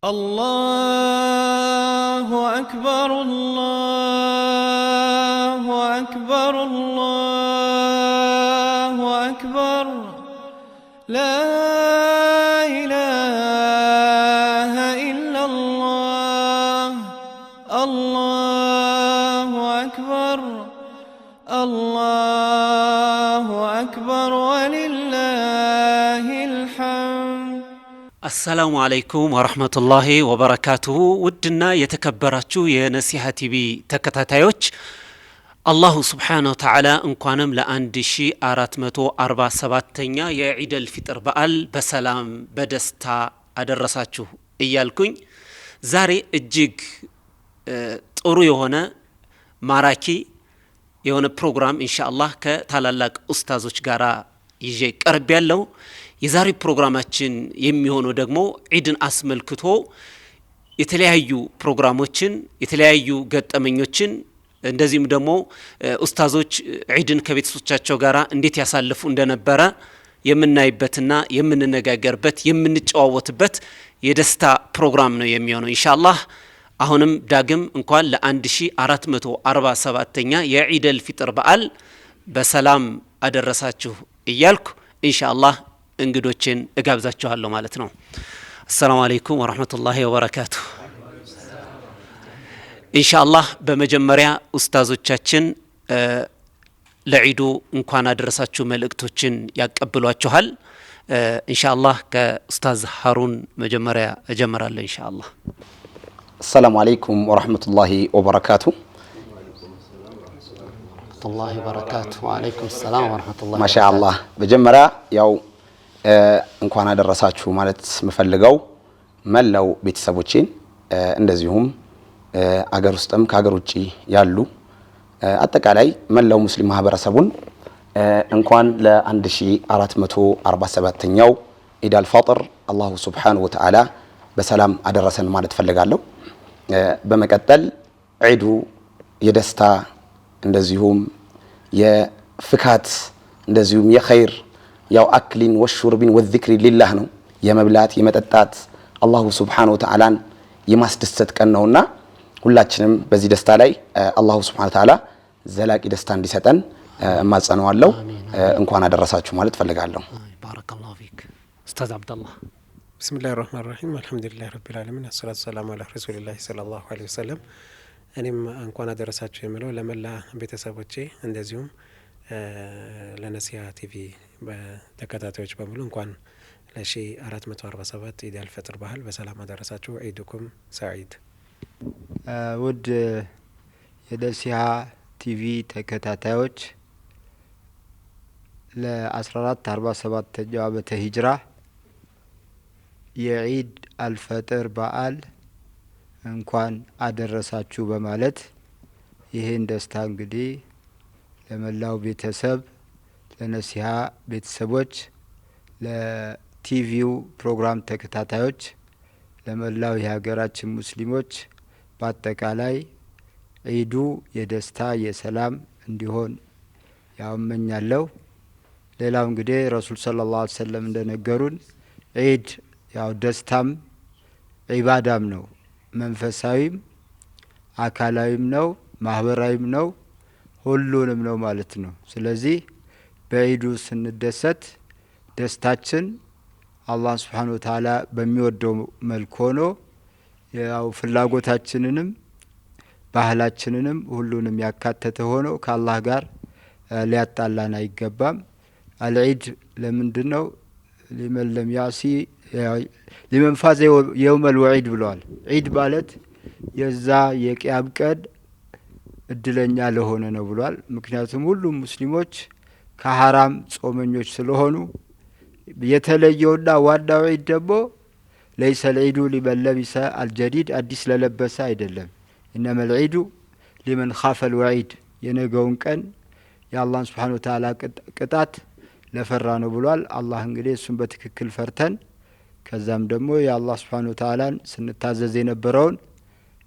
الله أكبر الله أكبر الله أكبر لا إله إلا الله الله أكبر الله أكبر ولله الحمد. السلام عليكم ورحمة الله وبركاته. ودنا يتكبراتشو የነሲሃ ቲቪ ተከታታዮች አላሁ ስብሓነሁ ወተዓላ እንኳንም ለ1447ኛ የዒደል ፊጥር በዓል በሰላም በደስታ አደረሳችሁ እያልኩኝ ዛሬ እጅግ ጥሩ የሆነ ማራኪ የሆነ ፕሮግራም ኢንሻአላህ ከታላላቅ ኡስታዞች ጋራ ይዤ ቀርብ ያለው የዛሬ ፕሮግራማችን የሚሆነው ደግሞ ዒድን አስመልክቶ የተለያዩ ፕሮግራሞችን የተለያዩ ገጠመኞችን እንደዚህም ደግሞ ኡስታዞች ዒድን ከቤተሰቦቻቸው ጋራ እንዴት ያሳልፉ እንደነበረ የምናይበትና የምንነጋገርበት የምንጨዋወትበት የደስታ ፕሮግራም ነው የሚሆነው ኢንሻአላህ። አሁንም ዳግም እንኳን ለ1447ኛ የዒደል ፊጥር በዓል በሰላም አደረሳችሁ እያልኩ ኢንሻአላህ እንግዶችን እጋብዛችኋለሁ ማለት ነው። አሰላሙ አለይኩም ወራህመቱላሂ ወበረካቱ። ኢንሻአላህ በመጀመሪያ ኡስታዞቻችን ለዒዱ እንኳን አደረሳችሁ መልእክቶችን ያቀብሏችኋል። ኢንሻአላህ ከኡስታዝ ሀሩን መጀመሪያ እጀምራለሁ ኢንሻአላህ። السلام عليكم ورحمة الله وبركاته. الله وبركاته. وعليكم السلام ورحمة الله. ما شاء الله. بجمرة ياو እንኳን አደረሳችሁ ማለት መፈልገው መላው ቤተሰቦቼን እንደዚሁም አገር ውስጥም ከአገር ውጪ ያሉ አጠቃላይ መላው ሙስሊም ማህበረሰቡን እንኳን ለ1447ኛው ኢድ አልፈጥር አላሁ ሱብሓነሁ ወተዓላ በሰላም አደረሰን ማለት ፈልጋለሁ። በመቀጠል ዒዱ የደስታ እንደዚሁም የፍካት እንደዚሁም የኸይር ያው አክሊን ወሹርቢን ወዚክሪ ሊላህ ነው። የመብላት የመጠጣት አላሁ ሱብሓነሁ ወተዓላን የማስደሰት ቀን ነውና ሁላችንም በዚህ ደስታ ላይ አላሁ ሱብሓነሁ ወተዓላ ዘላቂ ደስታ እንዲሰጠን እማጸነዋለሁ። እንኳን አደረሳችሁ ማለት ፈልጋለሁ። ባረከላሁ ፊክ ኡስታዝ አብደላህ። ብስሚላሂር ረህማኒር ረሂም አልሐምዱሊላሂ ረቢል ዓለሚን አሰላቱ ሰላሙ ዐላ ረሱሊላሂ ሰለላሁ ዐለይሂ ወሰለም። እኔም እንኳን አደረሳችሁ የምለው ለመላ ቤተሰቦቼ እንደዚሁም ለነሲሃ ቲቪ በተከታታዮች በሙሉ እንኳን ለ1447 ኢድ አልፈጥር በዓል በሰላም አደረሳችሁ። ዒድኩም ሰዒድ። ውድ የነሲሃ ቲቪ ተከታታዮች ለ1447ኛው ዓመተ ሂጅራ የዒድ አልፈጥር በዓል እንኳን አደረሳችሁ በማለት ይህን ደስታ እንግዲህ ለመላው ቤተሰብ ለነሲሃ ቤተሰቦች ለቲቪው ፕሮግራም ተከታታዮች ለመላው የሀገራችን ሙስሊሞች በአጠቃላይ ዒዱ የደስታ የሰላም እንዲሆን ያመኛለሁ። ሌላው እንግዲህ ረሱል ሰለላሁ ዐለይሂ ወሰለም እንደነገሩን ዒድ ያው ደስታም ዒባዳም ነው፣ መንፈሳዊም አካላዊም ነው፣ ማህበራዊም ነው፣ ሁሉንም ነው ማለት ነው። ስለዚህ በዒዱ ስንደሰት ደስታችን አላህ ሱብሓነሁ ወተዓላ በሚወደው መልኩ ሆኖ ያው ፍላጎታችንንም ባህላችንንም ሁሉንም ያካተተ ሆኖ ከአላህ ጋር ሊያጣላን አይገባም። አልዒድ ለምንድን ነው? ሊመን ለም ያሲ ሊመን ፋዘ የውመል ወዒድ ብለዋል። ዒድ ማለት የዛ የቂያም ቀን እድለኛ ለሆነ ነው ብሏል። ምክንያቱም ሁሉም ሙስሊሞች ከሐራም ጾመኞች ስለሆኑ የተለየውና ዋናው ዒድ ደግሞ ለይሰ ልዒዱ ሊመን ለቢሰ አልጀዲድ አዲስ ለለበሰ አይደለም። ኢነመል ዒዱ ሊመን ኻፈል ወዒድ የነገውን ቀን የአላህን ሱብሓነሁ ወተዓላ ቅጣት ለፈራ ነው ብሏል። አላህ እንግዲህ እሱን በትክክል ፈርተን ከዛም ደግሞ የአላህ ሱብሓነሁ ወተዓላን ስንታዘዝ የነበረውን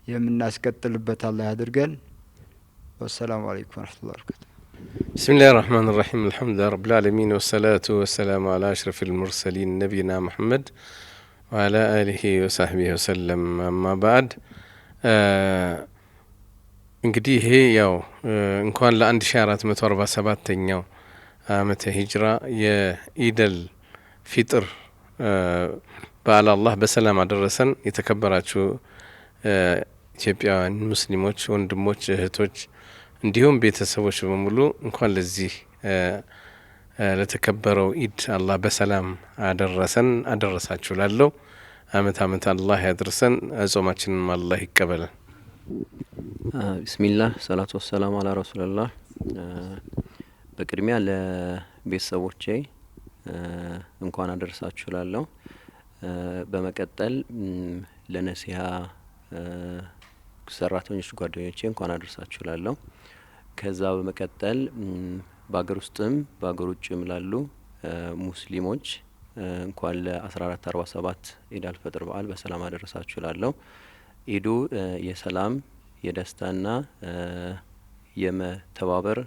የምናስቀጥልበት አላህ ያድርገን። والسلام عليكم ورحمة الله وبركاته. بسم الله الرحمن الرحيم الحمد لله رب العالمين والصلاة والسلام على أشرف المرسلين نبينا محمد وعلى آله وصحبه وسلم. أما بعد እንግዲህ ይሄ ያው እንኳን ለ1447ኛው ዓመተ ሂጅራ የኢደል ፊጥር በዓል አላህ በሰላም አደረሰን። የተከበራችሁ ኢትዮጵያውያን ሙስሊሞች ወንድሞች እህቶች እንዲሁም ቤተሰቦች በሙሉ እንኳን ለዚህ ለተከበረው ኢድ አላህ በሰላም አደረሰን አደረሳችሁ ላለው አመት አመት አላህ ያድርሰን። ጾማችንን አላህ ይቀበለን። ቢስሚላህ ሰላቱ ወሰላሙ አላ ረሱልላህ። በቅድሚያ ለቤተሰቦቼ እንኳን አደረሳችሁ ላለው፣ በመቀጠል ለነሲሃ ሰራተኞች ጓደኞቼ እንኳን አደረሳችሁ ላለው፣ ከዛ በመቀጠል በአገር ውስጥም በአገር ውጭም ላሉ ሙስሊሞች እንኳን ለ1447 ኢድ አልፈጥር በዓል በሰላም አደረሳችሁ ላለው። ኢዱ የሰላም የደስታና የመተባበር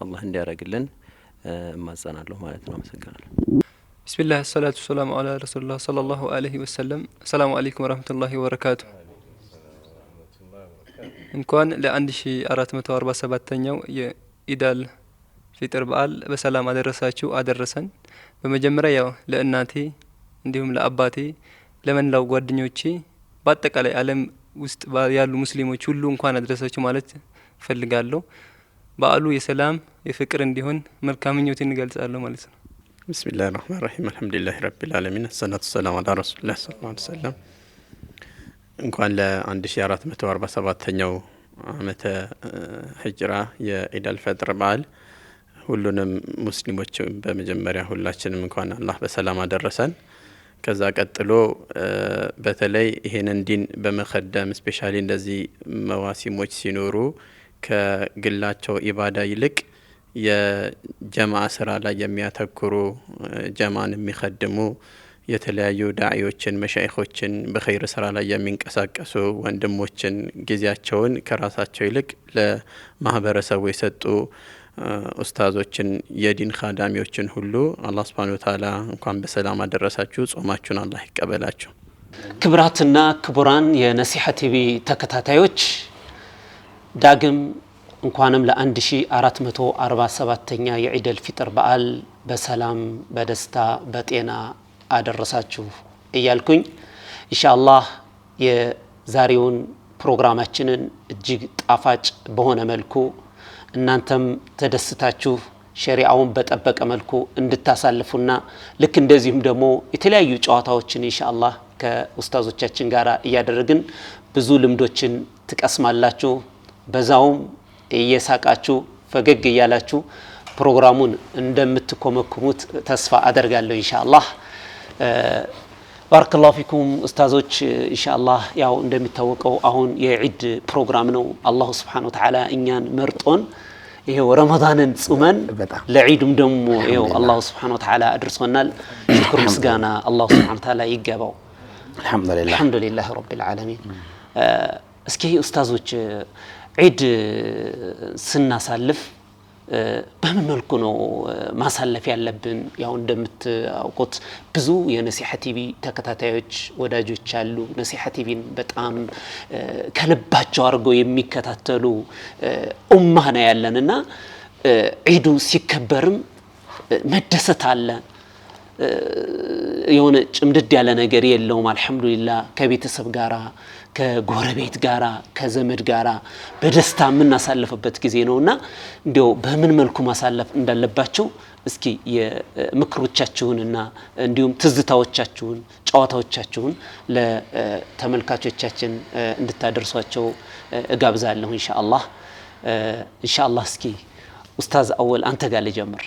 አላህ እንዲያደርግልን እማጸናለሁ ማለት ነው። አመሰግናለሁ። ቢስሚላህ ሰላቱ ወሰላሙ አላ ረሱልላህ ሰለላሁ ዐለይሂ ወሰለም። ሰላሙ አለይኩም ወራህመቱላሂ ወበረካቱ። እንኳን ለ1447ኛው የኢዳል ፊጥር በዓል በሰላም አደረሳችሁ አደረሰን። በመጀመሪያ ያው ለእናቴ እንዲሁም ለአባቴ ለመላው ጓደኞቼ በአጠቃላይ ዓለም ውስጥ ያሉ ሙስሊሞች ሁሉ እንኳን አደረሳችሁ ማለት ፈልጋለሁ። በዓሉ የሰላም የፍቅር እንዲሆን መልካም ምኞቴን እንገልጻለሁ ማለት ነው። ቢስሚላሂ ረህማኒ ረሂም አልሐምዱሊላሂ ረቢል ዓለሚን ሰላቱ ሰላሙ ዐላ ረሱሊላህ ሰለላሁ ዐለይሂ ወሰለም። እንኳን ለ1447ኛው ዓመተ ሂጅራ የኢዳል ፈጥር በዓል ሁሉንም ሙስሊሞች በመጀመሪያ ሁላችንም እንኳን አላህ በሰላም አደረሰን። ከዛ ቀጥሎ በተለይ ይሄንን ዲን በመخدም ስፔሻሊ እንደዚህ መዋሲሞች ሲኖሩ ከግላቸው ኢባዳ ይልቅ የጀማዓ ስራ ላይ የሚያተኩሩ ጀማዓን የሚخدሙ የተለያዩ ዳዒዎችን መሻይኾችን በኸይር ስራ ላይ የሚንቀሳቀሱ ወንድሞችን ጊዜያቸውን ከራሳቸው ይልቅ ለማህበረሰቡ የሰጡ ኡስታዞችን የዲን ኻዳሚዎችን ሁሉ አላህ Subhanahu Wa Ta'ala እንኳን በሰላም አደረሳችሁ። ጾማችሁን አላህ ይቀበላችሁ። ክብራትና ክቡራን የነሲሃ ቲቪ ተከታታዮች ዳግም እንኳንም ለ1447ኛ የኢደል ፊጥር በዓል በሰላም በደስታ በጤና አደረሳችሁ እያልኩኝ ኢንሻአላህ የዛሬውን ፕሮግራማችንን እጅግ ጣፋጭ በሆነ መልኩ እናንተም ተደስታችሁ ሸሪዓውን በጠበቀ መልኩ እንድታሳልፉና ልክ እንደዚህም ደግሞ የተለያዩ ጨዋታዎችን ኢንሻአላህ ከኡስታዞቻችን ጋር እያደረግን ብዙ ልምዶችን ትቀስማላችሁ። በዛውም እየሳቃችሁ ፈገግ እያላችሁ ፕሮግራሙን እንደምትኮመኩሙት ተስፋ አደርጋለሁ ኢንሻአላህ። ባረከላሁ ፊኩም ኡስታዞች። ኢንሻአላህ ያው እንደሚታወቀው አሁን የዒድ ፕሮግራም ነው። አላህ Subhanahu Wa Ta'ala እኛን መርጦን ይሄው ረመዳንን ጾመን ለዒድም ደግሞ ይሄው አላህ Subhanahu Wa Ta'ala አድርሶናል። ሽክር ምስጋና አላህ Subhanahu Wa Ta'ala ይገባው። አልহামዱሊላህ ረቢል ዓለሚን። እስኪ ኡስታዞች ዒድ ስናሳልፍ በምን መልኩ ነው ማሳለፍ ያለብን? ያው እንደምታውቁት ብዙ የነሲሃ ቲቪ ተከታታዮች ወዳጆች አሉ። ነሲሃ ቲቪን በጣም ከልባቸው አድርገው የሚከታተሉ ኡማ ነው ያለንና ዒዱ ሲከበርም መደሰት አለ። የሆነ ጭምድድ ያለ ነገር የለውም። አልহামዱሊላህ ከቤተሰብ ጋራ ከጎረቤት ጋራ ከዘመድ ጋራ በደስታ የምናሳልፍበት ጊዜ ነውና እንዲያው በምን መልኩ ማሳለፍ እንዳለባቸው እስኪ የምክሮቻችሁንና እንዲሁም ትዝታዎቻችሁን ጨዋታዎቻችሁን ለተመልካቾቻችን እንድታደርሷቸው እጋብዛለሁ ኢንሻአላህ። እስኪ ኡስታዝ አወል አንተ ጋር ልጀምር።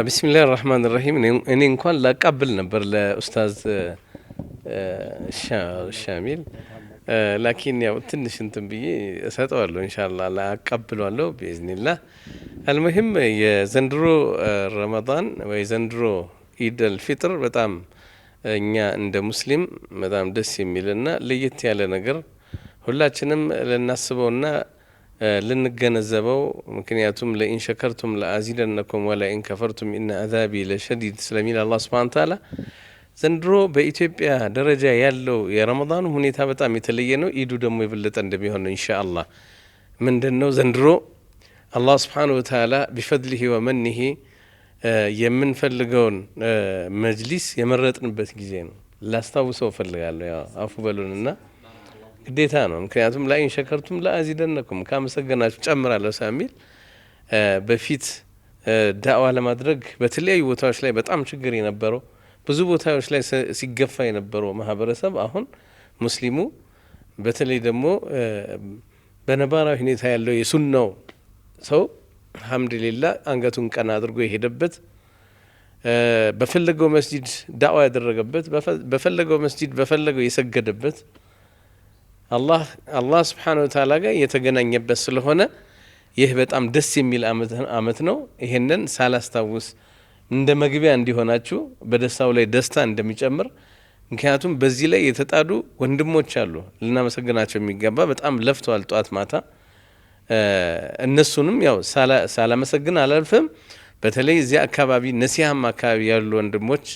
ቢስሚላሂ ረህማኒ ረሂም። እኔ እንኳን ላቀብል ነበር ለኡስታዝ ሻሚል ላኪን ያው ትንሽ እንትን ብዬ እሰጠዋለሁ ኢንሻአላህ ላቀብለዋለሁ باذنillah። المهم የዘንድሮ ረመዳን ወይ ዘንድሮ ኢደል ፊጥር በጣም እኛ እንደ ሙስሊም በጣም ደስ የሚልና ለየት ያለ ነገር ሁላችንም ልናስበውና ልንገነዘበው። ምክንያቱም ለኢን ሸከርቱም ለአዚደነኩም ወለኢን ከፈርቱም ኢነ አዛቢ ለሸዲድ ስለሚል አላህ Subhanahu Wa Ta'ala ዘንድሮ በኢትዮጵያ ደረጃ ያለው የረመዳኑ ሁኔታ በጣም የተለየ ነው። ኢዱ ደግሞ የበለጠ እንደሚሆን ነው ኢንሻአላህ። ምንድነው ዘንድሮ አላህ Subhanahu Wa Ta'ala بفضله ومنه የምንፈልገውን መጅሊስ የመረጥንበት ጊዜ ነው። ላስታውሰው ፈልጋለሁ። ያው አፉ በሉንና ግዴታ ነው። ምክንያቱም ላይን ሸከርቱም ለአዚደነኩም ካመሰገናችሁ ጨምራለሁ ሳሚል በፊት ዳዕዋ ለማድረግ በተለያዩ ቦታዎች ላይ በጣም ችግር የነበረው ብዙ ቦታዎች ላይ ሲገፋ የነበረው ማህበረሰብ አሁን ሙስሊሙ በተለይ ደግሞ በነባራዊ ሁኔታ ያለው የሱናው ሰው አልহামዱሊላህ አንገቱን ቀና አድርጎ የሄደበት በፈለገው መስጂድ ዳዕዋ ያደረገበት በፈለገው መስጂድ በፈለገው የሰገደበት አላህ Subhanahu Wa Ta'ala ጋር የተገናኘበት ስለሆነ ይህ በጣም ደስ የሚል አመት ነው። ይሄንን ሳላስታውስ እንደ መግቢያ እንዲሆናችሁ በደስታው ላይ ደስታ እንደሚጨምር ምክንያቱም በዚህ ላይ የተጣዱ ወንድሞች አሉ ልናመሰግናቸው የሚገባ በጣም ለፍተዋል ጧት ማታ እነሱንም ያው ሳላመሰግን አላልፍም። በተለይ እዚህ አካባቢ ነሲሃም አካባቢ ያሉ ወንድሞች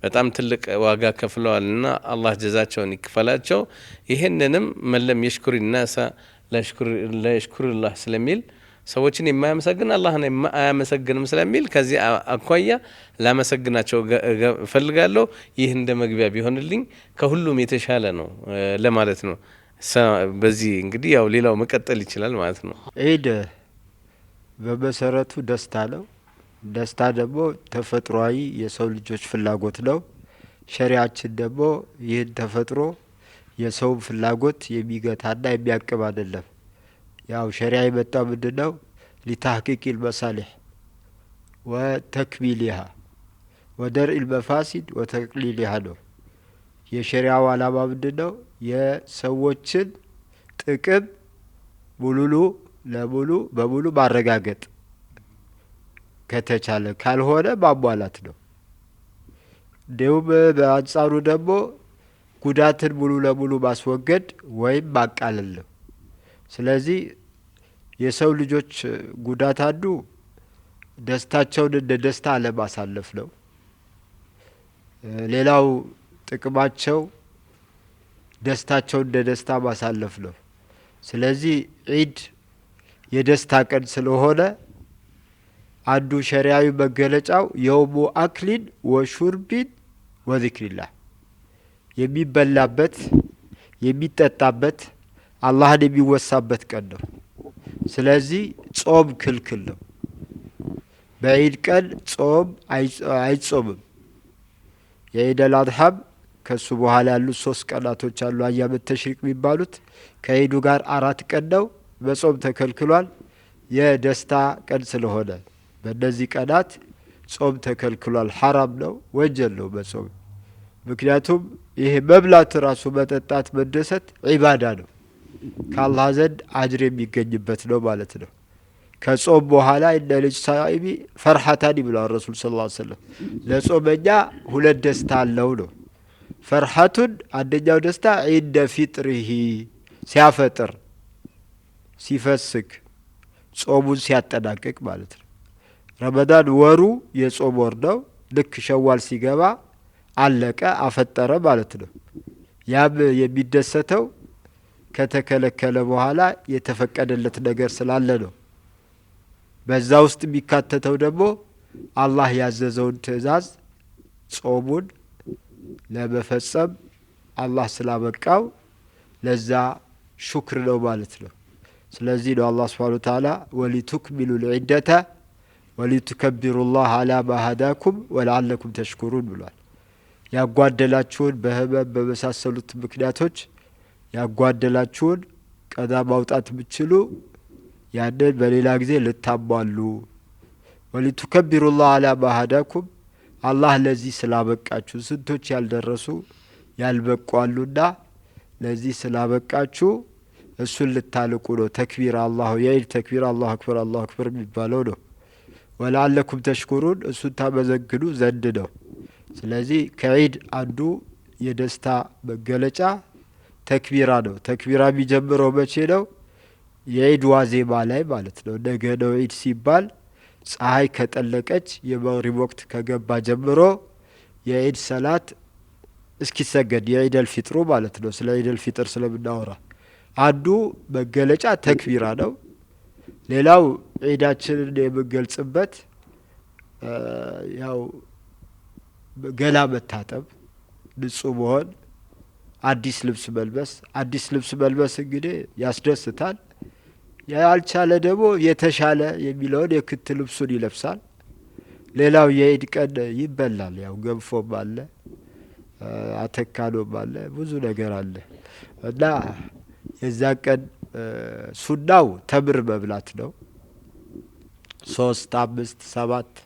በጣም ትልቅ ዋጋ ከፍለዋልና አላህ ጀዛቸውን ይክፈላቸው። ይሄንንም መለም የሽኩር الناس لا يشكر الله ስለሚል ሰዎችን የማያመሰግን አላህን አያመሰግንም ስለሚል ከዚህ አኳያ ላመሰግናቸው ፈልጋለሁ። ይህ እንደ መግቢያ ቢሆንልኝ ከሁሉም የተሻለ ነው ለማለት ነው። በዚህ እንግዲህ ያው ሌላው መቀጠል ይችላል ማለት ነው። ዒድ በመሰረቱ ደስታ ነው። ደስታ ደግሞ ተፈጥሯዊ የሰው ልጆች ፍላጎት ነው። ሸሪዓችን ደግሞ ይህን ተፈጥሮ የሰው ፍላጎት የሚገታና የሚያቅብ አይደለም። ያው ሸሪዓ የመጣው ምንድነው? لتحقيق المصالح وتكميلها ودرء المفاسد وتقليلها ነው። የሸሪዓው ዓላማ ምንድነው? የሰዎችን ጥቅም በሙሉ ማረጋገጥ ከተቻለ ካልሆነ ማሟላት ነው። እንዲሁም በአንጻሩ ደግሞ ጉዳትን ሙሉ ለሙሉ ማስወገድ ወይም ማቃለል ነው። ስለዚህ የሰው ልጆች ጉዳት አንዱ ደስታቸውን እንደ ደስታ አለማሳለፍ ነው። ሌላው ጥቅማቸው ደስታቸውን እንደ ደስታ ማሳለፍ ነው። ስለዚህ ዒድ የደስታ ቀን ስለሆነ አንዱ ሸሪዓዊ መገለጫው የውሙ አክሊን ወሹርቢን ወዚክሪላህ የሚበላበት የሚጠጣበት አላህን የሚወሳበት ቀን ነው። ስለዚህ ጾም ክልክል ነው። በዒድ ቀን ጾም አይጾምም። የዒድ አልአድሃም ከሱ በኋላ ያሉት 3 ቀናቶች አሉ አያመ ተሽሪቅ የሚባሉት ከዒዱ ጋር 4 ቀን ነው። በጾም ተከልክሏል። የደስታ ቀን ስለሆነ በእነዚህ ቀናት ጾም ተከልክሏል። ሐራም ነው፣ ወንጀል ነው በጾም ምክንያቱም ይሄ መብላት ራሱ መጠጣት መደሰት ዒባዳ ነው። ከአላህ ዘንድ አጅር የሚገኝበት ነው ማለት ነው። ከጾም በኋላ እነ ልጅ ሳኢቢ ፈርሐታን ብለዋል ረሱል ሰለላሁ ዐለይሂ ወሰለም። ለጾመኛ 2 ደስታ አለው ነው። ፈርሐቱን አንደኛው ደስታ ዒንደ ፊጥሪሂ ሲያፈጥር ሲፈስክ ጾሙን ሲያጠናቅቅ ማለት ነው። ረመዳን ወሩ የጾም ወር ነው። ልክ ሸዋል ሲገባ አለቀ አፈጠረ ማለት ነው። ያም የሚደሰተው ከተከለከለ በኋላ የተፈቀደለት ነገር ስላለ ነው። በዛ ውስጥ የሚካተተው ደግሞ አላህ ያዘዘውን ትእዛዝ ጾሙን ለመፈጸም አላህ ስላበቃው ለዛ ሹክር ነው ማለት ነው። ስለዚህ ነው አላህ Subhanahu Wa Ta'ala ወሊቱክሚሉ العدة ወሊቱከብሩ الله على ما هداكم ولعلكم تشكرون ብሏል። ያጓደላችሁን በህመም በመሳሰሉት ምክንያቶች ያጓደላችሁን ቀዳ ማውጣት ብትችሉ ያንን በሌላ ጊዜ ልታሟሉ ወሊቱከብሩ الله على ما هداكم አላህ ለዚህ ስላበቃችሁ ስንቶች ያልደረሱ ያልበቋሉና ለዚህ ስላበቃችሁ እሱን ልታልቁ ነው። ተክቢር አላሁ የዒድ ተክቢር አላሁ አክበር የሚባለው ነው። ወለዓለኩም ተሽኩሩን እሱን ታመሰግኑ ዘንድ ነው። ስለዚህ ከዒድ አንዱ የደስታ መገለጫ ተክቢራ ነው። ተክቢራ የሚጀምረው መቼ ነው? የዒድ ዋዜማ ላይ ማለት ነው። ነገ ነው ዒድ ሲባል ፀሐይ ከጠለቀች የመግሪብ ወቅት ከገባ ጀምሮ የዒድ ሰላት እስኪሰገድ የዒደል ፊጥሩ ማለት ነው። ስለ ዒደል ፊጥር ስለምናወራ አንዱ መገለጫ ተክቢራ ነው። ሌላው ዒዳችንን የምንገልጽበት ያው ገላ መታጠብ፣ ንጹህ መሆን፣ አዲስ ልብስ መልበስ። አዲስ ልብስ መልበስ እንግዲህ ያስደስታል። ያልቻለ ደግሞ የተሻለ የሚለውን የክት ልብሱን ይለብሳል። ሌላው የዒድ ቀን ይበላል። ያው ገንፎም አለ፣ አተካኖም አለ፣ ብዙ ነገር አለ እና የዛ ቀን ሱናው ተምር መብላት ነው። 3 5 7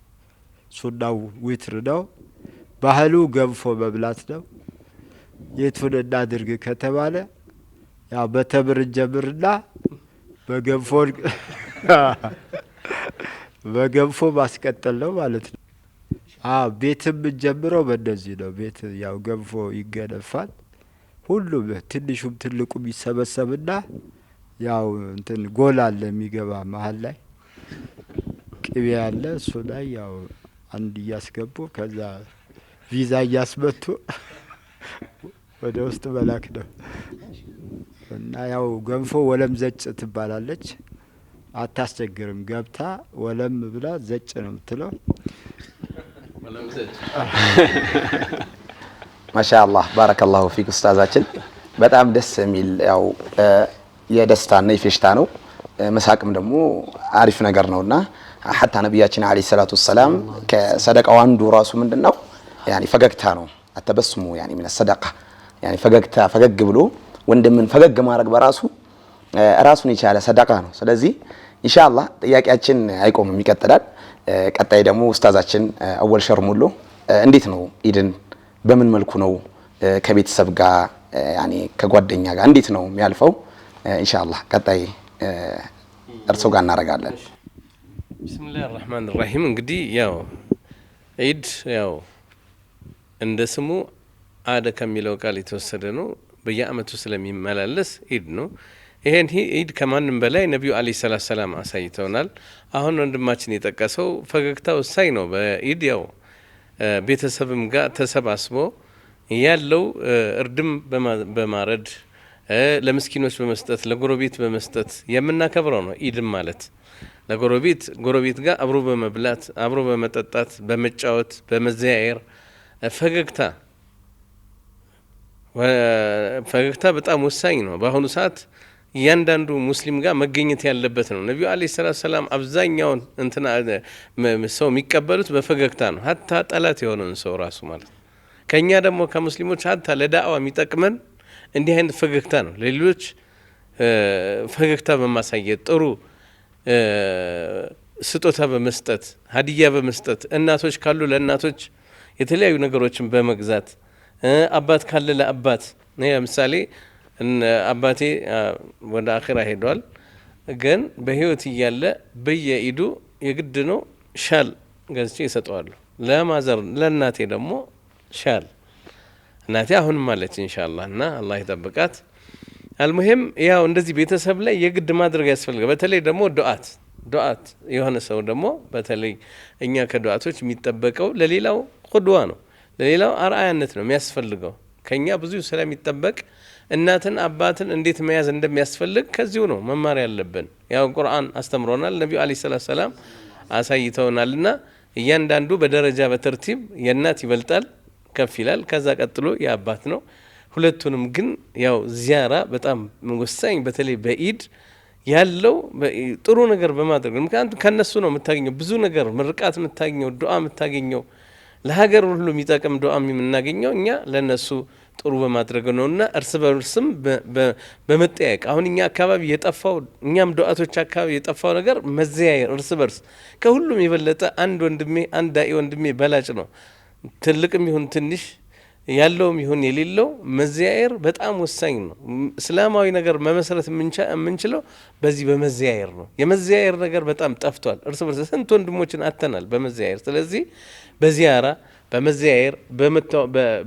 ሱናው ዊትር ነው። ባህሉ ገንፎ መብላት ነው። የቱን እናድርግ ከተባለ ያው በተምር እንጀምርና በገንፎ ማስቀጠል ነው ማለት ነው። ቤትም እንጀምረው በእንደዚህ ነው። ቤት ያው ገንፎ ይገነፋል። ሁሉም ትንሹም ትልቁም ይሰበሰብና ያው እንትን ጎል አለ የሚገባ መሀል ላይ ቅቤ አለ። እሱ ላይ ያው አንድ እያስገቡ ከዛ ቪዛ እያስመቱ ወደ ውስጥ መላክ ነው እና ያው ገንፎ ወለም ዘጭ ትባላለች። አታስቸግርም። ገብታ ወለም ብላ ዘጭ ነው የምትለው። ማሻአላህ ባረከላሁ ፊክ ኡስታዛችን። በጣም ደስ የሚል ያው የደስታና የፌሽታ ነው። መሳቅም ደግሞ አሪፍ ነገር ነውና ሐታ ነብያችን አለይሂ ሰላቱ ወሰላም ከሰደቃው አንዱ ራሱ ምንድነው ያኒ ፈገግታ ነው። አተበስሙ ያኒ ምን ሰደቃ ያኒ ፈገግታ፣ ፈገግ ብሎ ወንድምን ፈገግ ማድረግ በራሱ ራሱን የቻለ ሰደቃ ነው። ስለዚህ ኢንሻአላህ ጥያቄያችን አይቆምም፣ ይቀጥላል። ቀጣይ ደግሞ ኡስታዛችን አወል ሸርሙሎ እንዴት ነው ኢድን በምን መልኩ ነው ከቤተሰብ ጋር ያኒ ከጓደኛ ጋር እንዴት ነው የሚያልፈው? ኢንሻአላህ ቀጣይ እርሶ ጋር እናረጋለን። ቢስሚላሂር ረህማኒር ረሂም። እንግዲህ ያው ኢድ ያው እንደ ስሙ አደ ከሚለው ቃል የተወሰደ ነው። በየአመቱ ስለሚመላለስ ኢድ ነው። ይሄን ኢድ ከማንም በላይ ነቢዩ አለይሂ ሰላቱ ሰላም አሳይተውናል። አሁን ወንድማችን የጠቀሰው ፈገግታ ወሳኝ ነው። በኢድ ያው ቤተሰብም ጋር ተሰባስቦ ያለው እርድም በማረድ ለምስኪኖች በመስጠት ለጎረቤት በመስጠት የምናከብረው ነው። ኢድም ማለት ለጎረቤት ጋር አብሮ በመብላት አብሮ በመጠጣት በመጫወት በመዘያየር ፈገግታ በጣም ወሳኝ ነው። በአሁኑ ሰዓት እያንዳንዱ ሙስሊም ጋር መገኘት ያለበት ነው። ነቢዩ አለይሂ ሰላቱ ሰላም አብዛኛውን ሰው የሚቀበሉት በፈገግታ ነው። ሀታ ጠላት የሆነን ሰው ራሱ ማለት ነው። ከኛ ደግሞ ከሙስሊሞች ሀታ ለዳዕዋ የሚጠቅመን እንዲህ አይነት ፈገግታ ነው። ለሌሎች ፈገግታ በማሳየት ጥሩ ስጦታ በመስጠት ሀዲያ በመስጠት እናቶች ካሉ ለእናቶች የተለያዩ ነገሮችን በመግዛት አባት ካለ ለአባት ለምሳሌ አባቴ ወደ አኺራ ሄዷል፣ ግን በህይወት እያለ በየኢዱ የግድ ነው ሻል ገዝቼ ይሰጠዋለሁ። ለማዘር ለእናቴ ደግሞ ሻል እናቴ አሁንም አለች ኢንሻአላህ እና አላህ ይጠብቃት። አልሙሂም ያው እንደዚህ ቤተሰብ ላይ የግድ ማድረግ ያስፈልጋል። በተለይ ደግሞ ዱዓት የሆነ ሰው ደግሞ በተለይ እኛ ከዱዓቶች የሚጠበቀው ለሌላው ቁድዋ ነው፣ ለሌላው አርአያነት ነው የሚያስፈልገው። ከኛ ብዙ ስለሚጠበቅ እናትን አባትን እንዴት መያዝ እንደሚያስፈልግ ከዚሁ ነው መማር ያለብን። ያው ቁርአን አስተምሮናል፣ ነብዩ አለይሂ ሰላቱ ሰላም አሳይተውናልና እያንዳንዱ በደረጃ በተርቲብ የእናት ይበልጣል ከፍ ይላል፣ ከዛ ቀጥሎ የአባት ነው። ሁለቱንም ግን ያው ዚያራ በጣም ወሳኝ፣ በተለይ በኢድ ያለው ጥሩ ነገር በማድረግ ምክንያቱም ከነሱ ነው የምታገኘው ብዙ ነገር፣ ምርቃት የምታገኘው፣ ዱዓ የምታገኘው፣ ለሀገር ሁሉ የሚጠቅም ዱዓ የምናገኘው እኛ ለነሱ ጥሩ በማድረግ ነውና እርስ በርስም በመጠያየቅ አሁን እኛ አካባቢ የጠፋው እኛም ዱዓቶች አካባቢ የጠፋው ነገር መዘያየር፣ እርስ በርስ ከሁሉም የበለጠ አንድ ወንድሜ አንድ ዳኢ ወንድሜ በላጭ ነው። ትልቅም ይሁን ትንሽ ያለውም ይሁን የሌለው መዘያየር በጣም ወሳኝ ነው። እስላማዊ ነገር መመስረት የምንችለው በዚህ በመዘያየር ነው። የመዘያየር ነገር በጣም ጠፍቷል። እርስ በርስ ስንት ወንድሞችን አተናል በመዘያየር። ስለዚህ በዚያራ በመዘያየር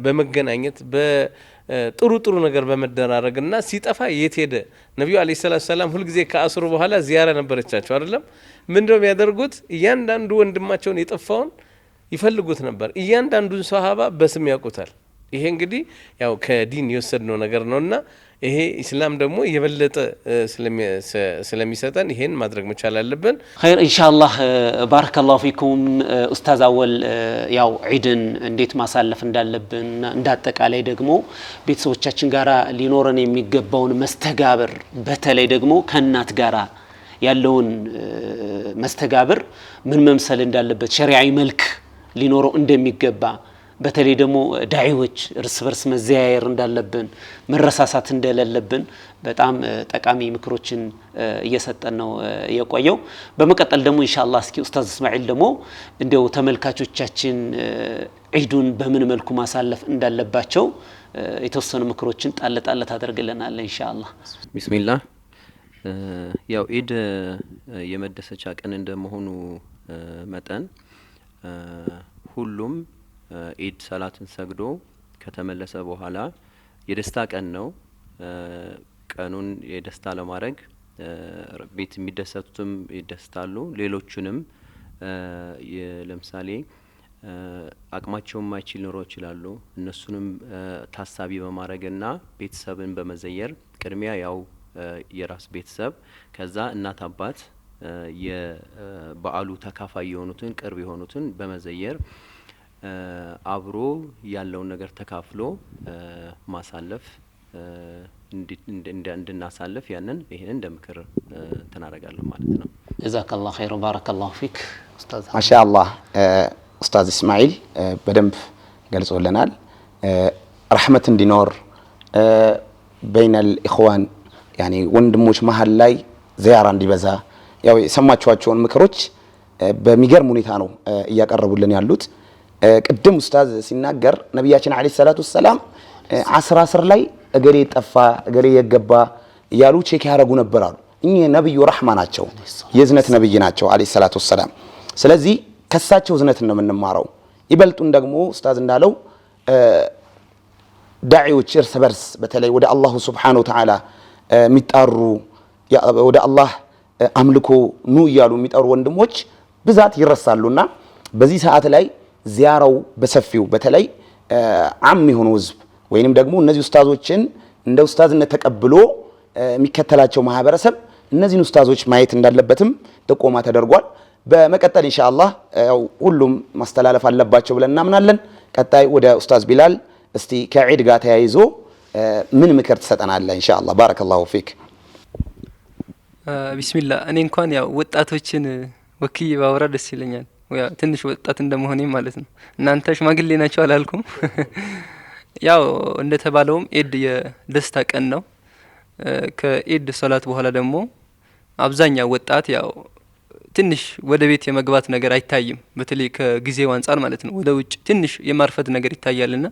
በመገናኘት በጥሩ ነገር በመደራረግና ሲጠፋ የት ሄደ ነብዩ አለይሂ ሰላቱ ሰላም ሁልጊዜ ከአስሩ በኋላ ዚያራ ነበረቻቸው አይደለም? ምንድነው የሚያደርጉት? እያንዳንዱ ወንድማቸውን የጠፋውን ይፈልጉት ነበር። እያንዳንዱን ሷሃባ በስም ያውቁታል። ይሄ እንግዲህ ያው ከዲን የወሰድነው ነገር ነውና ይሄ ኢስላም ደግሞ የበለጠ ስለሚሰጠን ይሄን ማድረግ መቻል አለብን። خير ان شاء الله بارك الله فيكم ኡስታዝ አወል ያው ዒድን እንዴት ማሳለፍ እንዳለብን እንዳጠቃላይ ደግሞ ቤተሰቦቻችን ጋራ ሊኖረን የሚገባውን መስተጋብር በተለይ ደግሞ ከእናት ጋራ ያለውን መስተጋብር ምን መምሰል እንዳለበት ሸሪዓዊ መልክ ሊኖረው እንደሚገባ በተለይ ደግሞ ዳዒዎች እርስ በርስ መዘያየር እንዳለብን መረሳሳት እንደሌለብን በጣም ጠቃሚ ምክሮችን እየሰጠን ነው የቆየው። በመቀጠል ደግሞ ኢንሻአላህ እስኪ ኡስታዝ እስማኤል ደግሞ እንደው ተመልካቾቻችን ዒዱን በምን መልኩ ማሳለፍ እንዳለባቸው የተወሰኑ ምክሮችን ጣል ታደርግልናል ኢንሻአላህ። ቢስሚላህ ያው ዒድ የመደሰቻ ቀን እንደመሆኑ መጠን ሁሉም ዒድ ሰላትን ሰግዶ ከተመለሰ በኋላ የደስታ ቀን ነው። ቀኑን የደስታ ለማድረግ ቤት የሚደሰቱትም ይደስታሉ። ሌሎቹንም ለምሳሌ አቅማቸው ማይችል ኖሮ ይችላሉ። እነሱንም ታሳቢ በማድረግና ቤተሰብን በመዘየር ቅድሚያ ያው የራስ ቤተሰብ ከዛ እናት አባት የበዓሉ ተካፋይ የሆኑትን ቅርብ የሆኑትን በመዘየር አብሮ ያለውን ነገር ተካፍሎ ማሳለፍ እንድናሳልፍ ያንን ይሄን እንደምክር ተናረጋለሁ ማለት ነው። ጀዛከላሁ ኸይር ባረከላሁ ፊክ ኡስታዝ። ማሻአላህ ኡስታዝ እስማኤል በደንብ ገልጾልናል። ረህመት እንዲኖር በይነል ኢኽዋን ያኒ ወንድሞች መሃል ላይ ዚያራ እንዲበዛ ያው የሰማችኋቸውን ምክሮች በሚገርም ሁኔታ ነው እያቀረቡልን ያሉት። ቅድም ኡስታዝ ሲናገር ነብያችን አለይሂ ሰላቱ ሰላም አስር ላይ እገሌ ጠፋ እገሌ የገባ እያሉ ቼክ ያደርጉ ነበር አሉ። እኚህ ነብዩ ረህማ ናቸው፣ የዝነት ነብይ ናቸው አለይሂ ሰላቱ ሰላም። ስለዚህ ከሳቸው ዝነት ነው የምንማረው። ይበልጡን ደግሞ ኡስታዝ እንዳለው ዳዒዎች እርስ በርስ በተለይ ወደ አላሁ ሱብሓነሁ ወተዓላ የሚጣሩ ወደ አላህ አምልኮ ኑ እያሉ የሚጠሩ ወንድሞች ብዛት ይረሳሉና በዚህ ሰዓት ላይ ዚያራው በሰፊው በተለይ ዓም የሆኑ ህዝብ ወይንም ደግሞ እነዚህ ኡስታዞችን እንደ ኡስታዝነት ተቀብሎ የሚከተላቸው ማህበረሰብ እነዚህን ኡስታዞች ማየት እንዳለበትም ጥቆማ ተደርጓል። በመቀጠል ኢንሻአላህ ሁሉም ማስተላለፍ አለባቸው ብለን እናምናለን። ቀጣይ ወደ ኡስታዝ ቢላል እስቲ ከዒድ ጋር ተያይዞ ምን ምክር ትሰጠናለህ ኢንሻአላህ? ባረከላሁ ፊክ። ቢስሚላህ እኔ እንኳን ያው ወጣቶችን ወክዬ ባወራ ደስ ይለኛል። ያው ትንሽ ወጣት እንደመሆኔ ማለት ነው። እናንተ ሽማግሌ ናቸው አላልኩም። ያው እንደተባለውም ዒድ የደስታ ቀን ነው። ከዒድ ሶላት በኋላ ደግሞ አብዛኛው ወጣት ያው ትንሽ ወደ ቤት የመግባት ነገር አይታይም። በተለይ ከጊዜው አንፃር ማለት ነው። ወደ ውጭ ትንሽ የማርፈት ነገር ይታያልና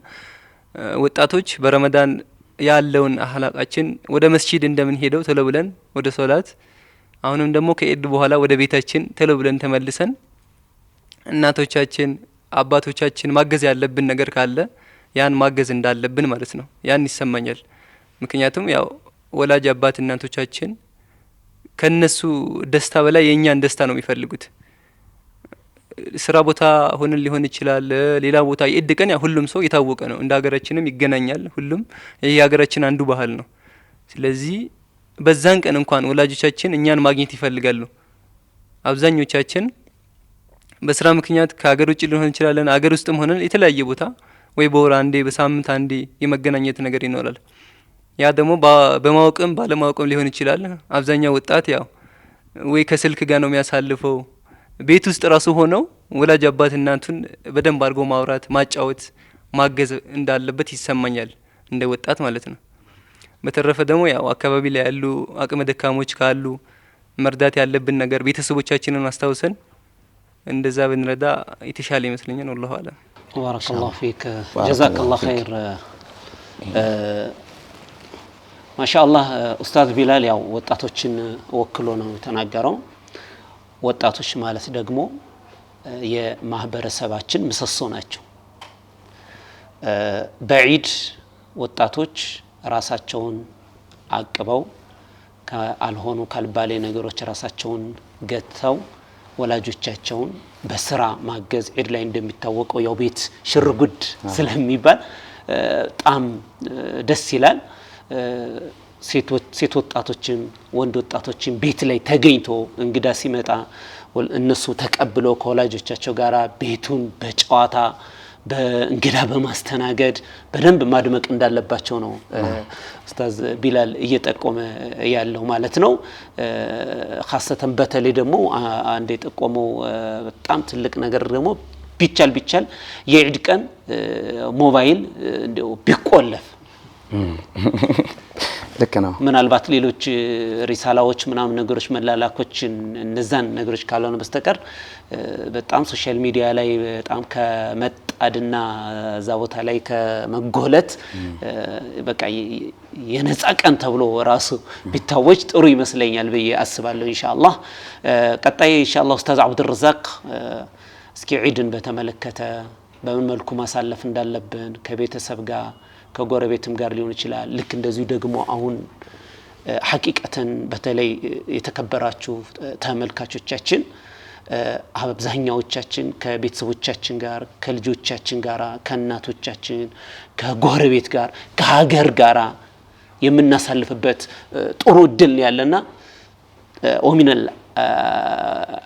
ወጣቶች በረመዳን ያለውን አህላቃችን ወደ መስጂድ እንደምን ሄደው ተሎ ብለን ወደ ሶላት አሁንም ደግሞ ከዒድ በኋላ ወደ ቤታችን ተሎ ብለን ተመልሰን እናቶቻችን አባቶቻችን ማገዝ ያለብን ነገር ካለ ያን ማገዝ እንዳለብን ማለት ነው። ያን ይሰማኛል። ምክንያቱም ያው ወላጅ አባት እናቶቻችን ከነሱ ደስታ በላይ የኛን ደስታ ነው የሚፈልጉት። ስራ ቦታ ሆነን ሊሆን ይችላል፣ ሌላ ቦታ ዒድ ቀን ያው ሁሉም ሰው የታወቀ ነው። እንደ ሀገራችንም ይገናኛል። ሁሉም የሀገራችን አንዱ ባህል ነው። ስለዚህ በዛን ቀን እንኳን ወላጆቻችን እኛን ማግኘት ይፈልጋሉ። አብዛኞቻችን በስራ ምክንያት ከሀገር ውጭ ሊሆን ይችላል፣ ሀገር ውስጥም ሆነን የተለያየ ቦታ ወይ በወር አንዴ በሳምንት አንዴ የመገናኘት ነገር ይኖራል። ያ ደግሞ በማወቅም ባለማወቅም ሊሆን ይችላል። አብዛኛው ወጣት ያው ወይ ከስልክ ጋር ነው የሚያሳልፈው። ቤት ውስጥ ራሱ ሆነው ወላጅ አባት እናቱን በደንብ አድርጎ ማውራት፣ ማጫወት፣ ማገዝ እንዳለበት ይሰማኛል እንደ ወጣት ማለት ነው። በተረፈ ደግሞ ያው አካባቢ ላይ ያሉ አቅመ ደካሞች ካሉ መርዳት ያለብን ነገር ቤተሰቦቻችንን አስታውሰን እንደዛ ብንረዳ የተሻለ ይመስለኛል። ወላሁ አለም። ባረከላሁ ፊክ ጀዛከላሁ ኸይር። ማሻአላህ ኡስታዝ ቢላል ያው ወጣቶችን ወክሎ ነው የተናገረው። ወጣቶች ማለት ደግሞ የማህበረሰባችን ምሰሶ ናቸው። በዒድ ወጣቶች ራሳቸውን አቅበው ካልሆኑ ካልባሌ ነገሮች ራሳቸውን ገተው ወላጆቻቸውን በስራ ማገዝ ዒድ ላይ እንደሚታወቀው ያው ቤት ሽርጉድ ስለሚባል በጣም ደስ ይላል። ሴት ወጣቶችም ወንድ ወጣቶችም ቤት ላይ ተገኝቶ እንግዳ ሲመጣ እነሱ ተቀብለው ከወላጆቻቸው ጋራ ቤቱን በጨዋታ በእንግዳ በማስተናገድ በደንብ ማድመቅ እንዳለባቸው ነው ኡስታዝ ቢላል እየጠቆመ ያለው ማለት ነው። ኻሰተን በተለይ ደግሞ አንድ የጠቆመው በጣም ትልቅ ነገር ደግሞ ቢቻል የዒድ ቀን ሞባይል እንደው ቢቆለፍ ልክ ነው። ምናልባት ሌሎች ሪሳላዎች ምናምን ነገሮች መላላኮችን እነዛን ነገሮች ካልሆነ በስተቀር በጣም ሶሻል ሚዲያ ላይ በጣም ከመጣድና እዛ ቦታ ላይ ከመጎለት በቃ የነጻ ቀን ተብሎ ራሱ ቢታወጅ ጥሩ ይመስለኛል ብዬ አስባለሁ። ኢንሻአላህ ቀጣይ ኢንሻአላህ ኡስታዝ አብዱረዛቅ እስኪ ዒድን በተመለከተ በምን መልኩ ማሳለፍ እንዳለብን ከቤተሰብ ጋር ከጎረቤትም ጋር ሊሆን ይችላል። ልክ እንደዚሁ ደግሞ አሁን ሐቂቀተን በተለይ የተከበራችሁ ተመልካቾቻችን አብዛኛዎቻችን ከቤተሰቦቻችን ጋር ከልጆቻችን ጋር ከእናቶቻችን ከጎረቤት ጋር ከሀገር ጋር የምናሳልፍበት ጥሩ እድል ያለና ኦሚነል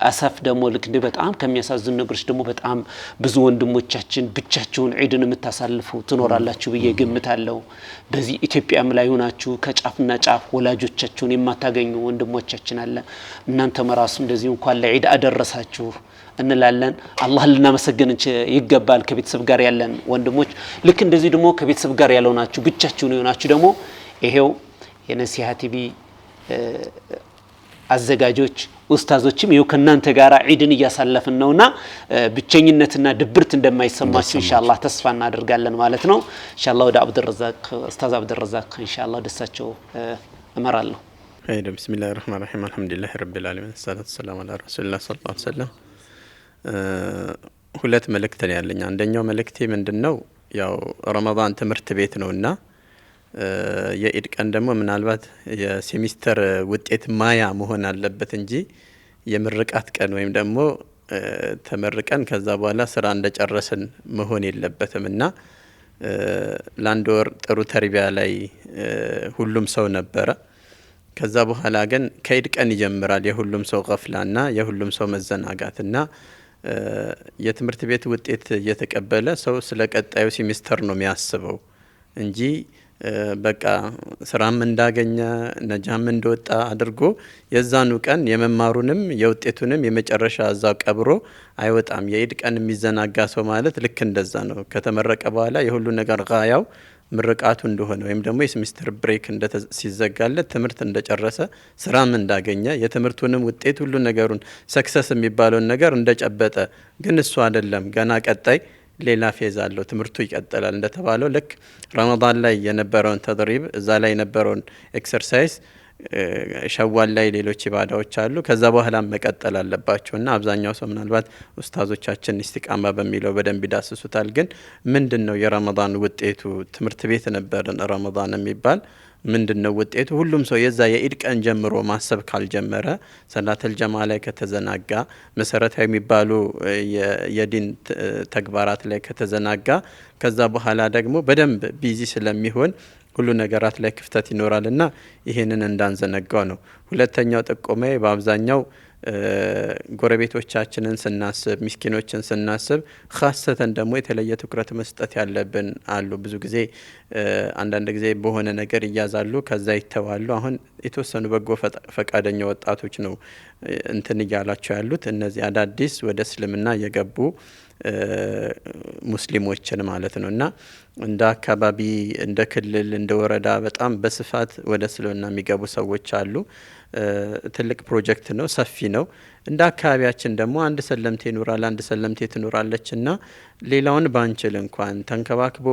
አሰፍ ደግሞ ልክ እንደ በጣም ከሚያሳዝኑ ነገሮች ደግሞ በጣም ብዙ ወንድሞቻችን ብቻቸውን ዒድን የምታሳልፉ ትኖራላችሁ ብዬ ገምታለሁ። በዚህ ኢትዮጵያም ላይ ሆናችሁ ከጫፍና ጫፍ ወላጆቻችሁን የማታገኙ ወንድሞቻችን አለ። እናንተ መራሱ እንደዚህ እንኳን ለዒድ አደረሳችሁ እንላለን። አላህ ልናመሰግን ይገባል። ከቤተሰብ ጋር ያለን ወንድሞች ልክ እንደዚህ ደግሞ ከቤተሰብ ጋር ያለውናችሁ ብቻችሁን የሆናችሁ ደግሞ ይሄው የነሲሃ ቲቪ አዘጋጆች ኡስታዞችም ይኸው ከናንተ ጋር ዒድን እያሳለፍን ነውና ብቸኝነትና ድብርት እንደማይሰማችሁ ኢንሻአላህ ተስፋ እናደርጋለን ማለት ነው። ኢንሻአላህ ወደ አብዱረዛቅ ኡስታዝ አብዱረዛቅ ኢንሻአላህ ደሳቸው እመራለሁ። ኸይር ቢስሚላሂር ረህማኒር ረሂም አልሐምዱሊላሂ ረቢል ዓለሚን ሰላቱ ሰላሙ ዐላ ረሱሊላህ ሰለላሁ ዐለይሂ ወሰለም። ሁለት መልእክት ነው ያለኝ። አንደኛው መልእክቴ ምንድነው ያው ረመዳን ትምህርት ቤት ነውና የኢድ ቀን ደግሞ ምናልባት የሴሚስተር ውጤት ማያ መሆን አለበት እንጂ የምርቃት ቀን ወይም ደግሞ ተመርቀን ከዛ በኋላ ስራ እንደጨረስን መሆን የለበትም እና ለአንድ ወር ጥሩ ተርቢያ ላይ ሁሉም ሰው ነበረ። ከዛ በኋላ ግን ከኢድ ቀን ይጀምራል የሁሉም ሰው ገፍላና የሁሉም ሰው መዘናጋትና የትምህርት ቤት ውጤት እየተቀበለ ሰው ስለ ቀጣዩ ሴሚስተር ነው የሚያስበው እንጂ በቃ ስራም እንዳገኘ ነጃም እንደወጣ አድርጎ የዛኑ ቀን የመማሩንም የውጤቱንም የመጨረሻ እዛው ቀብሮ አይወጣም። የኢድ ቀን የሚዘናጋ ሰው ማለት ልክ እንደዛ ነው። ከተመረቀ በኋላ የሁሉ ነገር ጋያው ምርቃቱ እንደሆነ ወይም ደግሞ የሴሚስተር ብሬክ ሲዘጋለት ትምህርት እንደጨረሰ ስራም እንዳገኘ የትምህርቱንም ውጤት ሁሉ ነገሩን ሰክሰስ የሚባለውን ነገር እንደጨበጠ ግን እሱ አይደለም። ገና ቀጣይ ሌላ ፌዝ አለው። ትምህርቱ ይቀጥላል። እንደተባለው ልክ ረመዳን ላይ የነበረውን ተድሪብ እዛ ላይ የነበረውን ኤክሰርሳይዝ ሸዋል ላይ ሌሎች ኢባዳዎች አሉ። ከዛ በኋላ መቀጠል አለባቸውና አብዛኛው ሰው ምናልባት ኡስታዞቻችን ኢስቲቃማ በሚለው በደንብ ይዳስሱታል። ግን ምንድነው የረመዳን ውጤቱ? ትምህርት ቤት ነበርን ረመዳን የሚባል ምንድነው ውጤቱ? ሁሉም ሰው የዛ የኢድ ቀን ጀምሮ ማሰብ ካልጀመረ ሰላተል ጀማ ላይ ከተዘናጋ መሰረታዊ የሚባሉ የዲን ተግባራት ላይ ከተዘናጋ ከዛ በኋላ ደግሞ በደንብ ቢዚ ስለሚሆን ሁሉ ነገራት ላይ ክፍተት ይኖራልና ይሄንን እንዳንዘነጋው ነው። ሁለተኛው ጥቆማዬ በአብዛኛው ጎረቤቶቻችንን ስናስብ ምስኪኖችን ስናስብ ኻሰተን ደግሞ የተለየ ትኩረት መስጠት ያለብን አሉ። ብዙ ጊዜ አንዳንድ ጊዜ በሆነ ነገር ይያዛሉ ከዛ ይተዋሉ። አሁን የተወሰኑ በጎ ፈቃደኛ ወጣቶች ነው እንትን እያላቸው ያሉት እነዚህ አዳዲስ ወደ እስልምና የገቡ ሙስሊሞችን ማለት ነውና እንደ አካባቢ እንደ ክልል እንደ ወረዳ በጣም በስፋት ወደ እስልምና የሚገቡ ሰዎች አሉ። ትልቅ ፕሮጀክት ነው፣ ሰፊ ነው። እንደ አካባቢያችን ደግሞ አንድ ሰለምቴ ይኖራል፣ አንድ ሰለምቴ ትኖራለችና ሌላውን ባንችል እንኳን ተንከባክቦ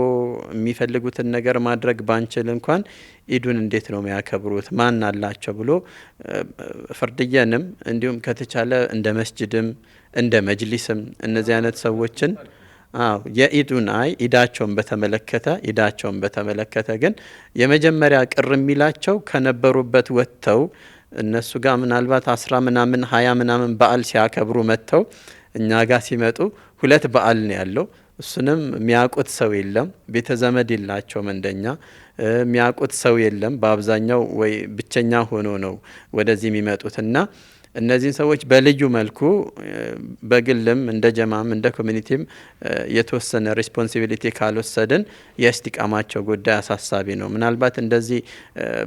የሚፈልጉትን ነገር ማድረግ ባንችል እንኳን ኢዱን እንዴት ነው የሚያከብሩት ማን አላቸው ብሎ ፍርድየንም እንዲሁም ከተቻለ እንደ መስጂድም እንደ መጅሊስም እነዚህ አይነት ሰዎችን የኢዱን ኢዳቸውን በተመለከተ ግን የመጀመሪያ ቅር የሚላቸው ከነበሩበት ወጥተው እነሱ ጋር ምናልባት 10 ምናምን 20 ምናምን በዓል ሲያከብሩ መጥተው እኛ ጋር ሲመጡ ሁለት በዓል ነው ያለው። እሱንም የሚያውቁት ሰው የለም። ቤተ ዘመድ የላቸውም። እንደኛ የሚያውቁት ሰው የለም። በአብዛኛው ወይ ብቸኛ ሆኖ ነው ወደዚህ የሚመጡትና እነዚህን ሰዎች በልዩ መልኩ በግልም እንደ ጀማም እንደ ኮሚኒቲም የተወሰነ ሪስፖንሲቢሊቲ ካልወሰድን የእስቲቃማቸው ጉዳይ አሳሳቢ ነው። ምናልባት እንደዚህ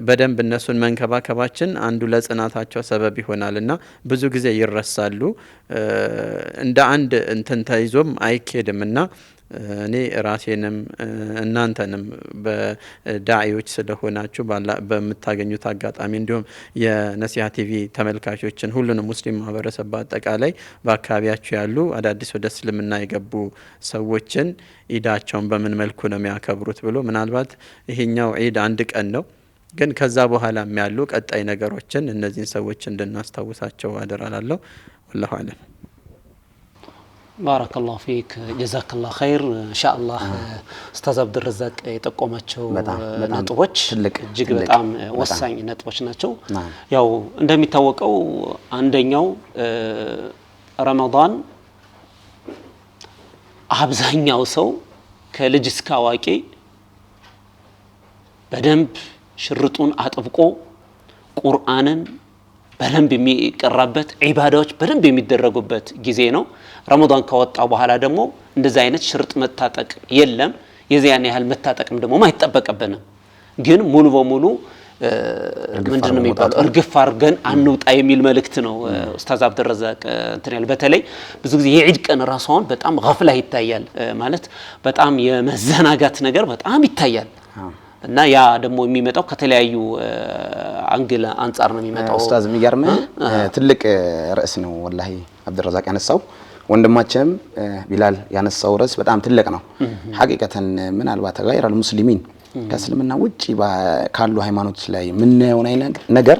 በደንብ እነሱን መንከባከባችን አንዱ ለጽናታቸው ሰበብ ይሆናልና ብዙ ጊዜ ይረሳሉ። እንደ አንድ እንትን ተይዞም አይኬድምና እኔ ራሴንም እናንተንም በዳዒዎች ስለሆናችሁ በምታገኙት አጋጣሚ እንዲሁም የነሲሃ ቲቪ ተመልካቾችን ሁሉንም ሙስሊም ማህበረሰብ በአጠቃላይ በአካባቢያችሁ ያሉ አዳዲስ ወደ እስልምና የገቡ ሰዎችን ኢዳቸውን በምን መልኩ ነው የሚያከብሩት ብሎ ምናልባት ይሄኛው ዒድ አንድ ቀን ነው፣ ግን ከዛ በኋላ ያሉ ቀጣይ ነገሮችን እነዚህን ሰዎች እንድናስታውሳቸው አደራላለሁ። ወላሁ አለም። ባረከላሁ ፊክ ጀዛከላሁ ኸይር። ኢንሻአላህ ኡስታዝ አብዱረዛቅ የጠቆማቸው ነጥቦች እጅግ በጣም ወሳኝ ነጥቦች ናቸው። ያው እንደሚታወቀው አንደኛው ረመዳን አብዛኛው ሰው ከልጅ እስከ አዋቂ በደንብ ሽርጡን አጥብቆ ቁርአንን በደንብ የሚቀራበት ዒባዳዎች በደንብ የሚደረጉበት ጊዜ ነው። ረመዳን ከወጣ በኋላ ደግሞ እንደዛ አይነት ሽርጥ መታጠቅ የለም። የዚያን ያህል መታጠቅም ደግሞ ማይጠበቅብንም፣ ግን ሙሉ በሙሉ ምንድነው የሚባለው እርግፍ አድርገን አንውጣ የሚል መልእክት ነው ኡስታዝ አብዱረዛቅ እንትን ያለ። በተለይ ብዙ ጊዜ የዒድ ቀን ራስዎን በጣም ገፍላ ይታያል፣ ማለት በጣም የመዘናጋት ነገር በጣም ይታያል። እና ያ ደግሞ የሚመጣው ከተለያዩ አንግል አንፃር ነው የሚመጣው። ኡስታዝ የሚገርም ትልቅ ርዕስ ነው ወላሂ አብዱረዛቅ ያነሳው። ወንድማችንም ቢላል ያነሳው ርዕስ በጣም ትልቅ ነው። ሐቂቀተን ምናልባት ጋይራል ሙስሊሚን ከእስልምና ውጪ ካሉ ሃይማኖቶች ላይ የምናየው ነገር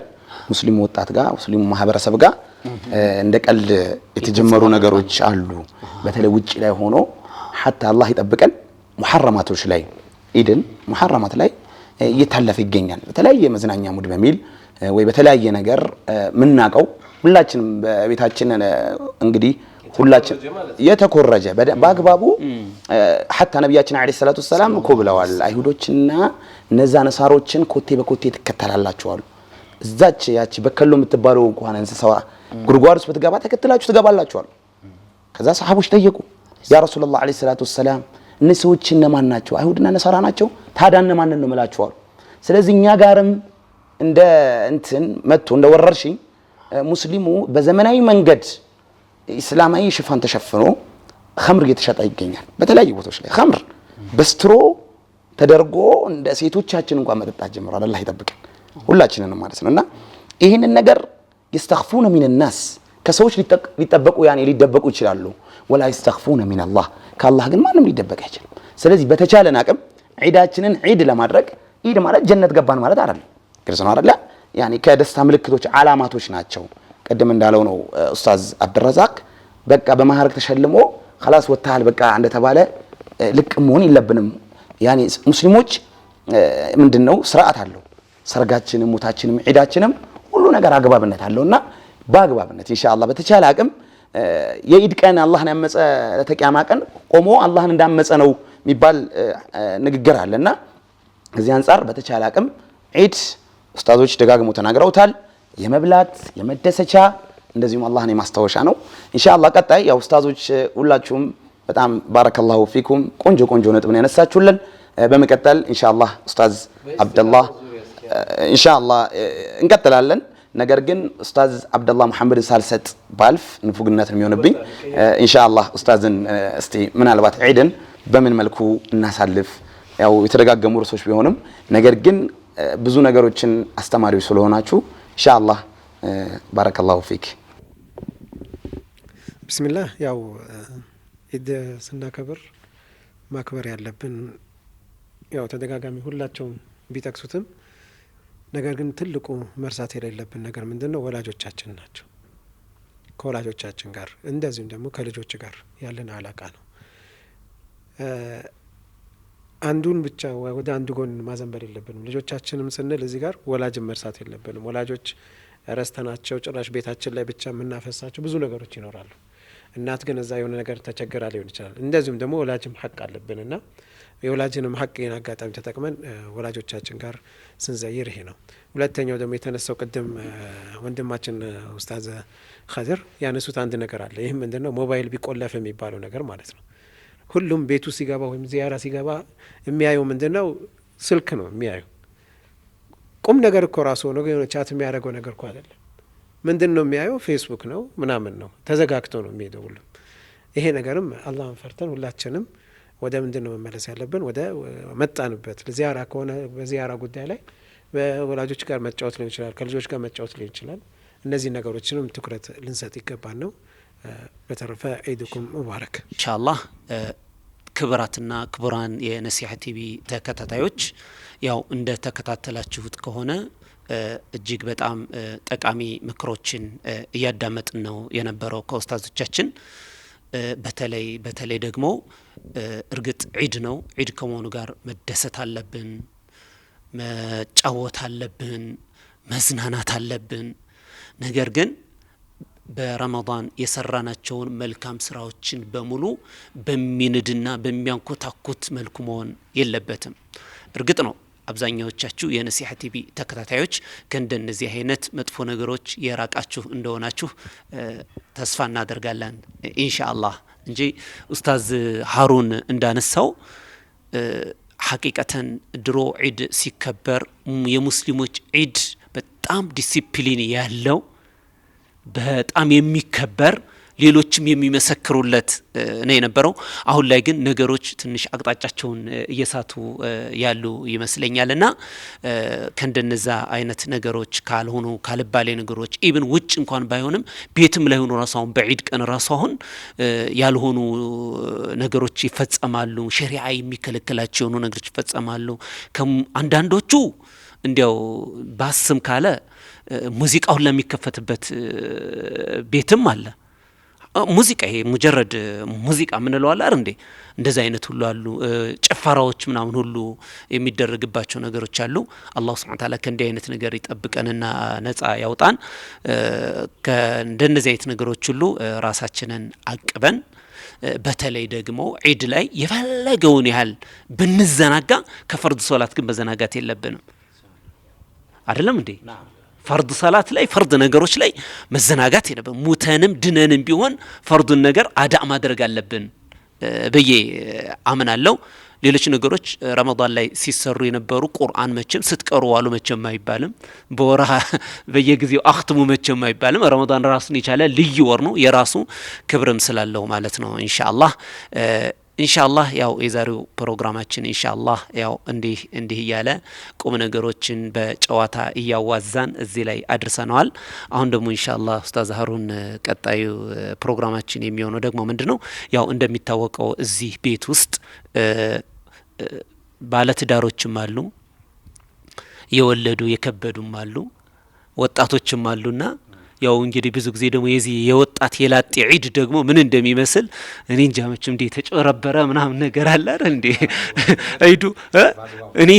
ሙስሊሙ ወጣት ጋር ሙስሊሙ ማህበረሰብ ጋር እንደ ቀልድ የተጀመሩ ነገሮች አሉ። በተለይ ውጪ ላይ ሆኖ ሐታ አላህ ይጠብቀን ሙሐረማቶች ላይ ኢድን ሙሐረማት ላይ እየታለፈ ይገኛል። በተለያየ መዝናኛ ሙድ በሚል ወይ በተለያየ ነገር ምናቀው ሁላችንም በቤታችን እንግዲህ ሁላችን የተኮረጀ በአግባቡ ሐታ ነብያችን አለይሂ ሰላቱ ሰላም እኮ ብለዋል፣ አይሁዶችና እነዛ ነሳሮችን ኮቴ በኮቴ ተከተላላችኋል። እዛች ያቺ በከሎ የምትባለው እንኳን እንስሳዋ ጉርጓድ ውስጥ ብትገባ ተከትላችሁ ትገባላችኋል። ከዛ ሰሃቦች ጠየቁ፣ ያ ረሱላህ አለይሂ ሰላቱ ሰላም እነዚህ ሰዎች እነማን ናቸው? አይሁድና ነሳራ ናቸው። ታዲያ እነማንን ነው የምላችኋል? ስለዚህ እኛ ጋርም እንደ እንትን መጥቶ እንደ ወረርሽኝ ሙስሊሙ በዘመናዊ መንገድ እስላማዊ ሽፋን ተሸፍኖ ኸምር እየተሸጠ ይገኛል። በተለያዩ ቦታዎች ላይ ኸምር በስትሮ ተደርጎ እንደ ሴቶቻችን እንኳን መጠጣት ጀምሯል። አላህ ይጠብቀን ሁላችንንም ማለት ነውና ይህንን ነገር ይስተኽፉነ ሚን الناس ከሰዎች ሊጠበቁ ያኔ ሊደበቁ ይችላሉ። ወላ ይስተኽፉነ ሚን አላህ ከአላህ ግን ማንም ሊደበቅ አይችልም። ስለዚህ በተቻለን አቅም ዒዳችንን ዒድ ለማድረግ ዒድ ማለት ጀነት ገባን ማለት አይደለም። ግልጽ ነው አይደል? ያኔ ከደስታ ምልክቶች አላማቶች ናቸው። ቀደም እንዳለው ነው ኡስታዝ አብዱረዛቅ በቃ በማህረግ ተሸልሞ خلاص ወጣል በቃ እንደተባለ ልቅ መሆን የለብንም። ያኔ ሙስሊሞች ምንድነው ስርዓት አለው። ሰርጋችንም ሞታችንም ዒዳችንም ሁሉ ነገር አግባብነት አለውና በአግባብነት ኢንሻአላህ በተቻለ አቅም የዒድ ቀን አላህን ያመፀ ለተቂያማ ቀን ቆሞ አላህን እንዳመፀ ነው የሚባል ንግግር አለና ከዚህ አንፃር በተቻለ አቅም ዒድ ኡስታዞች ደጋግሞ ተናግረውታል። የመብላት የመደሰቻ እንደዚሁም አላህን የማስታወሻ ነው። ኢንሻአላህ ቀጣይ ያው ኡስታዞች ሁላችሁም በጣም ባረከላሁ ፊኩም ቆንጆ ነጥብን ያነሳችሁልን። በመቀጠል ኢንሻአላህ ኡስታዝ አብደላህ ኢንሻአላህ እንቀጥላለን። ነገር ግን ኡስታዝ አብደላህ መሐመድን ሳልሰጥ ባልፍ ንፉግነት ነው የሚሆንብኝ። ኢንሻአላህ ኡስታዝን እስቲ ምናልባት ዒድን በምን መልኩ እናሳልፍ፣ ያው የተደጋገሙ ርዕሶች ቢሆንም ነገር ግን ብዙ ነገሮችን አስተማሪዎች ስለሆናችሁ ኢንሻአላህ ባረከላሁ ፊክ። ቢስሚላህ ያው ዒድ ስናከብር ማክበር ያለብን ያው ተደጋጋሚ ሁላቸውም ቢጠቅሱትም ነገር ግን ትልቁ መርሳት የሌለብን ነገር ምንድነው? ወላጆቻችን ናቸው። ከወላጆቻችን ጋር እንደዚሁም ደግሞ ከልጆች ጋር ያለን አላቃ ነው። አንዱን ብቻ ወደ አንዱ ጎን ማዘንበር የለብንም። ልጆቻችንም ስንል እዚህ ጋር ወላጅን መርሳት የለብንም። ወላጆች ረስተናቸው ጭራሽ ቤታችን ላይ ብቻ የምናፈሳቸው ብዙ ነገሮች ይኖራሉ። እናት ግን እዛ የሆነ ነገር ተቸግራ ሊሆን ይችላል። እንደዚሁም ደግሞ ወላጅም ሀቅ አለብንና የወላጅንም ሀቅ ይህን አጋጣሚ ተጠቅመን ወላጆቻችን ጋር ስንዘይር ይሄ ነው። ሁለተኛው ደግሞ የተነሳው ቅድም ወንድማችን ኡስታዝ ኸድር ያነሱት አንድ ነገር አለ። ይህም ምንድነው ሞባይል ቢቆለፍ የሚባለው ነገር ማለት ነው። ሁሉም ቤቱ ሲገባ ወይም ዚያራ ሲገባ የሚያየው ምንድነው? ስልክ ነው የሚያየው። ቁም ነገር እኮ ራሱ ነው የሆነ ቻት የሚያደርገው ነገር እኮ አይደለም። ምንድነው የሚያየው? ፌስቡክ ነው ምናምን ነው። ተዘጋግቶ ነው የሚሄደው ሁሉም። ይሄ ነገርም አላህን ፈርተን ሁላችንም ወደ ምንድነው መመለስ ያለብን? ወደ መጣንበት ዚያራ ከሆነ በዚያራ ጉዳይ ላይ በወላጆች ጋር መጫወት ሊሆን ይችላል፣ ከልጆች ጋር መጫወት ሊሆን ይችላል። እነዚህ ነገሮችንም ትኩረት ልንሰጥ ይገባል ነው። በተረፈ ዒድኩም ሙባረክ ኢንሻአላህ። ክብራትና ክቡራን የነሲሐ ቲቪ ተከታታዮች ያው እንደ ተከታተላችሁት ከሆነ እጅግ በጣም ጠቃሚ ምክሮችን እያዳመጥን ነው የነበረው ከኡስታዞቻችን። በተለይ ደግሞ እርግጥ ዒድ ነው። ዒድ ከመሆኑ ጋር መደሰት አለብን፣ መጫወት አለብን፣ መዝናናት አለብን። ነገር ግን በረመዳን የሰራናቸውን መልካም ስራዎችን በሙሉ በሚንድና በሚያንኮታኩት መልኩ መሆን የለበትም። እርግጥ ነው አብዛኛዎቻችሁ የነሲሐ ቲቪ ተከታታዮች ከእንደነዚህ አይነት መጥፎ ነገሮች የራቃችሁ እንደሆናችሁ ተስፋ እናደርጋለን ኢንሻአላህ። እንጂ ኡስታዝ ሀሩን እንዳነሳው ሐቂቀተን ድሮ ዒድ ሲከበር የሙስሊሞች ዒድ በጣም ዲሲፕሊን ያለው በጣም የሚከበር ሌሎችም የሚመሰክሩለት ነው የነበረው። አሁን ላይ ግን ነገሮች ትንሽ አቅጣጫቸውን እየሳቱ ያሉ ይመስለኛልና ከእንደነዛ አይነት ነገሮች ካልሆኑ ካልባሌ ነገሮች ኢብን ውጭ እንኳን ባይሆንም ቤትም ላይ ሆኖ ራሱ አሁን በዒድ ቀን ራሱ አሁን ያልሆኑ ነገሮች ይፈጸማሉ። ሸሪዓ የሚከለክላቸው የሆኑ ነገሮች ይፈጸማሉ። አንዳንዶቹ እንዲያው ባስም ካለ ሙዚቃው ለሚከፈትበት ቤትም አለ። ሙዚቃ ይሄ ሙጀረድ ሙዚቃ ምን ነው አለ እንዴ? እንደዛ አይነት ሁሉ አሉ። ጭፈራዎች ምናምን ሁሉ የሚደረግባቸው ነገሮች አሉ። አላህ Subhanahu Wa Ta'ala ከእንዲህ አይነት ነገር ይጠብቀንና ነፃ ያውጣን። ከእንደነዚህ አይነት ነገሮች ሁሉ ራሳችንን አቅበን በተለይ ደግሞ ዒድ ላይ የፈለገውን ያህል ብንዘናጋ ከፈርድ ሶላት ግን መዘናጋት የለብንም። አይደለም እንዴ? ፈርድ ሰላት ላይ ፈርድ ነገሮች ላይ መዘናጋት የለብንም። ሙተንም ድነንም ቢሆን ፈርዱን ነገር አዳ ማድረግ አለብን በየ አምናለሁ። ሌሎች ነገሮች ረመዳን ላይ ሲሰሩ የነበሩ ቁርአን መቼም ስትቀሩ ዋሉ መቼም አይባልም። በወራህ በየጊዜው አኽትሙ መቼም አይባልም። ረመዳን ራሱን የቻለ ልዩ ወር ነው፣ የራሱ ክብርም ስላለው ማለት ነው። ኢንሻአላህ ያው የዛሬው ፕሮግራማችን ኢንሻአላህ ያው እንዲህ እያለ ቁም ነገሮችን በጨዋታ እያዋዛን እዚህ ላይ አድርሰናል። አሁን ደግሞ ኢንሻአላህ ኡስታዝ ሀሩን ቀጣዩ ፕሮግራማችን የሚሆነው ደግሞ ምንድነው? ያው እንደሚታወቀው እዚህ ቤት ውስጥ ባለትዳሮችም አሉ፣ የወለዱ የከበዱም አሉ፣ ወጣቶችም አሉና ያው እንግዲህ ብዙ ጊዜ ደግሞ የዚህ የወጣት የላጤ ዒድ ደግሞ ምን እንደሚመስል እኔ እንጃ። መቼም እንዴ ተጨረበረ ምናምን ነገር አለ አይደል እንዴ ዒዱ። እኔ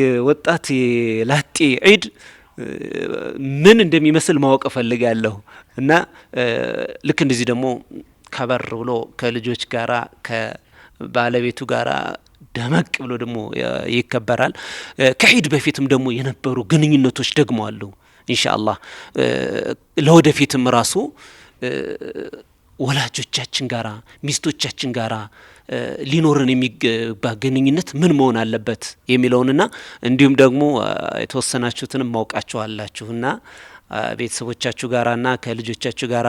የወጣት የላጤ ዒድ ምን እንደሚመስል ማወቅ ፈልጋለሁ። እና ልክ እንደዚህ ደግሞ ከበር ብሎ ከልጆች ጋራ ከባለቤቱ ጋራ ደመቅ ብሎ ደግሞ ይከበራል። ከዒድ በፊትም ደግሞ የነበሩ ግንኙነቶች ደግሞ አሉ። ኢንሻአላህ ለወደፊትም ራሱ ወላጆቻችን ጋራ ሚስቶቻችን ጋራ ሊኖርን የሚገባ ግንኙነት ምን መሆን አለበት የሚለውንና እንዲሁም ደግሞ የተወሰናችሁትንም ማውቃችኋላችሁና ቤተሰቦቻችሁ ጋራና ከልጆቻችሁ ጋራ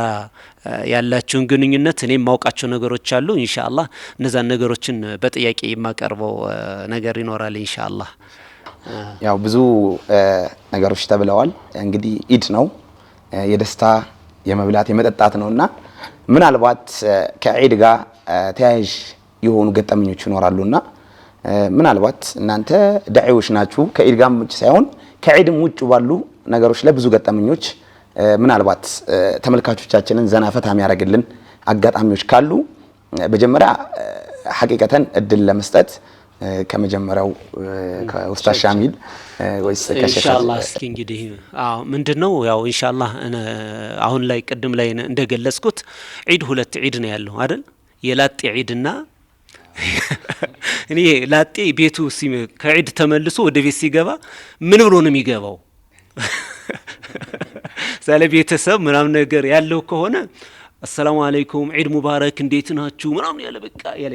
ያላችሁን ግንኙነት እኔም ማውቃቸው ነገሮች አሉ። ኢንሻአላህ እነዛን ነገሮችን በጥያቄ የማቀርበው ነገር ይኖራል ኢንሻአላህ። ያው ብዙ ነገሮች ተብለዋል። እንግዲህ ኢድ ነው የደስታ የመብላት የመጠጣት ነውና ምናልባት ከዒድ ጋር ተያያዥ የሆኑ ገጠመኞች ይኖራሉና ምናልባት እናንተ ዳዒዎች ናችሁ ከዒድ ጋር ብቻ ሳይሆን ከዒድም ውጭ ባሉ ነገሮች ላይ ብዙ ገጠመኞች ምናልባት ተመልካቾቻችንን ዘና ፈታ የሚያደርግልን አጋጣሚዎች ካሉ መጀመሪያ ሐቂቀተን እድል ለመስጠት ከመጀመሪያው ከኡስታዝ ሻሚል ወይስ ኢንሻአላህ እስኪ እንግዲህ ምንድነው ያው ኢንሻአላህ አሁን ላይ ቅድም ላይ እንደገለጽኩት ዒድ ሁለት ዒድ ነው ያለው አይደል የላጤ ዒድና እኔ ላጤ ቤቱ ከዒድ ተመልሶ ወደ ቤት ሲገባ ምን ብሎ ነው የሚገባው ሳለ ቤተሰብ ምናምን ነገር ያለው ከሆነ السلام عليكم عيد مبارك እንዴት ናችሁ ምናምን ያለ በቃ ያለ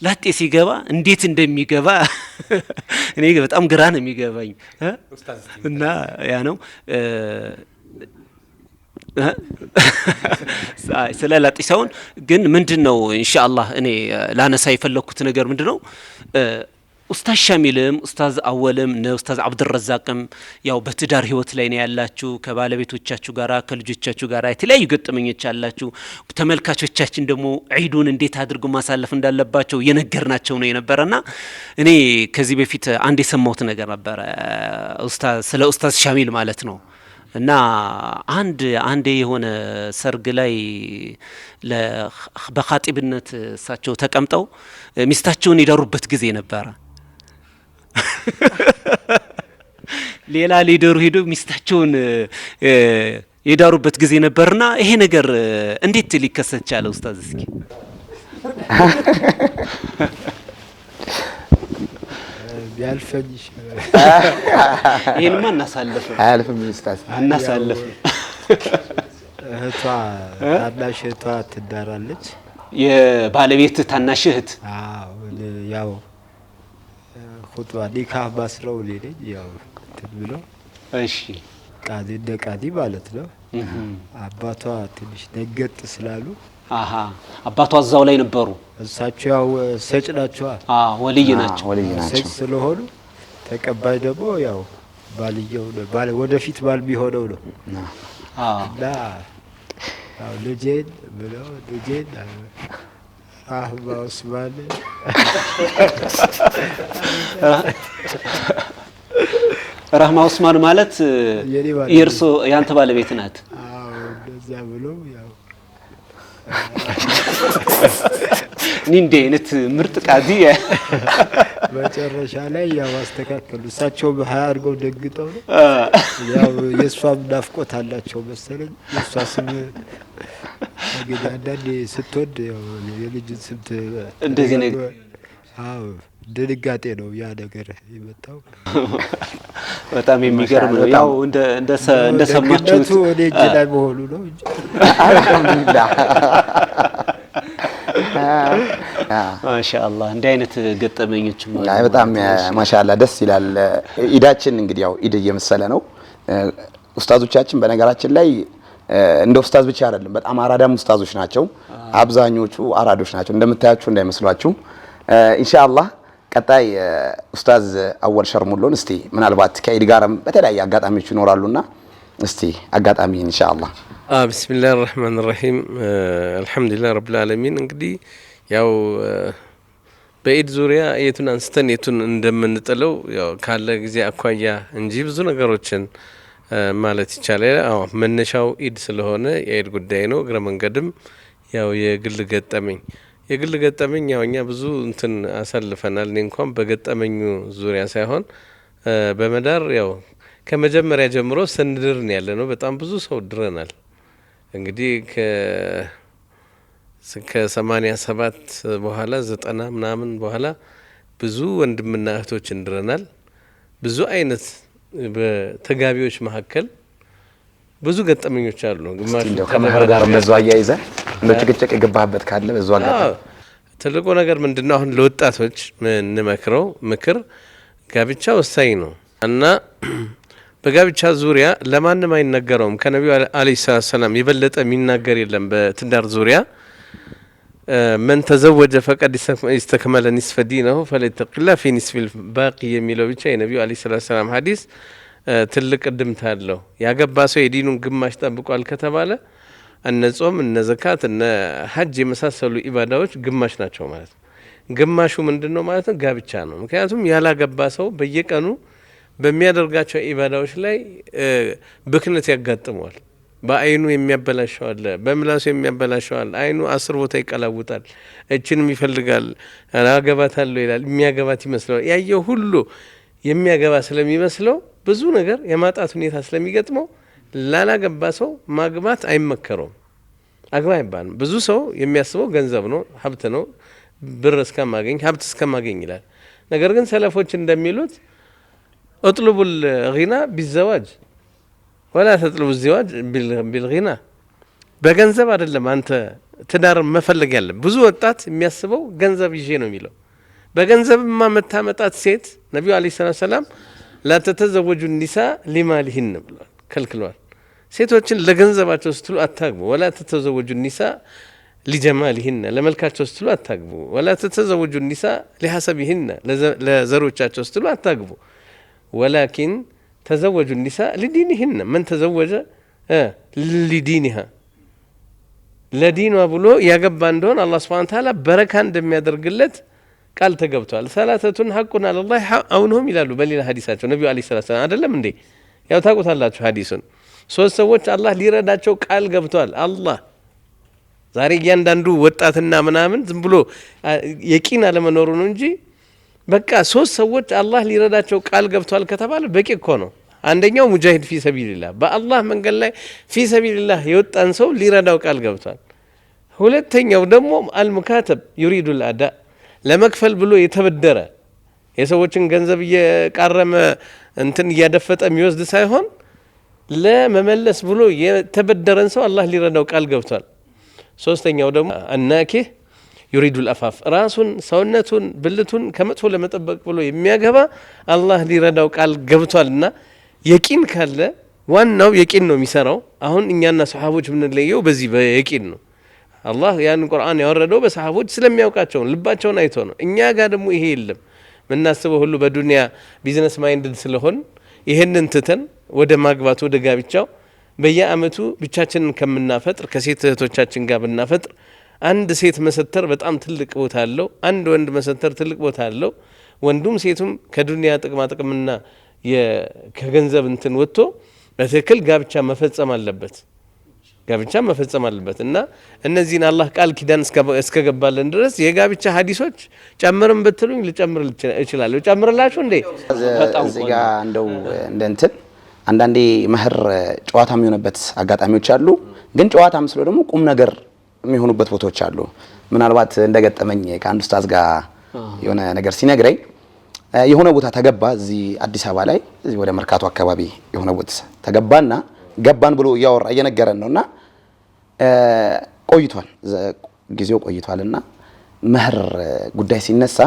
ላጤ ሲገባ እንዴት እንደሚገባ እኔ በጣም ግራ ነው የሚገባኝ እና ያ ነው ስለ ላጤ ሳይሆን ግን ምንድነው ኢንሻአላህ እኔ ላነሳ የፈለኩት ነገር ምንድነው ኡስታዝ ሻሚልም ኡስታዝ አወልም ኡስታዝ አብዱረዛቅም ያው በትዳር ህይወት ላይ ነው ያላችሁ ከባለቤቶቻችሁ ጋራ ከልጆቻችሁ ጋራ የተለያዩ ገጠመኞች አላችሁ ተመልካቾቻችን ደግሞ ዒዱን እንዴት አድርጎ ማሳለፍ እንዳለባቸው የነገርናቸው ነው የነበረና እኔ ከዚህ በፊት አንድ የሰማሁት ነገር ነበር ኡስታዝ ስለ ኡስታዝ ሻሚል ማለት ነው እና አንድ የሆነ ሰርግ ላይ በኻጢብነት እሳቸው ተቀምጠው ሚስታቸውን ይዳሩበት ጊዜ ነበር ሌላ ሊደሩ ሄዶ ሚስታቸውን የዳሩበት ጊዜ ነበርና ይሄ ነገር እንዴት ሊከሰት ቻለ ኡስታዝ እስኪ ቢያልፈኝ ይሄንማ እናሳልፍ አያልፍም ኡስታዝ እናሳልፍ እህቷ ታናሽ እህቷ ትዳራለች የባለቤት ታናሽ እህት ያው ኹጥባ ኒካህ ባስረው ልጅ ያው ትብሎ እሺ ቃዲ ደቃዲ ማለት ነው አባቷ ትንሽ ነገጥ ስላሉ አባቷ እዛው ላይ ነበሩ እሳቸው ያው ሰጭ ናቸው ወልይ ናቸው ሰጭ ስለሆኑ ተቀባይ ደግሞ ያው ባልየው ወደፊት ባል ቢሆነው ነው እና ያው ልጄን ብለው ልጄን አህባ ኡስማን ረህማ ኡስማን ማለት የርሶ ያንተ ባለቤት ናት እንደዛ ብሎ ያው እንዴ አይነት ምርጥ ቃዲ መጨረሻ ላይ ያው አስተካከሉ እሳቸው በሃያ አድርገው ደግጠው ነው ያው የሷም ናፍቆት አላቸው መሰለኝ የሷ ስም እንግዲህ አንዳንዴ ስትወድ ያው የልጅ ስም እንደዚህ ነገር ድንጋጤ ነው ያ ነገር የመጣው በጣም የሚገርም ነው ያው እንደሰማችሁት ወደ እጅ ላይ መሆኑ ነው እንጂ አልሐምዱሊላህ ማሻአላህ እንዲህ አይነት ገጠመኞች በጣም ማሻአላህ ደስ ይላል ኢዳችን እንግዲህ ያው ኢድ እየመሰለ ነው ኡስታዞቻችን በነገራችን ላይ እንደ ኡስታዝ ብቻ አይደለም በጣም አራዳም ኡስታዞች ናቸው አብዛኞቹ አራዶች ናቸው እንደምታያችሁ እንዳይመስሏችሁ ኢንሻአላህ ቀጣይ ኡስታዝ አወል ሸርሙሎን እስቲ ምናልባት ከኢድ ጋርም በተለያየ አጋጣሚዎች ይኖራሉና እስቲ አጋጣሚ ኢንሻአላህ ቢስሚላህ الرحمن الرحيم الحمد لله رب العالمين እንግዲህ ያው በኢድ ዙሪያ የቱን አንስተን የቱን እንደምንጥለው ያው ካለ ጊዜ አኳያ እንጂ ብዙ ነገሮችን ማለት ይቻላል መነሻው ኢድ ስለሆነ የኢድ ጉዳይ ነው እግረ መንገድም ያው የግል ገጠመኝ ያው እኛ ብዙ እንትን አሳልፈናል እኔ እንኳን በገጠመኙ ዙሪያ ሳይሆን በመዳር ያው ከመጀመሪያ ጀምሮ ስንድርን ያለ ነው በጣም ብዙ ሰው ድረናል እንግዲህ ከ87 በኋላ 90 ምናምን በኋላ ብዙ ወንድምና እህቶች እንድረናል ብዙ አይነት በተጋቢዎች መካከል ብዙ ገጠመኞች አሉ ግማሽ ከመህር ጋር በዛው አያይዘ ለጭቅጭቅ የገባበት ካለ በዛው አጋጣሚ ትልቁ ነገር ምንድነው አሁን ለወጣቶች እንመክረው ምክር ጋብቻ ወሳኝ ነው እና በጋብቻ ዙሪያ ለማንም አይነገረውም ከነብዩ አለይሂ ሰላም የበለጠ የሚናገር የለም በትዳር ዙሪያ من تزوج فقد استكمل نصف دينه فليتق الله في نصف الباقي የሚለው ብቻ የነብዩ አለይሂ ሰላም ሐዲስ ትልቅ ድምታ አለው ያገባ ሰው የዲኑን ግማሽ ጠብቋል ከተባለ እነ ጾም እነ ዘካት እነ ሐጅ የመሳሰሉ ኢባዳዎች ግማሽ ናቸው ማለት ነው ግማሹ ምንድነው ማለት ነው ጋብቻ ነው ምክንያቱም ያላገባ ሰው በየቀኑ በሚያደርጋቸው ኢባዳዎች ላይ ብክነት ያጋጥመዋል በአይኑ የሚያበላሸው አለ፣ በምላሱ የሚያበላሸው አለ። አይኑ 10 ቦታ ይቀላውጣል፣ እችንም ይፈልጋል፣ አገባታለሁ ይላል፣ የሚያገባት ይመስለው። ያየው ሁሉ የሚያገባ ስለሚመስለው ብዙ ነገር የማጣት ሁኔታ ስለሚገጥመው ላላገባ ሰው ማግባት አይመከረውም። አግባ አይባልም። ብዙ ሰው የሚያስበው ገንዘብ ነው፣ ሀብት ነው፣ ብር እስከማገኝ ሀብት እስከማገኝ ይላል። ነገር ግን ሰለፎች እንደሚሉት እጥሉቡል ጊና ቢዘዋጅ ወላ ተጥሉቡ ዚዋጅ ቢልጊና። በገንዘብ አይደለም አንተ ትዳር መፈለግ ያለ። ብዙ ወጣት የሚያስበው ገንዘብ ይዤ ነው የሚለው። በገንዘብማ መታመጣት ሴት ነቢዩ አለይሂ ሰላም ላ ተተዘወጁ ኒሳ ሊማሊሂን ብለዋል፣ ከልክለዋል። ሴቶችን ለገንዘባቸው ስትሉ አታግቡ። ወላ ተተዘወጁ ኒሳ ሊጀማሊሂን ለመልካቸው ስትሉ አታግቡ። ወላ ተተዘወጁ ኒሳ ሊሐሰቢሂን ለዘሮቻቸው ስትሉ አታግቡ። ወላኪን ተዘወጁ ኒሳ ሊዲኒሂን መን ተዘወጀ ሊዲኒሃ ለዲኗ ብሎ ያገባ እንደሆን አላህ ሱብሓነሁ ወተዓላ በረካ እንደሚያደርግለት ቃል ተገብቷል። ሰላተቱን ሐቁን አለላህ አውንሁም ይላሉ በሌላ ሐዲሳቸው ነቢዩ አለይሂ ሰላም አይደለም እንዴ? ያው ታውቁታላችሁ ሐዲሱን። 3 ሰዎች አላህ ሊረዳቸው ቃል ገብቷል። አላህ ዛሬ እያንዳንዱ ወጣትና ምናምን ዝም ብሎ የቂን አለመኖሩ ነው እንጂ በቃ 3 ሰዎች አላህ ሊረዳቸው ቃል ገብቷል ከተባለ በቂ እኮ ነው። አንደኛው ሙጃሂድ ፊ ሰቢልላህ በአላህ መንገድ ላይ ፊ ሰቢልላህ የወጣን ሰው ሊረዳው ቃል ገብቷል። ሁለተኛው ደግሞ አልሙካተብ ዩሪዱል አዳ ለመክፈል ብሎ የተበደረ የሰዎችን ገንዘብ እየቃረመ እንትን እያደፈጠ የሚወስድ ሳይሆን ለመመለስ ብሎ የተበደረን ሰው አላህ ሊረዳው ቃል ገብቷል። ሶስተኛው ደግሞ አናኪህ ዩሪዱል አፋፍ ራሱን ሰውነቱን ብልቱን ከመጥፎ ለመጠበቅ ብሎ የሚያገባ አላህ ሊረዳው ቃል ገብቷልና የቂን ካለ ዋናው የቂን ነው የሚሰራው። አሁን እኛና ሰሃቦች የምንለየው በዚህ በየቂን ነው። አላህ ያን ቁርአን ያወረደው በሰሃቦች ስለሚያውቃቸው ልባቸውን አይቶ ነው። እኛ ጋር ደግሞ ይሄ የለም። ምናስበው ሁሉ በዱንያ ቢዝነስ ማይንድድ ስለሆን ይሄንን ትተን ወደ ማግባት ወደ ጋብቻው በየአመቱ ብቻችንን ከምናፈጥር ከሴት እህቶቻችን ጋር ብናፈጥር አንድ ሴት መሰተር በጣም ትልቅ ቦታ አለው። አንድ ወንድ መሰተር ትልቅ ቦታ አለው። ወንዱም ሴቱም ከዱንያ ጥቅማ ጥቅምና ከገንዘብ እንትን ወጥቶ በትክክል ጋብቻ መፈጸም አለበት። ጋብቻ መፈጸም አለበት እና እነዚህን አላህ ቃል ኪዳን እስከገባለን ድረስ የጋብቻ ሀዲሶች ጨምርም ብትሉኝ ልጨምር እችላለሁ። ጨምርላችሁ እንዴ? እዚህ ጋር እንደው እንትን አንዳንዴ መህር ጨዋታ የሚሆንበት አጋጣሚዎች አሉ። ግን ጨዋታ መስሎ ደግሞ ቁም ነገር የሚሆኑበት ቦታዎች አሉ። ምናልባት እንደገጠመኝ ከአንድ ኡስታዝ ጋር የሆነ ነገር ሲነግረኝ የሆነ ቦታ ተገባ፣ እዚህ አዲስ አበባ ላይ እዚህ ወደ መርካቶ አካባቢ የሆነ ቦታ ተገባና ገባን ብሎ እያወራ እየነገረን ነውና ቆይቷል፣ ጊዜው ቆይቷልና መህር ጉዳይ ሲነሳ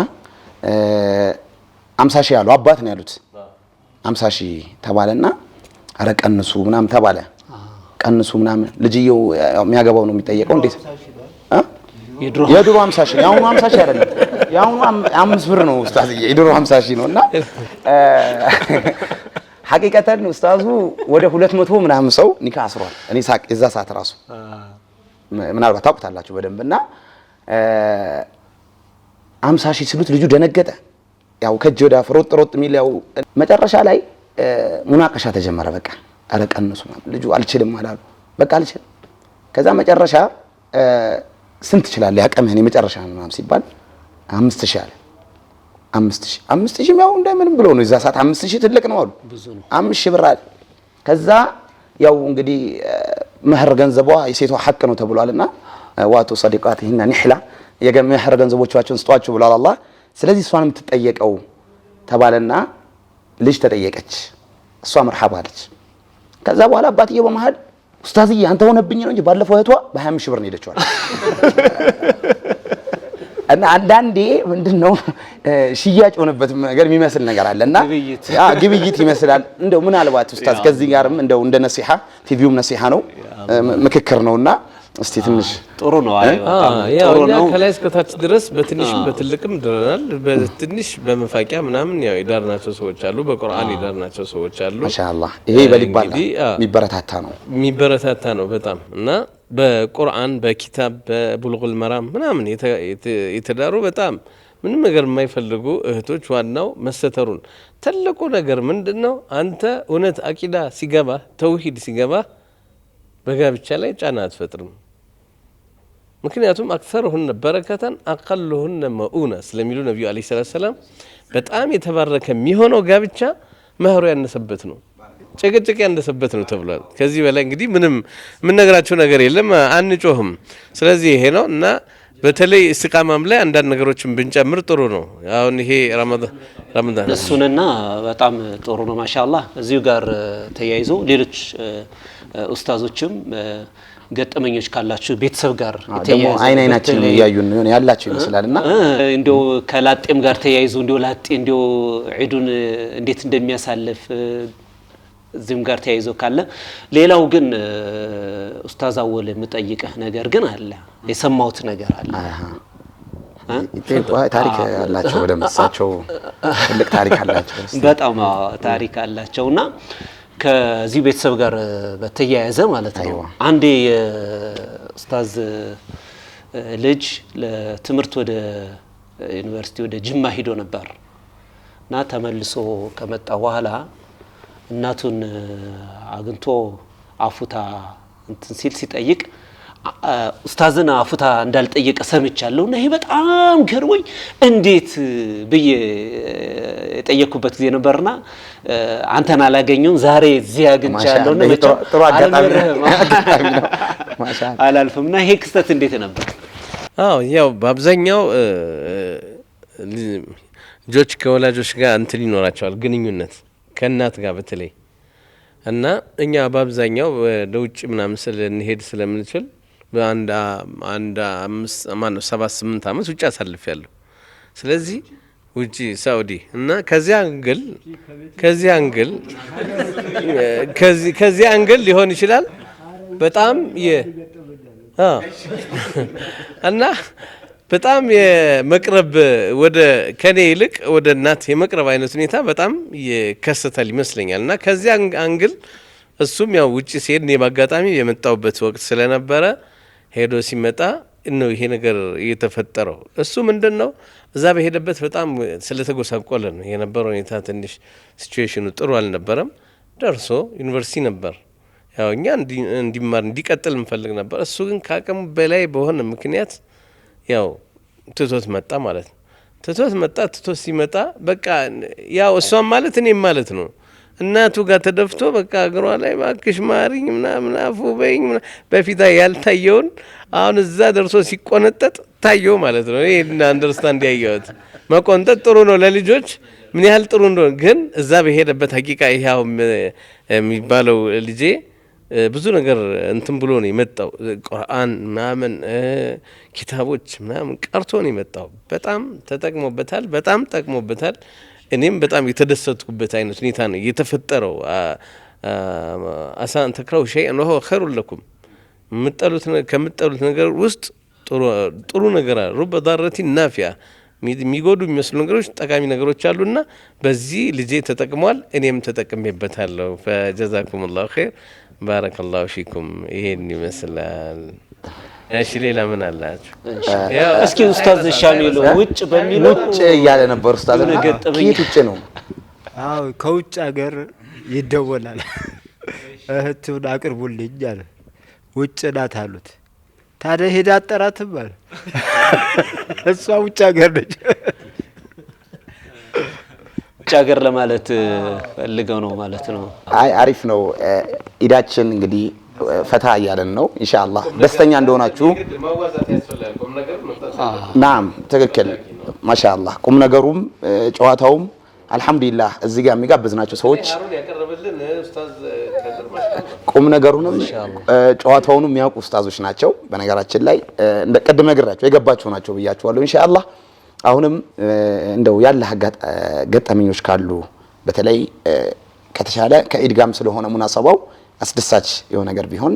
50 ሺህ ያሉ አባት ነው ያሉት። 50 ሺህ ተባለና አረ ቀንሱ ምናምን ተባለ። ቀንሱ ምናምን ልጅየው የሚያገባው ነው የሚጠየቀው። እንዴት የድሮ 50 ሺህ ያሁኑ 50 ሺህ አይደለም፣ ያሁኑ 5 ብር ነው ኡስታዝ፣ የድሮ 50 ሺህ ነውና ሐቂቀተን ኡስታዙ ወደ 200 ምናምን ሰው ኒካ አስሯል። እኔ ሳቅ የዛ ሰዓት ራሱ ምናልባት ታውቁታላችሁ በደንብና 50 ሺህ ሲሉት ልጁ ደነገጠ። ያው ከእጅ ወደ አፍ ሮጥ የሚል ያው መጨረሻ ላይ ሙናቀሻ ተጀመረ። በቃ አረ ቀንሱ ልጁ አልችልም አላሉ። በቃ አልችልም። ከዛ መጨረሻ ስንት ትችላለህ ያቀምህን የመጨረሻ ምናምን ሲባል 5000 አለ። 5000 ያው እንደምንም ብሎ ነው የዛ ሰዓት 5000 ትልቅ ነው አሉ። 5000 ብር አለ። ከዛ ያው እንግዲህ መህር ገንዘቧ የሴቷ ሐቅ ነው ተብሏልና ዋቱ ሰዲቃቲሂና ኒህላ የመህር ገንዘቦቻቸውን ስጧቸው ብሏል አላህ። ስለዚህ እሷን የምትጠየቀው ተባለና ልጅ ተጠየቀች። እሷ መርሐባ አለች። ከዛ በኋላ አባትየው በመሃል ኡስታዝዬ አንተ ሆነብኝ ነው እንጂ ባለፈው እህቷ በ25 ሺህ ብር ነው ሄደችው። እና አንዳንዴ ምንድነው ሽያጭ ሆነበት ነገር የሚመስል ነገር አለና ያ ግብይት ይመስላል። እንደው ምናልባት ኡስታዝ ከዚህ ጋርም እንደው እንደ ነሲሃ ቲቪውም ነሲሃ ነው ምክክር ነውና እስቲ ትንሽ ጥሩ ነው። ያው ነው ከላይ እስከታች ድረስ በትንሽም በትልቅም ድረናል። በትንሽ በመፋቂያ ምናምን ያው ይዳርናቸው ሰዎች አሉ፣ በቁርአን ይዳርናቸው ሰዎች አሉ። ማሻአላህ ይሄ በሊባላ የሚበረታታ ነው በጣም እና በቁርአን በኪታብ በቡልጉል መራም ምናምን የተዳሩ በጣም ምንም ነገር የማይፈልጉ እህቶች ዋናው መሰተሩን ትልቁ ነገር ምንድነው? አንተ እውነት አቂዳ ሲገባ ተውሂድ ሲገባ በጋብቻ ላይ ጫና አትፈጥርም። ምክንያቱም አክሰሩሁን በረከተን አቀሉሁን መኡና ስለሚሉ ነብዩ አለይሂ ሰላም በጣም የተባረከ የሚሆነው ጋብቻ መህሩ ያነሰበት ነው፣ ጭቅጭቅ ያነሰበት ነው ተብሏል። ከዚህ በላይ እንግዲህ ምንም ምን ነገራቸው ነገር የለም፣ አንጮህም። ስለዚህ ይሄ ነው እና በተለይ እስቲቃማም ላይ አንዳንድ ነገሮችን ብንጨምር ጥሩ ነው። አሁን ይሄ ረመዳን እሱንና በጣም ጥሩ ነው ማሻአላህ። እዚሁ ጋር ተያይዞ ሌሎች ኡስታዞችም ገጠመኞች ካላችሁ ቤተሰብ ጋር ደግሞ አይናችን ያዩን ነው ያላችሁ ይመስላልና እንደው ከላጤም ጋር ተያይዞ እንደው ላጤ እንደው ዒዱን እንዴት እንደሚያሳልፍ እዚህም ጋር ተያይዞ ካለ ሌላው ግን ኡስታዝ አወል የምጠይቀህ ነገር ግን አለ፣ የሰማሁት ነገር አለ። ታሪክ አላቸው ወደምሳቸው ትልቅ ታሪክ አላቸው፣ በጣም ታሪክ አላቸውና ከዚህ ቤተሰብ ጋር በተያያዘ ማለት ነው። አንዴ የኡስታዝ ልጅ ለትምህርት ወደ ዩኒቨርሲቲ ወደ ጅማ ሄዶ ነበር እና ተመልሶ ከመጣ በኋላ እናቱን አግኝቶ አፉታ እንትን ሲል ሲጠይቅ ኡስታዝና አፉታ እንዳልጠየቀ ሰምቻለሁና ይሄ በጣም ገርሞኝ እንዴት ብዬ የጠየኩበት ጊዜ ነበርና አንተን አላገኘሁም ዛሬ እዚህ አግኝቻለሁና ጥሩ አጋጣሚ ነው ማሻአላ አላልፍምና ይሄ ክስተት እንዴት ነበር? አዎ ያው በአብዛኛው ልጆች ከወላጆች ጋር እንትን ይኖራቸዋል ግንኙነት ከእናት ጋር በተለይ እና እኛ በአብዛኛው ወደ ውጭ ምናምን ስለንሄድ ስለምንችል በአንድ 7-8 ዓመት ውጭ አሳልፌያለሁ። ስለዚህ ውጭ ሳውዲ እና ከዚህ አንግል ሊሆን ይችላል በጣም እና በጣም የመቅረብ ወደ ከኔ ይልቅ ወደ እናት የመቅረብ አይነት ሁኔታ በጣም ይከሰታል ይመስለኛል። እና ከዚያ አንግል እሱም ያው ውጪ ሲሄድ እኔ በአጋጣሚ የመጣውበት ወቅት ስለነበረ ሄዶ ሲመጣ ነው ይሄ ነገር የተፈጠረው። እሱ ምንድነው እዛ በሄደበት በጣም ስለተጎሳቆለ ነው የነበረው ሁኔታ። ትንሽ ሲቹዌሽኑ ጥሩ አልነበረም። ደርሶ ዩኒቨርሲቲ ነበር ያው እኛ እንዲማር እንዲቀጥል እንፈልግ ነበር። እሱ ግን ከአቅሙ በላይ በሆነ ምክንያት ያው ትቶት መጣ ማለት ነው። ትቶት ሲመጣ በቃ ያው እሷም ማለት እኔም ማለት ነው እናቱ ጋር ተደፍቶ በቃ እግሯ ላይ ባክሽ ማሪኝ ምናምን አፉ በይኝ በፊታ ያልታየውን አሁን እዛ ደርሶ ሲቆነጠጥ ታየው ማለት ነው። ይሄ አንደርስታንድ ያየሁት መቆንጠጥ ጥሩ ነው ለልጆች ምን ያህል ጥሩ እንደሆነ ግን እዛ በሄደበት ሐቂቃ ይሄው የሚባለው ልጄ ብዙ ነገር እንትን ብሎ ነው የመጣው። ቁርአን ምናምን ኪታቦች ምናምን ቀርቶ ነው የመጣው። በጣም ተጠቅሞበታል፣ በጣም ጠቅሞበታል። እኔም በጣም የተደሰትኩበት አይነት ሁኔታ ነው የተፈጠረው። አሳን ተክራው ሸይአን ወሆ ኸይሩን ለኩም ከምትጠሉት ነገር ውስጥ ጥሩ ነገር አለ። ሩበ ዳረቲን ናፊያ የሚጎዱ የሚመስሉ ነገሮች ጠቃሚ ነገሮች አሉና በዚህ ልጄ ተጠቅሟል፣ እኔም ተጠቅሜበታለሁ። ፈጀዛኩሙላሁ ኸይር ባረከላሁ ፊኩም። ይሄን ይመስላል። እሺ ሌላ ምን አላችሁ? እስኪ ኡስታዝ ሻሚል ውጭ በሚለው ውጭ እያለ ነበር ኡስታዝ ከየት ውጭ ነው? አዎ ከውጭ ሀገር ይደወላል። እህቱን አቅርቡልኝ አለ። ውጭ ናት አሉት። ታዲያ ሄዳ አጠራትም አለ። እሷ ውጭ ሀገር ነች። ውጭ ሀገር ለማለት ፈልገው ነው ማለት ነው። አይ አሪፍ ነው። ኢዳችን እንግዲህ ፈታ እያለን ነው። ኢንሻአላህ ደስተኛ እንደሆናችሁ ናም ትክክል ማሻአላህ። ቁም ነገሩም ጨዋታውም አልহামዱሊላህ እዚህ ጋር የሚጋብዝናቸው ሰዎች ቁም ነገሩንም ጨዋታውንም የሚያውቁ ኡስታዞች ናቸው። በነገራችን ላይ እንደ ቀድም ነግራቸው የገባቸው ናቸው ብያችኋለሁ። ኢንሻአላህ አሁንም እንደው ያለ ገጠመኞች ካሉ በተለይ ከተሻለ ከኢድ ጋርም ስለሆነ ሙናሰባው አስደሳች የሆነ ነገር ቢሆን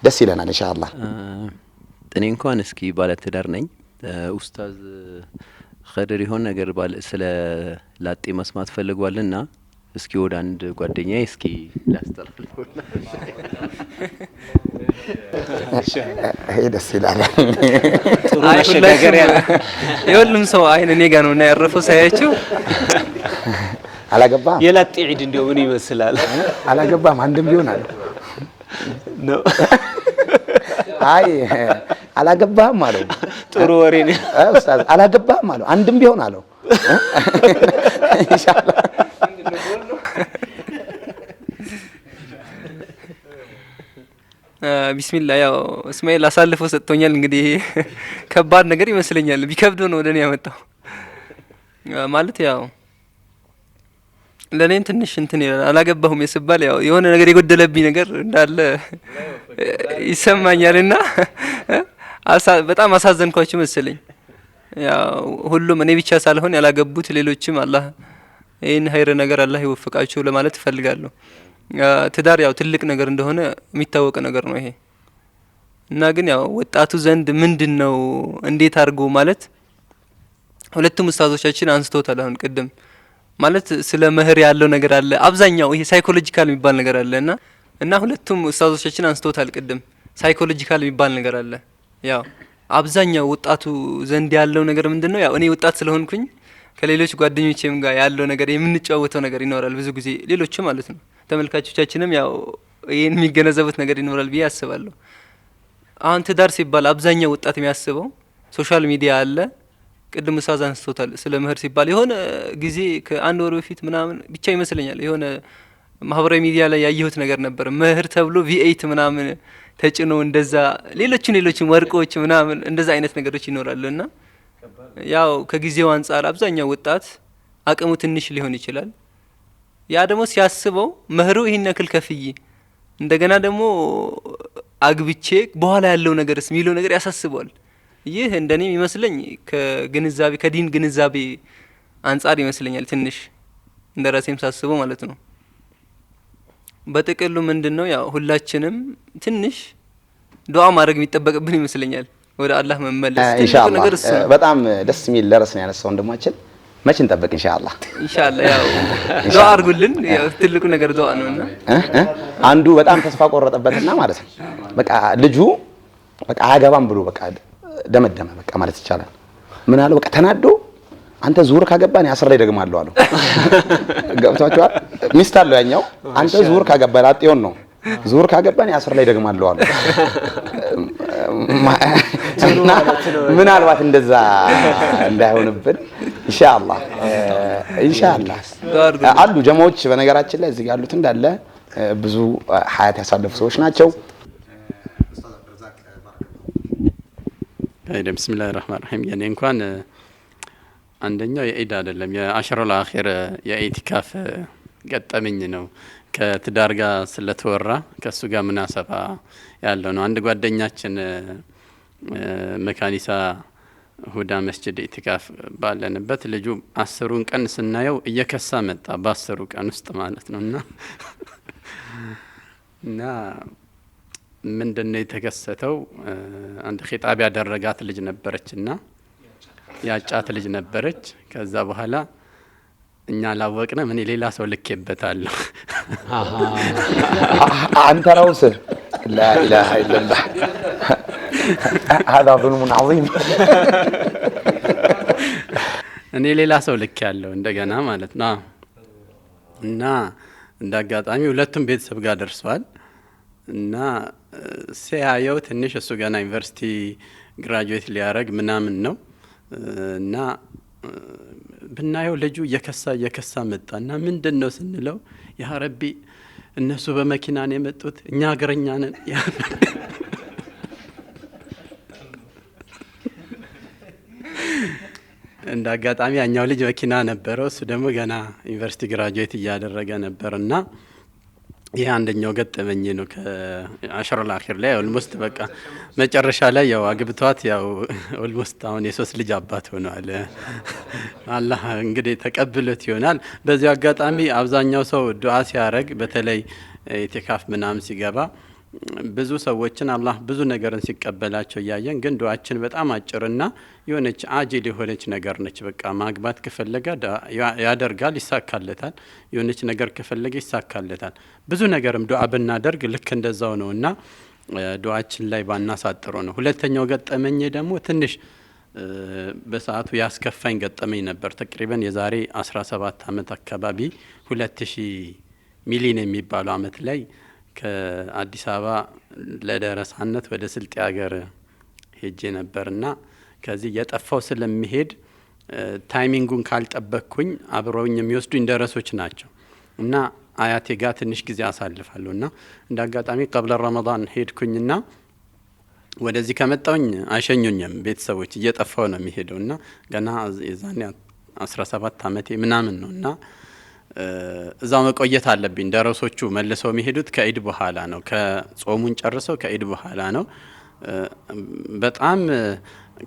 ደስ ይለናል ኢንሻአላህ። እኔ እንኳን እስኪ ባለ ትዳር ነኝ። ኡስታዝ ኸድር ይሆን ነገር ስለ ላጤ መስማት ፈልጓልና እስኪ ወደ አንድ ጓደኛዬ እስኪ ላስተላልፈውና ይሄ ደስ ይላል። ጥሩ መሸጋገሪያ የሁሉም ሰው አይን እኔ ጋር ነውና ያረፈው ሳያቸው አላገባም። የላጤ ዒድ እንደው ምን ይመስላል? አላገባም አንድም ቢሆን አለ ነው። አይ አላገባህም አለው። ጥሩ ወሬ ነው ኡስታዝ። አላገባህም አለው። አንድም ቢሆን አለው ኢንሻአላህ። ቢስሚላህ ያው እስማኤል አሳልፎ ሰጥቶኛል። እንግዲህ ከባድ ነገር ይመስለኛል። ቢከብደው ነው ወደኔ ያመጣው ማለት ያው ለኔም ትንሽ እንትን ይላል። አላገባሁም የስባል ያው የሆነ ነገር የጎደለብኝ ነገር እንዳለ ይሰማኛልና በጣም አሳዘንኳችሁ መሰለኝ። ያው ሁሉም እኔ ብቻ ሳልሆን ያላገቡት ሌሎችም አላህ ይህን ኸይር ነገር አላህ ይወፍቃችሁ ለማለት እፈልጋለሁ። ትዳር ያው ትልቅ ነገር እንደሆነ የሚታወቅ ነገር ነው ይሄ እና ግን ያው ወጣቱ ዘንድ ምንድነው እንዴት አድርጎ ማለት ሁለቱም ኡስታዞቻችን አንስተውታል። አሁን ቅድም ማለት ስለ መህር ያለው ነገር አለ። አብዛኛው ይሄ ሳይኮሎጂካል የሚባል ነገር አለ እና ሁለቱም ኡስታዞቻችን አንስተውታል ቅድም። ሳይኮሎጂካል የሚባል ነገር አለ። ያው አብዛኛው ወጣቱ ዘንድ ያለው ነገር ምንድነው? ያው እኔ ወጣት ስለሆንኩኝ ከሌሎች ጓደኞቼም ጋር ያለው ነገር የምንጫወተው ነገር ይኖራል ብዙ ጊዜ ሌሎችም ማለት ነው። ተመልካቾቻችንም ያው ይሄን የሚገነዘቡት ነገር ይኖራል ብዬ አስባለሁ። አሁን ትዳር ሲባል አብዛኛው ወጣት የሚያስበው ሶሻል ሚዲያ አለ። ቅድም ኡስታዝ አንስቶታል ስለ መህር ሲባል የሆነ ጊዜ ከአንድ ወር በፊት ምናምን ብቻ ይመስለኛል የሆነ ማህበራዊ ሚዲያ ላይ ያየሁት ነገር ነበር። መህር ተብሎ V8 ምናምን ተጭኖ እንደዛ ሌሎችን ወርቆች ምናምን እንደዛ አይነት ነገሮች ይኖራሉና ያው ከጊዜው አንፃር አብዛኛው ወጣት አቅሙ ትንሽ ሊሆን ይችላል። ያ ደግሞ ሲያስበው መህሩ ይሄን ያክል ከፍዬ እንደገና ደግሞ አግብቼ በኋላ ያለው ነገርስ የሚለው ነገር ያሳስበዋል። ይህ እንደኔ ይመስለኝ ከግንዛቤ ከዲን ግንዛቤ አንፃር ይመስለኛል ትንሽ እንደራሴም ሳስበው ማለት ነው። በጥቅሉ ምንድነው ያው ሁላችንም ትንሽ ዱዓ ማድረግ የሚጠበቅብን ይመስለኛል። ወደ አላህ መመለስ ኢንሻአላህ። በጣም ደስ የሚል ደረስ ነው ያነሳው ወንድማችን። መቼ እንጠብቅ ኢንሻአላህ? ኢንሻአላህ ያው ዱዓ አድርጉልን። ያው ትልቁ ነገር ዱዓ ነውና አንዱ በጣም ተስፋ ቆረጠበትና ማለት ነው በቃ ልጁ በቃ አያገባም ብሎ በቃ ደመደመ በቃ ማለት ይቻላል። ምን አለው በቃ ተናዶ አንተ ዙር ካገባን ያስር ላይ ደግማለሁ አለው። ገብቷቸዋል። ሚስት አለው ያኛው። አንተ ዙር ካገባን አጥዮን ነው ዙር ካገባን ያስር ላይ ደግማለሁ አለው። ምናልባት እንደዛ እንዳይሆንብን ኢንሻአላህ አሉ ጀማዎች በነገራችን ላይ እዚህ ያሉት እንዳለ ብዙ ሀያት ያሳለፉ ሰዎች ናቸው። ቢስሚላሂ ረህማን ረሂም። የኔ እንኳን አንደኛው የኢድ አይደለም የአሽረል አኺር የኢቲካፍ ገጠመኝ ነው። ከትዳር ጋር ስለተወራ ከሱ ጋር ምናሰባ ያለው ነው። አንድ ጓደኛችን መካኒሳ ሁዳ መስጂድ ኢቲካፍ ባለንበት ልጁ 10ሩን ቀን ስናየው እየከሳ መጣ። በ10ሩ ቀን ውስጥ ማለት ነውና ምንድነው የተከሰተው? አንድ ኺጣብ ያደረጋት ልጅ ነበረችና ያጫት ልጅ ነበረች። ከዛ በኋላ እኛ አላወቅንም። እኔ ሌላ ሰው ልኬበታለሁ። አንተ ራውስ لا اله الا الله هذا ظلم عظيم። እኔ ሌላ ሰው ልክ ያለው እንደገና ማለት ነው እና እንዳጋጣሚ ሁለቱም ቤተሰብ ጋር ደርሷል እና ሲያየው ትንሽ እሱ ገና ዩኒቨርሲቲ ግራጁዌት ሊያረግ ምናምን ነው እና ብናየው ልጁ እየከሳ መጣና ምንድነው ስንለው ያ ረቢ እነሱ በመኪና ነው የመጡት እኛ ሀገረኛ ነን። እንደ አጋጣሚ ያኛው ልጅ መኪና ነበረው፣ እሱ ደግሞ ገና ዩኒቨርሲቲ ግራጁዌት እያደረገ ነበርና ይሄ አንደኛው ገጠመኝ ነው። ከአሽረል አኺር ላይ ኦልሞስት በቃ መጨረሻ ላይ ያው አግብቷት ያው ኦልሞስት አሁን የሶስት ልጅ አባት ሆኗል። አላህ እንግዲህ ተቀብሎት ይሆናል። በዚህ አጋጣሚ አብዛኛው ሰው ዱዓ ሲያረግ በተለይ ኢቲካፍ ምናምን ሲገባ ብዙ ሰዎችን አላህ ብዙ ነገርን ሲቀበላቸው ያያየን፣ ግን ዱዓችን በጣም አጭርና የሆነች አጂል የሆነች ነገር ነች። በቃ ማግባት ከፈለገ ያደርጋል፣ ይሳካለታል። የሆነች ነገር ከፈለገ ይሳካለታል። ብዙ ነገርም ዱዓ ብናደርግ ልክ እንደዛው ነውና ዱዓችን ላይ ባናሳጥሮ ነው። ሁለተኛው ገጠመኝ ደግሞ ትንሽ በሰዓቱ ያስከፋኝ ገጠመኝ ነበር። ተቅሪበን የዛሬ 17 አመት አካባቢ 2000 ሚሊዮን የሚባለው አመት ላይ ከአዲስ አበባ ለደረሳነት ወደ ስልጤ ሀገር ሄጄ ነበርና ከዚህ የጠፋው ስለሚሄድ ታይሚንጉን ካልጠበቅኩኝ አብረውኝ የሚወስዱኝ ደረሶች ናቸው እና አያቴ ጋር ትንሽ ጊዜ አሳልፋለሁና እንደ አጋጣሚ ቀብለ ረመዳን ሄድኩኝና ወደዚህ ከመጣውኝ አይሸኙኝም ቤተሰቦች እየጠፋው ነው የሚሄደውና ገና የዛኔ 17 ዓመቴ ምናምን ነውና እዛው መቆየት አለብኝ። ደረሶቹ መልሰው የሚሄዱት ከኢድ በኋላ ነው። ከጾሙን ጨርሰው ከኢድ በኋላ ነው። በጣም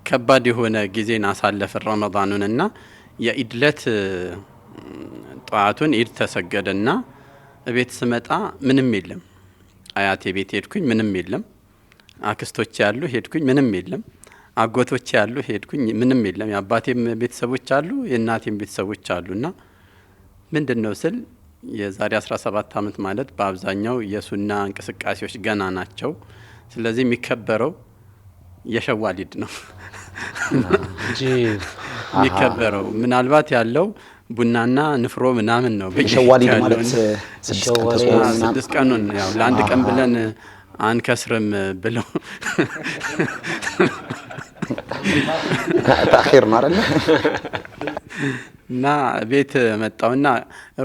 ከባድ የሆነ ጊዜን አሳለፈ ረመዳኑንና የኢድለት ጧቱን ኢድ ተሰገደና ቤት ስመጣ ምንም የለም። አያቴ ቤት ሄድኩኝ፣ ምንም የለም። አክስቶቼ ያሉ ሄድኩኝ፣ ምንም የለም። አጎቶቼ ያሉ ሄድኩኝ፣ ምንም የለም። የአባቴም ቤተሰቦች አሉ፣ የእናቴም ቤተሰቦች አሉና ምንድነው ስል የዛሬ 17 ዓመት ማለት በአብዛኛው የሱና እንቅስቃሴዎች ገና ናቸው። ስለዚህ የሚከበረው የሸዋል ኢድ ነው የሚከበረው። ምናልባት ያለው ቡናና ንፍሮ ምናምን ነው። ሸዋል ኢድ ማለት 6 ቀኑን ያው ለአንድ ቀን ብለን አንከስርም ብለው ታኺር ነው አይደል? እና ቤት መጣውና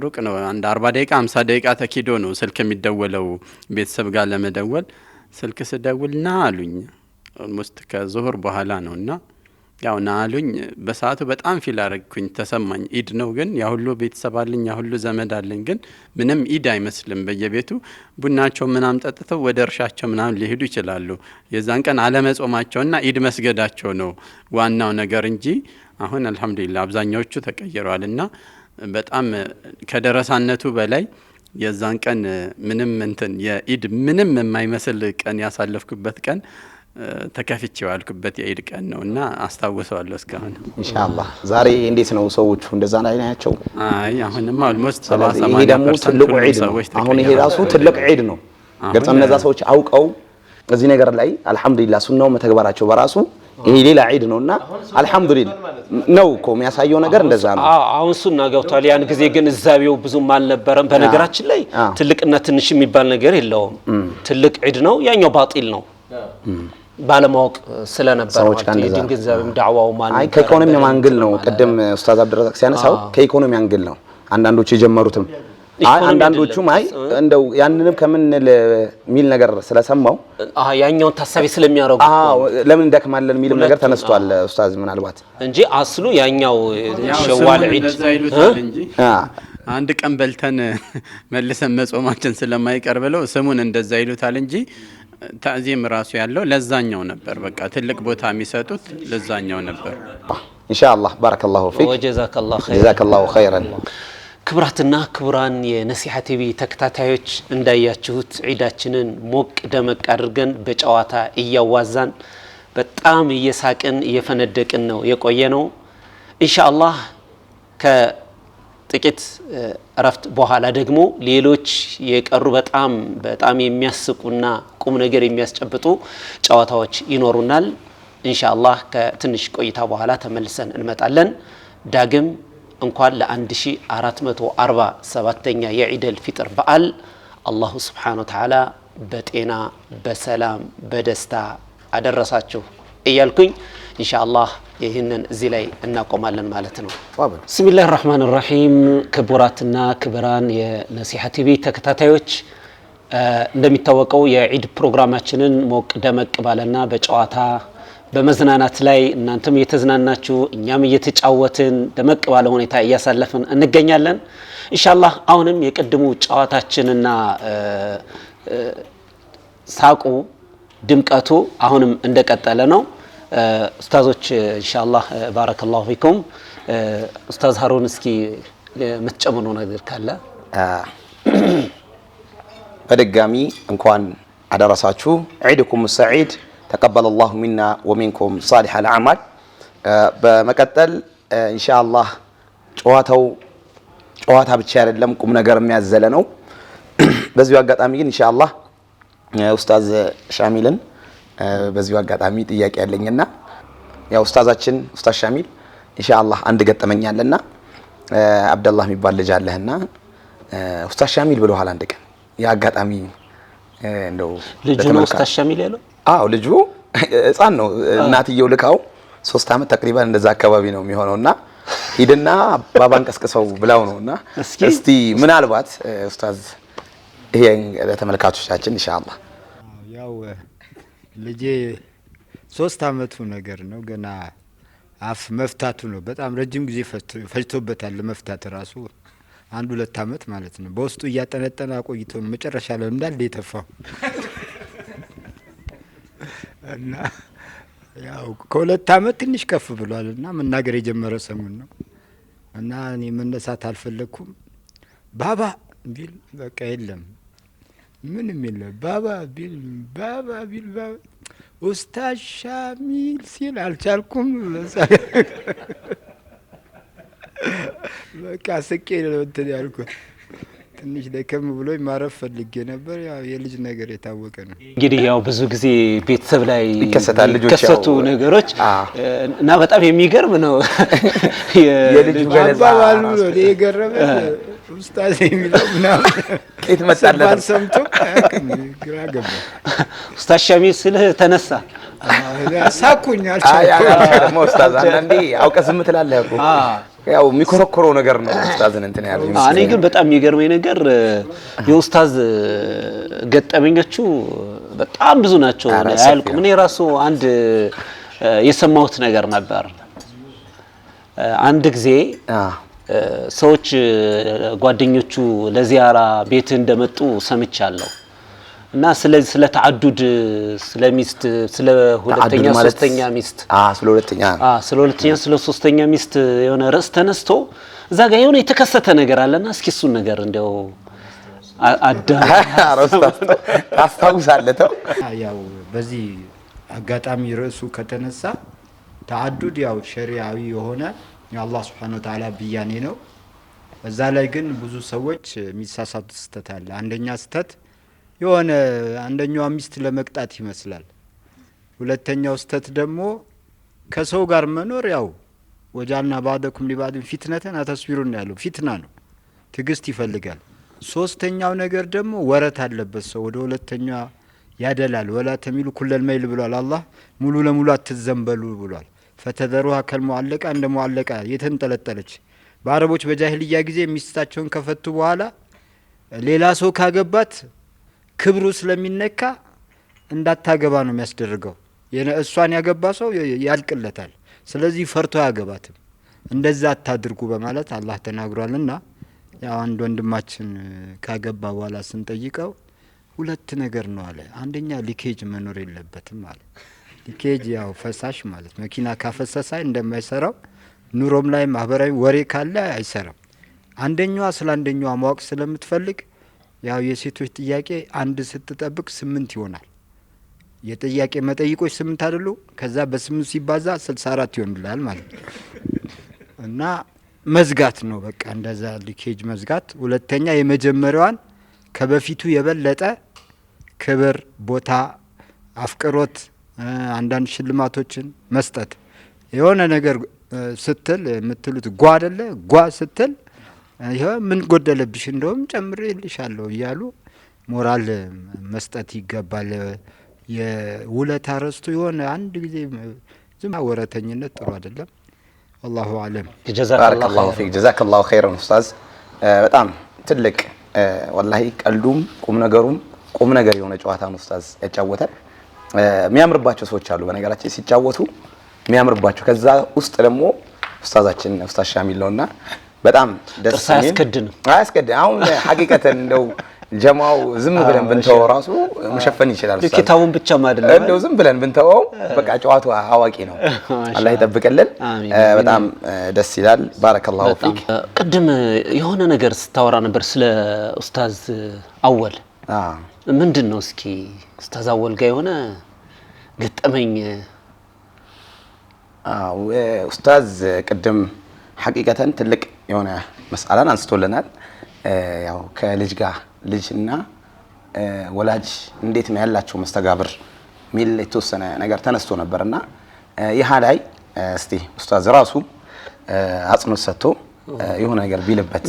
ሩቅ ነው አንድ 40 ደቂቃ 50 ደቂቃ ተኪዶ ነው ስልክ የሚደወለው ቤተሰብ ጋር ለመደወል። ስልክ ስደውልና አሉኝ ኦልሞስት ከዙሁር በኋላ ነውና ያው ና አሉኝ። በሰዓቱ በጣም ፊል አረግኩኝ፣ ተሰማኝ። ኢድ ነው ግን ያ ሁሉ ቤተሰብ አለኝ፣ ያ ሁሉ ዘመድ አለኝ፣ ግን ምንም ኢድ አይመስልም። በየቤቱ ቡናቸው ምናም ጠጥተው ወደ እርሻቸው ምናም ሊሄዱ ይችላሉ። የዛን ቀን አለመጾማቸውና ኢድ መስገዳቸው ነው ዋናው ነገር እንጂ አሁን አልহামዱሊላህ አብዛኛዎቹ ተቀይረዋልና በጣም ከደረሳነቱ በላይ የዛን ቀን ምንም እንትን የኢድ ምንም የማይመስል ቀን ያሳለፍኩበት ቀን ተከፍቼው ያልኩበት የኢድ ቀን ነውና አስታውሰዋለሁ እስካሁን ኢንሻአላህ። ዛሬ እንዴት ነው ሰዎቹ እንደዛ ላይ ናቸው? አይ አሁንማ ኦልሞስት 70 ይሄ ደግሞ ትልቁ ዒድ ነው። አሁን ይሄ ራሱ ትልቅ ዒድ ነው። ግልጽ እነዛ ሰዎች አውቀው እዚህ ነገር ላይ አልহামዱሊላህ ሱናው መተግበራቸው በራሱ ይሄ ሌላ ዒድ ነውና አልহামዱሊላህ ነው እኮ የሚያሳየው ነገር እንደዛ ነው። አሁን ሱና ገብቷል። ያን ጊዜ ግን እዛቤው ብዙም አልነበረም። በነገራችን ላይ ትልቅና ትንሽ የሚባል ነገር የለውም። ትልቅ ዒድ ነው፣ ያኛው ባጢል ነው። ባለማወቅ ስለነበር ማለት ነው። ግንዛቤም ዳዕዋው ማለት አይ ከኢኮኖሚ አንግል ነው። ቀደም ኡስታዝ አብዱረዛቅ ሲያነሳው ከኢኮኖሚ አንግል ነው አንዳንዶቹ የጀመሩትም አንዳንዶቹም አይ እንደው ያንንም ከምን ሚል ነገር ስለሰማው ያኛውን ታሳቢ ስለሚያረጉ ለምን እንደከማለን ሚልም ነገር ተነስቷል ኡስታዝ ምናልባት እንጂ አስሉ ያኛው ሸዋል ዒድ አንድ ቀን በልተን መልሰን መጾማችን ስለማይቀር ብለው ስሙን እንደዛ ይሉታል እንጂ ታዚም ራሱ ያለው ለዛኛው ነበር። በቃ ትልቅ ቦታ የሚሰጡት ለዛኛው ነበር። ኢንሻአላህ ባረከላሁ ፊክ ጀዛከላሁ ኸይረን። ክብራትና ክቡራን የነሲሃ ቲቪ ተከታታዮች እንዳያችሁት ዒዳችንን ሞቅ ደመቅ አድርገን በጨዋታ እያዋዛን በጣም እየሳቅን እየፈነደቅን ነው የቆየነው። ኢንሻአላህ ከጥቂት እረፍት በኋላ ደግሞ ሌሎች የቀሩ በጣም የሚያስቁና ቁም ነገር የሚያስጨብጡ ጨዋታዎች ይኖሩናል። ኢንሻአላህ ከትንሽ ቆይታ በኋላ ተመልሰን እንመጣለን። ዳግም እንኳን ለ1447ኛ የዒደል ፊጥር በዓል አላሁ ስብሓነሁ ወተዓላ በጤና በሰላም በደስታ አደረሳችሁ እያልኩኝ ኢንሻአላህ ይህንን እዚህ ላይ እናቆማለን ማለት ነው። ቢስሚላሂር ረህማኒር ረሂም። ክቡራትና ክቡራን የነሲሃ ቲቪ ተከታታዮች እንደሚታወቀው የዒድ ፕሮግራማችንን ሞቅ ደመቅ ባለና በጨዋታ በመዝናናት ላይ እናንተም እየተዝናናችሁ እኛም እየተጫወትን ደመቅ ባለ ሁኔታ እያሳለፍን እንገኛለን። ኢንሻአላህ አሁንም የቀድሙ ጨዋታችንና ሳቁ ድምቀቱ አሁንም እንደቀጠለ ነው። ኡስታዞች ኢንሻአላህ ባረከላሁ ፊኩም። ኡስታዝ ሃሩን እስኪ የምትጨምሩ ነገር ካለ? በድጋሚ እንኳን አደረሳችሁ። ዒድኩም ሰዒድ ተቀበለ አላሁ ሚና ወሚንኩም ሳሊሕ አልአዕማል። በመቀጠል ኢንሻአላህ ጨዋታ ብቻ አይደለም ቁም ነገር የሚያዘለ ነው። በዚሁ አጋጣሚ ግን ኢንሻአላህ ኡስታዝ ሻሚልን በዚሁ አጋጣሚ ጥያቄ ያለኝና ያው ኡስታዛችን ኡስታዝ ሻሚል ኢንሻአላህ አንድ ገጠመኛለና አብደላህ የሚባል ልጅ አለህና ኡስታዝ ሻሚል ብለዋል አንድ ቀን። ያ አጋጣሚ እንደው ልጁ ነው ኡስታዝ ሻሚል ያለው? አዎ ልጁ ህፃን ነው። እናትየው ልካው 3 አመት ተቅሪባን እንደዛ አካባቢ ነው የሚሆነውና ሂድና ባባን ቀስቅሰው ብላው ነውና እስቲ ምናልባት ኡስታዝ ይሄን ለተመልካቾቻችን ኢንሻአላህ ያው ልጄ 3 አመቱ ነገር ነው ገና አፍ መፍታቱ ነው። በጣም ረጅም ጊዜ ፈጅቶበታል ለመፍታት ራሱ 1-2 አመት ማለት ነው። በውስጡ እያጠነጠነ ቆይቶ መጨረሻ ላይ እንዳለ የተፋው እና ያው ከ2 አመት ትንሽ ከፍ ብሏልና መናገር የጀመረ ሰሙን ነው። እና እኔ መነሳት አልፈለኩም። ባባ ቢል በቃ የለም ምንም የለም። ባባ ቢል ኡስታዝ ሻሚል ሲል አልቻልኩም። በቃ ስቄ ነው እንትን ያልኩት። ትንሽ ደከም ብሎ ማረፍ ፈልጌ ነበር። ያው የልጅ ነገር የታወቀ ነው። እንግዲህ ያው ብዙ ጊዜ ቤተሰብ ላይ ይከሰታል ልጆች ከሰቱ ነገሮች እና በጣም የሚገርም ነው። የልጅ ገለጻ ባባሉ ነው የገረመ ኡስታዝ የሚለው ምናምን ከየት መጣለት ሰምቶ ግራ ገባ። ኡስታዝ ሻሚል ስልህ ተነሳ ሳኩኝ ደግሞ ኡስታዝ አንዳንዴ አውቀ ዝም ትላለህ እኮ ያው የሚኮረኮረው ነገር ነው። ኡስታዝን እንትን ያለው እኔ ግን በጣም የሚገርመኝ ነገር የኡስታዝ ገጠመኞቹ በጣም ብዙ ናቸው፣ አያልቁም። እኔ ራሱ አንድ የሰማሁት ነገር ነበር። አንድ ጊዜ ሰዎች ጓደኞቹ ለዚያራ ቤት እንደመጡ ሰምቻለሁ እና ስለዚህ ስለ ተዓዱድ ስለ ሚስት ስለ ሁለተኛ ሶስተኛ ሚስት ስለ ሁለተኛ ስለ ሶስተኛ ሚስት የሆነ ርዕስ ተነስቶ እዛ ጋር የሆነ የተከሰተ ነገር አለና እስኪ እሱን ነገር እንደው አስታውሳለሁ። ያው በዚህ አጋጣሚ ርዕሱ ከተነሳ ተዓዱድ ያው ሸሪዓዊ የሆነ የአላህ Subhanahu Wa Ta'ala ብያኔ ነው። እዛ ላይ ግን ብዙ ሰዎች የሚሳሳቱ ስተት አለ። አንደኛ ስተት የሆነ አንደኛው ሚስት ለመቅጣት ይመስላል። ሁለተኛው ስተት ደግሞ ከሰው ጋር መኖር ያው ወጃና ባደኩም ሊባድ ፊትነተን አተስቢሩን ያለው ፊትና ነው፣ ትግስት ይፈልጋል። ሶስተኛው ነገር ደግሞ ወረት አለበት። ሰው ወደ ሁለተኛው ያደላል። ወላ ተሚሉ ኩለል መይል ብሏል አላህ። ሙሉ ለሙሉ አትዘንበሉ ብሏል። ፈተደሩሃ ከልሙዓለቃ እንደ ሙዓለቃ የተንጠለጠለች። በአረቦች በጃሂልያ ጊዜ ሚስታቸውን ከፈቱ በኋላ ሌላ ሰው ካገባት ክብሩ ስለሚነካ እንዳታገባ ነው የሚያስደርገው። እሷን ያገባ ሰው ያልቅለታል። ስለዚህ ፈርቶ ያገባትም እንደዛ አታድርጉ በማለት አላህ ተናግሯልና ያው አንድ ወንድማችን ካገባ በኋላ ስንጠይቀው ሁለት ነገር ነው አለ። አንደኛ ሊኬጅ መኖር የለበትም አለ። ሊኬጅ ያው ፈሳሽ ማለት መኪና ካፈሰሰ እንደማይሰራው ኑሮም ላይ ማህበራዊ ወሬ ካለ አይሰራም። አንደኛዋ ስለ አንደኛዋ ማወቅ ስለምትፈልግ ያው የሴቶች ጥያቄ አንድ ስትጠብቅ 8 ይሆናል። የጥያቄ መጠይቆች 8 አይደሉ? ከዛ በ8 ሲባዛ 64 ይሆንላል ማለት ነው። እና መዝጋት ነው በቃ እንደዛ ሊኬጅ መዝጋት። ሁለተኛ የመጀመሪያዋን ከበፊቱ የበለጠ ክብር፣ ቦታ፣ አፍቅሮት፣ አንዳንድ ሽልማቶችን መስጠት። የሆነ ነገር ስትል የምትሉት ጓ አይደለ? ጓ ስትል ይሄ ምን ጎደለብሽ እንደውም ጨምሬልሻለሁ እያሉ ሞራል መስጠት ይገባል። የውለታ ረስቶ የሆነ አንድ ጊዜ ዝም ወረተኝነት ጥሩ አይደለም። والله اعلم ጀዛከላሁ ፊክ ጀዛከላሁ ኸይረን ኡስታዝ። በጣም ትልቅ ወላሂ ቀልዱም ቁም ነገሩም ቁም ነገር የሆነ ጨዋታ ነው ኡስታዝ ያጫወታል። የሚያምርባቸው ሰዎች አሉ በነገራችን ሲጫወቱ የሚያምርባቸው። ከዛ ውስጥ ደግሞ ኡስታዛችን ኡስታዝ ሻሚል ነውና በጣም ደስ የሚል አያስከድም። አሁን ሐቂቀተን እንደው ጀማው ዝም ብለን ብንተው ራሱ መሸፈን ይችላል። ኪታቡን ብቻ ማለት እንደው ዝም ብለን ብንተው በቃ ጨዋታው አዋቂ ነው። አላህ ይጠብቀልን። በጣም ደስ ይላል። ባረከላሁ ፊክ። ቅድም የሆነ ነገር ስታወራ ነበር ስለ ኡስታዝ አወል። ምንድነው እስኪ ኡስታዝ አወል ጋር የሆነ ገጠመኝ? ኡስታዝ ቅድም ሐቂቀተን ትልቅ የሆነ መስአላን አንስቶልናል። ያው ከልጅ ጋር ልጅና ወላጅ እንዴት ነው ያላቸው መስተጋብር ሚል የተወሰነ ነገር ተነስቶ ነበርና ይሃ ላይ እስቲ ኡስታዝ ራሱ አጽንኦት ሰጥቶ የሆነ ነገር ቢልበት።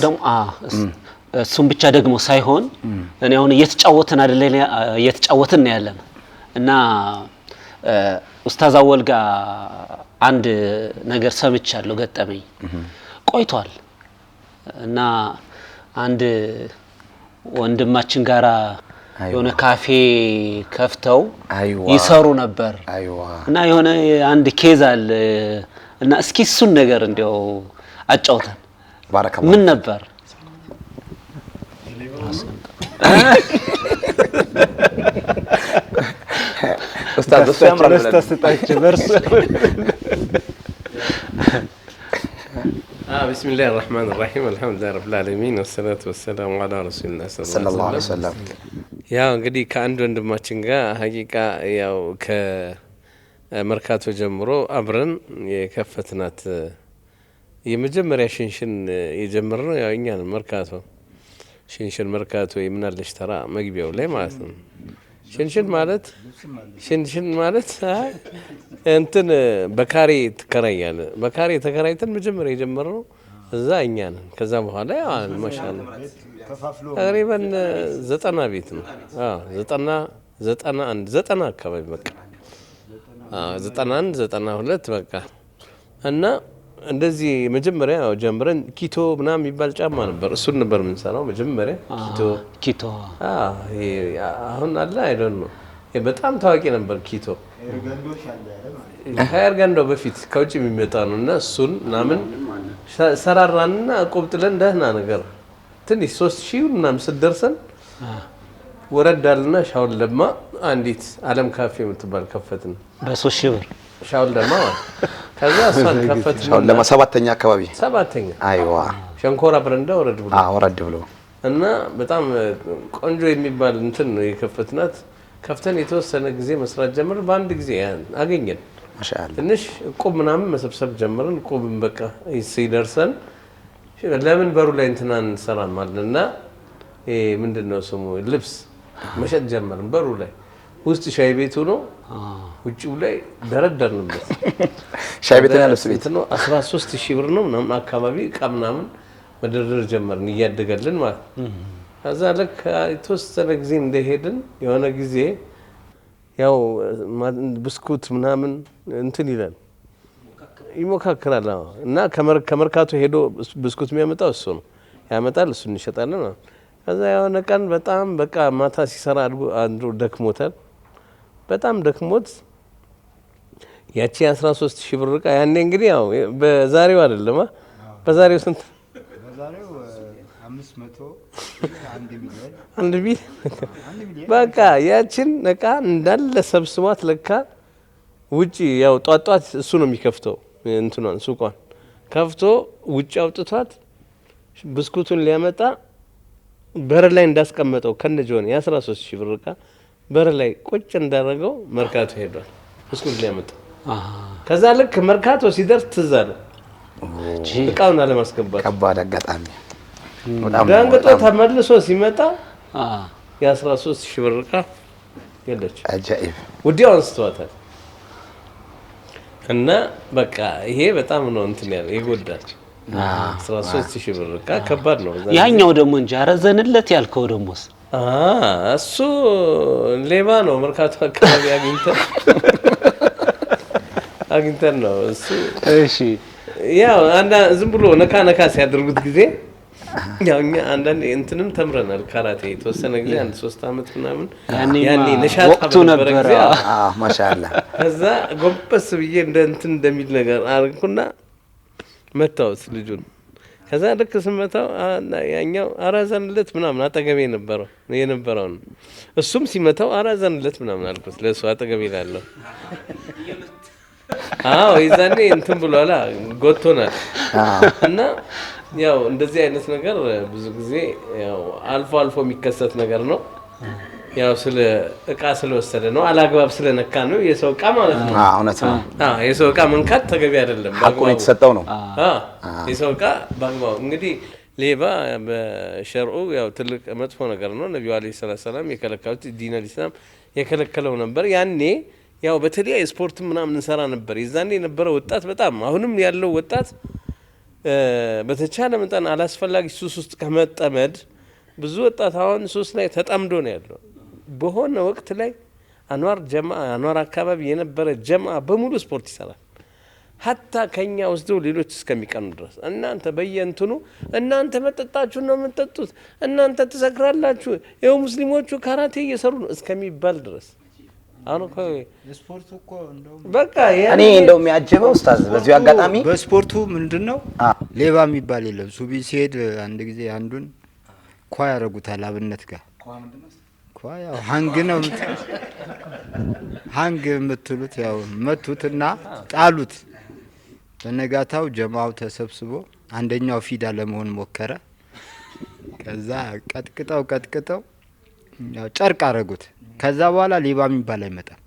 እሱም ብቻ ደግሞ ሳይሆን እኔ አሁን እየተጫወትን ያለን እና ኡስታዝ አወል ጋር አንድ ነገር ሰምቻለሁ ገጠመኝ ቆይቷል እና አንድ ወንድማችን ጋራ የሆነ ካፌ ከፍተው ይሰሩ ነበር እና የሆነ አንድ ኬዝ አለ እና እስኪ እሱን ነገር እንዲያው አጫውተን ባረከላህ ምን ነበር ኡስታዝ እሱ ያምራል ተስተስጣችሁ በርሱ بسم الله الرحمن الرحيم الحمد لله رب العالمين والصلاة والسلام على رسول الله صلى الله عليه وسلم ያው እንግዲህ ከአንድ ወንድማችን ጋር ሀቂቃ ያው ከመርካቶ ጀምሮ አብረን የከፈትናት የመጀመሪያ ሽንሽን የጀመርነው ያው እኛ ነን። መርካቶ ሽንሽን መርካቶ የምናለሽ ተራ መግቢያው ላይ ማለት ነው። ሽንሽን ማለት እንትን በካሬ ትከራያለ። በካሬ ተከራይተን መጀመሪያ የጀመርነው እዛ እኛ ነን። ከዛ በኋላ ያው ማሻአላ ተቅሪበን 90 ቤት ነው። 90 አካባቢ በቃ 91 92 በቃ እና እንደዚህ መጀመሪያ ያው ጀምረን ኪቶ ምናምን የሚባል ጫማ ነበር። እሱን ነበር የምንሰራው መጀመሪያ ኪቶ አሁን አለ አይደል ነው በጣም ታዋቂ ነበር ኪቶ ከኤርጋንዶ በፊት ከውጭ የሚመጣ ነው እና እሱን ምናምን ሰራራንና ቆብጥለን ደህና ነገር ትንሽ 3000 ምናምን ስደርሰን ወረዳልና ሻውል ለማ አንዲት ዓለም ካፌ የምትባል ከፈትን በ3000 ብር ሻውል ለማ ከዛ እሷን ከፈትን ሻውል ለማ ሰባተኛ አካባቢ አይዋ ሸንኮራ ብረንዳ ወረድ ብሎ እና በጣም ቆንጆ የሚባል እንትን ነው የከፈትናት። ከፍተን የተወሰነ ጊዜ መስራት ጀመር። በአንድ ጊዜ አገኘን ማሻአላ ትንሽ ቁብ ምናምን መሰብሰብ ጀመርን። ቁብን በቃ ሲደርሰን ለምን በሩ ላይ እንትናን እንሰራን ማለትና ምንድነው ስሙ ልብስ መሸጥ ጀመርን። በሩ ላይ ውስጥ ሻይ ቤቱ ነው፣ ውጭው ላይ ደረደርንበት። ሻይ ቤትና ልብስ ቤት ነው። 13000 ብር ነው ምናምን አካባቢ እቃ ምናምን መደርደር ጀመርን እያደገልን ማለት ከዛ ለካ የተወሰነ ጊዜ እንደሄድን የሆነ ጊዜ ያው ብስኩት ምናምን እንትን ይላል ይሞካከራል እና ከመርካቶ ሄዶ ብስኩት የሚያመጣው እሱ ነው ያመጣል። እሱ እንሸጣለን። ከዛ የሆነ ቀን በጣም በቃ ማታ ሲሰራ አንዱ ደክሞታል። በጣም ደክሞት ያቺ 13000 ብር እቃ ያኔ እንግዲህ ያው በዛሬው አይደለም በዛሬው ስንት በዛሬው 500 1 ሚሊዮን በቃ ያችን እቃ እንዳለ ሰብስቧት ለካ ውጪ ያው ጧጧት እሱ ነው የሚከፍተው እንትኗን ሱቋን ከፍቶ ውጪ አውጥቷት ብስኩቱን ሊያመጣ በር ላይ እንዳስቀመጠው ከነጆን የ13000 ብር እቃ በር ላይ ቁጭ እንዳደረገው መርካቶ ሄዷል ብስኩት ሊያመጣ። ከዛ ልክ መርካቶ ሲደርስ ትዝ አለ እቃውን አለማስገባት። ከባድ አጋጣሚ ደንግጦ ተመልሶ ሲመጣ የ13000 ብር እቃ የለች። አጃኢብ ወዲያው አንስተዋታል። እና በቃ ይሄ በጣም ነው እንትን ያለ ይጎዳል። 13000 ብር እቃ ከባድ ነው። ያኛው ደግሞ እንጂ አረዘንለት ያልከው ደሞስ እሱ ሌባ ነው። መርካቶ አካባቢ አግኝተን ነው እሱ። እሺ ያው ዝም ብሎ ነካ ሲያደርጉት ጊዜ ያው እኛ አንዳንዴ እንትንም ተምረናል ካራቴ የተወሰነ ጊዜ 1-3 አመት ምናምን ያኔ ነሻጣ ነበር ጊዜ ማሻአላ። ከዛ ጎንበስ ብዬ እንትን እንደሚል ነገር አርኩና መታውት ልጁን። ከዛ ልክ ስመታው ያኛው አራዘንለት ምናምን አጠገቤ የነበረው እሱም ሲመታው አራዘንለት ምናምን አልኩት ለሱ አጠገቤ ላለው ይዛኔ እንትን ብሏላ ጎቶናል። እና ያው እንደዚህ አይነት ነገር ብዙ ጊዜ ያው አልፎ የሚከሰት ነገር ነው። ያው ስለ እቃ ስለወሰደ ነው አላግባብ ስለነካ ነው የሰው እቃ ማለት ነው። እውነት ነው። የሰው እቃ መንካት ተገቢ አይደለም። ሐቁን የተሰጠው ነው። የሰው እቃ በአግባቡ እንግዲህ ሌባ በሸርዑ ያው ትልቅ መጥፎ ነገር ነው። ነብዩ አለይሂ ሰላም የከለከሉት ዲን አልኢስላም የከለከለው ነበር። ያኔ ያው በተለይ ስፖርት ምናምን እንሰራ ነበር። የዛኔ የነበረው ወጣት በጣም አሁንም ያለው ወጣት በተቻለ መጠን አላስፈላጊ ሱስ ውስጥ ከመጠመድ ብዙ ወጣት አሁን ሱስ ላይ ተጠምዶ ነው ያለው። በሆነ ወቅት ላይ አንዋር አካባቢ የነበረ ጀማዓ በሙሉ ስፖርት ይሰራል። ሀታ ከኛ ወስደው ሌሎች እስከሚቀኑ ድረስ እናንተ በየእንትኑ እናንተ መጠጣችሁ ነው የምትጠጡት፣ እናንተ ትሰክራላችሁ፣ ይኸው ሙስሊሞቹ ካራቴ እየሰሩ ነው እስከሚባል ድረስ አሁን እኮ ስፖርቱ እኮ እንደው በቃ እኔ እንደው የሚያጀበው ኡስታዝ በዚሁ አጋጣሚ በስፖርቱ ምንድነው ሌባ የሚባል የለም። ሱቢ ሲሄድ አንድ ጊዜ አንዱን ኳ ያረጉታል አብነት ጋር ኳ ያው ሃንግ ነው ሃንግ የምትሉት ያው መቱትና ጣሉት። በነጋታው ጀማው ተሰብስቦ አንደኛው ፊዳ ለመሆን ሞከረ። ከዛ ቀጥቅጠው ያው ጨርቅ አረጉት። ከዛ በኋላ ሌባ የሚባል አይመጣም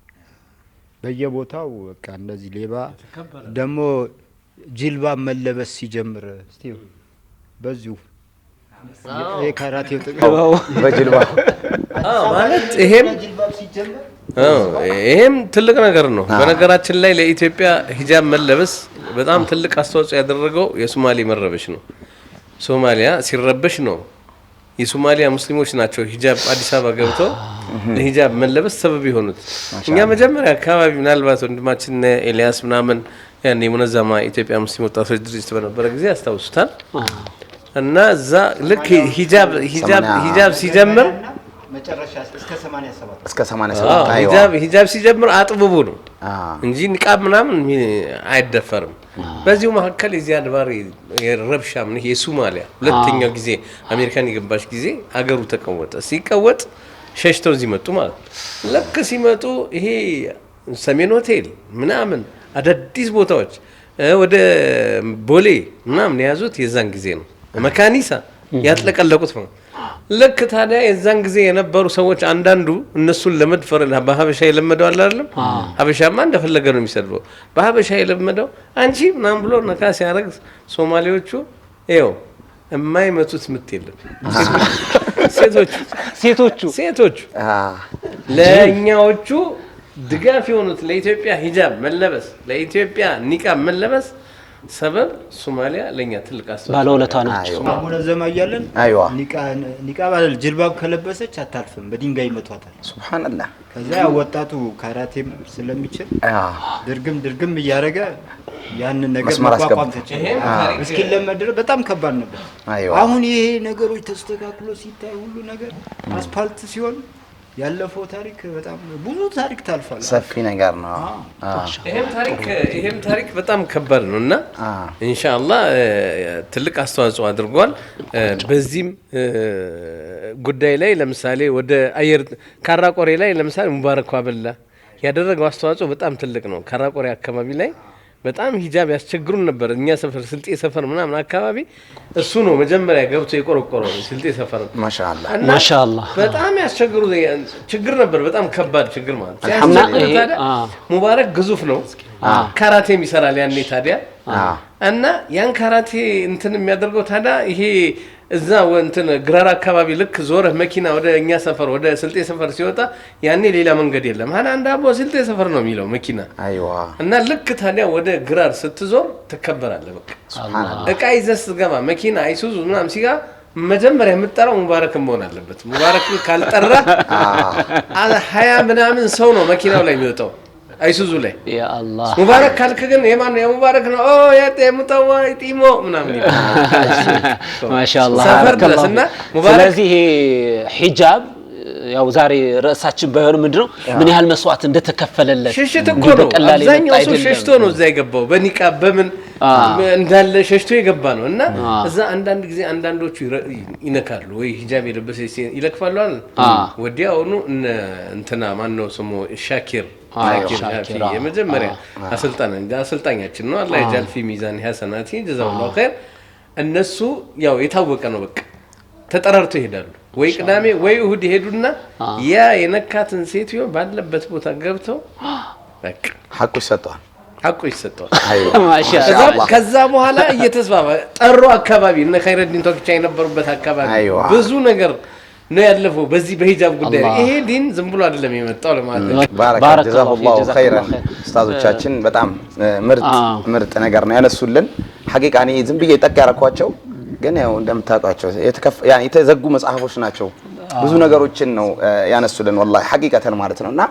በየቦታው በቃ እንደዚህ ሌባ ደግሞ ጅልባ መለበስ ሲጀምር እስቲ በዚሁ ካራቴው ተቀባው በጅልባ ማለት ይሄም ትልቅ ነገር ነው። በነገራችን ላይ ለኢትዮጵያ ሂጃብ መለበስ በጣም ትልቅ አስተዋጽኦ ያደረገው የሶማሌ መረበሽ ነው። ሶማሊያ ሲረበሽ ነው የሶማሊያ ሙስሊሞች ናቸው ሂጃብ አዲስ አበባ ገብተው ለሂጃብ መለበስ ሰበብ የሆኑት። እኛ መጀመሪያ አካባቢ ምናልባት ወንድማችን ኤልያስ ምናምን ያኔ ሙነዛማ ኢትዮጵያ ሙስሊም ወጣቶች ድርጅት በነበረ ጊዜ ያስታውሱታል። እና እዛ ልክ ሂጃብ ሲጀምር መጨረሻ እስከ 87 ሂጃብ ሲጀምር አጥብቡ ነው እንጂ ንቃብ ምናምን አይደፈርም። በዚሁ መካከል የዚያድ ባሬ የረብሻ ምን የሶማሊያ ሁለተኛው ጊዜ አሜሪካን የገባች ጊዜ አገሩ ተቀወጠ። ሲቀወጥ ሸሽተው እዚህ መጡ ማለት ልክ ሲመጡ ይሄ ሰሜን ሆቴል ምናምን አዳዲስ ቦታዎች ወደ ቦሌ ምናምን የያዙት የዛን ጊዜ ነው። መካኒሳ ያጥለቀለቁት ነው። ልክ ታዲያ የዛን ጊዜ የነበሩ ሰዎች አንዳንዱ እነሱን ለመድፈር በሀበሻ የለመደው አለ አይደለም። ሀበሻማ እንደፈለገ ነው የሚሰድበው። በሀበሻ የለመደው አንቺ ምናምን ብሎ ነካ ሲያደርግ ሶማሌዎቹ ይኸው የማይመቱት ምት የለም። ሴቶቹ ለእኛዎቹ ድጋፍ የሆኑት ለኢትዮጵያ ሂጃብ መለበስ ለኢትዮጵያ ኒቃብ መለበስ ሰበብ ሶማሊያ ለኛ ትልቅ አስተዋጽኦ ባለውለታ ናቸው። አሁን ዘማ ያያለን አይዋ ኒቃብ አይደል ጅልባብ ከለበሰች አታልፍም፣ በድንጋይ ይመቷታል። ሱብሃንአላህ። ከዛ ወጣቱ ካራቴም ስለሚችል ድርግም እያረገ ያንን ነገር ማቋቋም ተችሏል። እስኪ ለመድረ በጣም ከባድ ነበር። አሁን ይሄ ነገሮች ተስተካክሎ ሲታይ ሁሉ ነገር አስፓልት ሲሆን ያለፈው ታሪክ በጣም ብዙ ታሪክ ታልፋል። ሰፊ ነገር ነው። ይሄም ታሪክ በጣም ከባድ ነውና ኢንሻአላህ ትልቅ አስተዋጽኦ አድርጓል። በዚህም ጉዳይ ላይ ለምሳሌ ወደ አየር ካራቆሬ ላይ ለምሳሌ ሙባረክ አበላ ያደረገው አስተዋጽኦ በጣም ትልቅ ነው። ካራቆሬ አካባቢ ላይ በጣም ሂጃብ ያስቸግሩን ነበር። እኛ ሰፈር ስልጤ ሰፈር ምናምን አካባቢ እሱ ነው መጀመሪያ ገብቶ የቆረቆረው ስልጤ ሰፈር። ማሻአላህ በጣም ያስቸግሩ ችግር ነበር። በጣም ከባድ ችግር ማለት ሙባረክ ግዙፍ ነው። ካራቴም ይሰራል ያኔ ታዲያ እና ያን ካራቴ እንትን የሚያደርገው ታዲያ ይሄ እዛ እንትን ግራራ አካባቢ ልክ ዞረህ መኪና ወደ እኛ ሰፈር ወደ ስልጤ ሰፈር ሲወጣ ያኔ ሌላ መንገድ የለም። አንድ አቦ ስልጤ ሰፈር ነው የሚለው መኪና። አይዋ እና ልክ ታዲያ ወደ ግራር ስትዞር ትከበራለህ። በቃ ሱብሃንአላህ። እቃ ይዘህ ስትገባ መኪና አይሱዙ ምናምን ሲጋ መጀመሪያ የምትጠራው ሙባረክን መሆን አለበት። ሙባረክን ካልጠራ 20 ምናምን ሰው ነው መኪናው ላይ የሚወጣው አይሱዙ ላይ። ያ አላህ ሙባረክ ካልክ ግን የማን ነው? የሙባረክ ነው። የሙተዋ ጢሞ ምናምን ማሻአላህ ሰፈርና ሙባረክ። ስለዚህ ሂጃብ ያው ዛሬ ርዕሳችን ባይሆን ምንድነው ምን ያህል መስዋዕት እንደተከፈለለት ሽሽት እኮ ነው። አብዛኛው ሰው ሸሽቶ ነው እዛ የገባው። በኒቃብ በምን እንዳለ ሸሽቶ የገባ ነው። እና እዛ አንዳንድ ጊዜ አንዳንዶቹ ይነካሉ ወይ ሂጃብ የለበሰ ይለክፋሉ አይደል? ወዲያውኑ እንትና ማን ነው ስሙ ሻኪር የመጀመሪያ አሰልጣኛችን ነው። አላህ ይጃልፊ ሚዛን ሐሰናቲ ጀዛውላሁ ኸይር። እነሱ ያው የታወቀ ነው። በቃ ተጠራርቶ ይሄዳሉ። ወይ ቅዳሜ ወይ እሁድ ይሄዱና ያ የነካትን ሴትዮ ባለበት ቦታ ገብተው በቃ ሐቁ ይሰጣል። ማሻአላህ። ከዛ በኋላ እየተስፋፋ ጠሩ አካባቢ እነ ኸይረዲን ቶክቻ የነበሩበት አካባቢ ብዙ ነገር ነው ያለፈው በዚህ በሂጃብ ጉዳይ። ይሄ ዲን ዝም ብሎ አይደለም የመጣው ለማለት ነው። ባረከ ጀዛሁላሁ ኸይረን። ኡስታዞቻችን በጣም ምርጥ ነገር ነው ያነሱልን። ሐቂቃ እኔ ዝም ብዬ ጠቅ ያረኳቸው ግን ያው እንደምታውቃቸው የተዘጉ መጽሐፎች ናቸው። ብዙ ነገሮችን ነው ያነሱልን ወላሂ ሐቂቀተን ማለት ነውና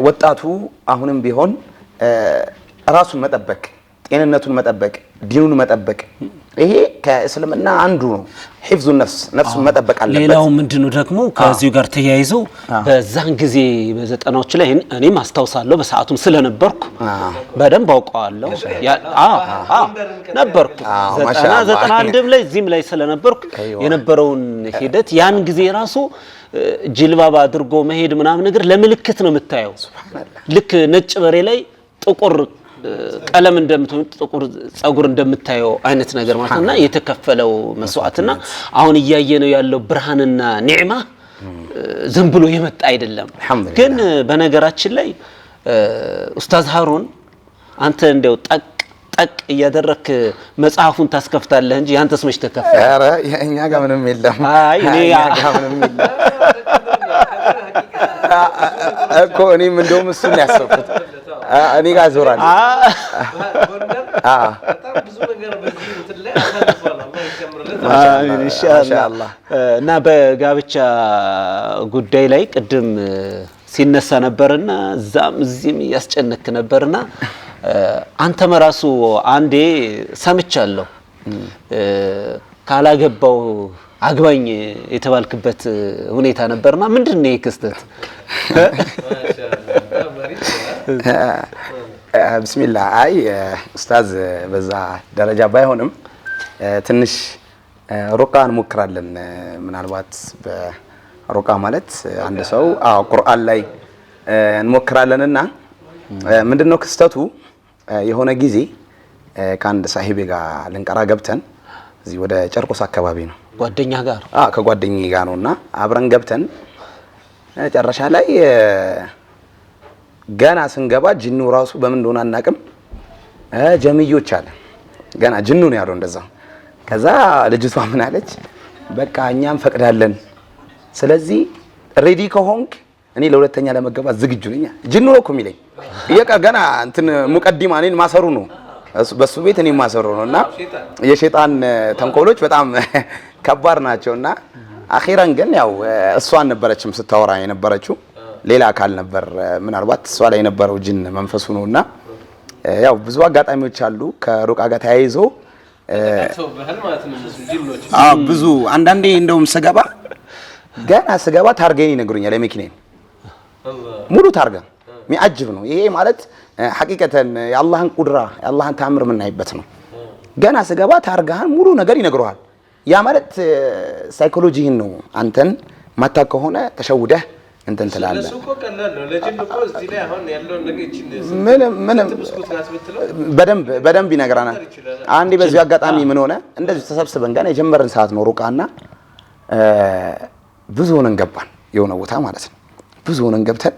ወጣቱ አሁንም ቢሆን ራሱን መጠበቅ፣ ጤንነቱን መጠበቅ፣ ዲኑን መጠበቅ ይሄ ከእስልምና አንዱ ነው። ሒፍዙ ነፍሱን መጠበቅ አለበት። ሌላው ምንድነው ደግሞ ከዚሁ ጋር ተያይዞ በዛን ጊዜ በዘጠናዎች ላይ እኔም አስታውሳለሁ በሰዓቱም ስለነበርኩ በደንብ አውቀዋለሁ። ነበርኩ 91 ላይ እዚህም ላይ ስለነበርኩ የነበረውን ሂደት ያን ጊዜ ራሱ ጅልባባ አድርጎ መሄድ ምናምን ነገር ለምልክት ነው የምታየው። ልክ ነጭ በሬ ላይ ጥቁር ቀለም እንደምትሆን ጥቁር ጸጉር እንደምታየው አይነት ነገር ማለትና የተከፈለው መስዋዕትና አሁን እያየነው ያለው ብርሃንና ኒዕማ ዝም ብሎ የመጣ አይደለም። ግን በነገራችን ላይ ኡስታዝ ሃሩን አንተ እንደው ጠቅ እያደረክ መጽሐፉን ታስከፍታለህ እንጂ ያንተስ መች ተከፈለ? ኧረ እኛ ጋር ምንም የለም። አይ እኔ እኮ እኔም እንደውም እሱን ያሰብኩት እኔ ጋር ዞራል። በጣም ብዙ ነገር በዚህ እንትን ላይ አሳልፏል። ኢንሻአላህ እና በጋብቻ ጉዳይ ላይ ቅድም ሲነሳ ነበርና እዛም እዚህም ያስጨነክ ነበርና አንተም ራሱ አንዴ ሰምቻለሁ ካላገባው አግባኝ የተባልክበት ሁኔታ ነበርና ምንድነው የክስተት? ቢስሚላህ አይ ኡስታዝ በዛ ደረጃ ባይሆንም ትንሽ ሩቃ እንሞክራለን። ምናልባት በሩቃ ማለት አንድ ሰው ቁርአን ላይ እንሞክራለንና ምንድነው ክስተቱ? የሆነ ጊዜ ከአንድ ሳሂቤ ጋር ልንቀራ ገብተን እዚህ ወደ ጨርቆስ አካባቢ ነው ጓደኛ ጋር ከጓደኛዬ ጋር ነውና አብረን ገብተን መጨረሻ ላይ ገና ስንገባ ጅኑ ራሱ በምን እንደሆነ አናቅም ጀምዮች አለ ገና ጅኑ ነው ያለው እንደዛ። ከዛ ልጅቷ ምን አለች? በቃ እኛም ፈቅዳለን፣ ስለዚህ ሬዲ ከሆንክ እኔ ለሁለተኛ ለመገባት ዝግጁ ነኝ። ጅኑ ነው እኮ የሚለኝ ገና እንትን ሙቀዲማ እኔን ማሰሩ ነው በሱ ቤት እኔ ማሰሩ ነውና የሸይጣን ተንኮሎች በጣም ከባድ ናቸውና አኺራን ግን ያው እሷ ነበረችም ስታወራ የነበረችው ሌላ አካል ነበር። ምናልባት እሷ ላይ የነበረው ጅን መንፈሱ ነውና ያው ብዙ አጋጣሚዎች አሉ ከሩቃ ጋር ተያይዞ ብዙ አንዳንዴ እንደውም ገና ስገባ ታርገኝ ይነግሩኛል። የመኪናዬን ሙሉ ታርጋ ሚያጅብ ነው ይሄ ማለት ሐቂቀተን የአላህን ቁድራ የአላህን ተአምር የምናይበት ነው። ገና ስገባ ታርጋህን ሙሉ ነገር ይነግሩሃል። ያ ማለት ሳይኮሎጂህን ነው። አንተን ማታ ከሆነ ተሸውደህ እንትን ትላለህ። እሱ እኮ ቀላል ነው። ለጅን እኮ እዚህ ላይ አሁን ያለው ነገር እቺ ምንም በደንብ ይነግራናል። አንዴ በዚህ አጋጣሚ ምን ሆነ እንደዚህ ተሰብስበን ገና የጀመረን ሰዓት ነው ሩቃና ብዙ ሆነን ገባን የሆነ ቦታ ማለት ነው። ብዙ ሆነን ገብተን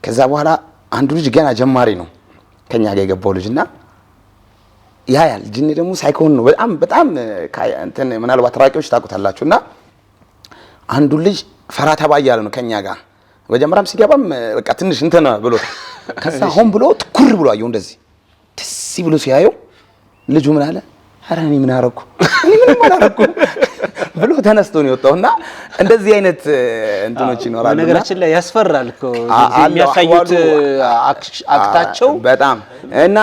ከዛ በኋላ አንዱ ልጅ ገና ጀማሪ ነው ከኛ ጋር የገባው ልጅና ያያል ጅን ደግሞ ሳይኮን ነው በጣም እንትን ምናልባት ታራቂዎች ታውቁታላችሁና አንዱ ልጅ ፈራ ተባ እያለ ነው ከኛ ጋር በጀመራም ሲገባም በቃ ትንሽ እንትን ብሎ ከዛ ሆን ብሎ ትኩር ብሎ አየው እንደዚህ ደስ ብሎ ሲያየው ልጁ ምን አለ? ኧረ እኔ ምን አደረኩ ብሎ ተነስቶ ነው የወጣውና እንደዚህ አይነት እንትኖች ይኖራሉ። ነገራችን ላይ ያስፈራል እኮ የሚያሳዩት አክታቸው በጣም እና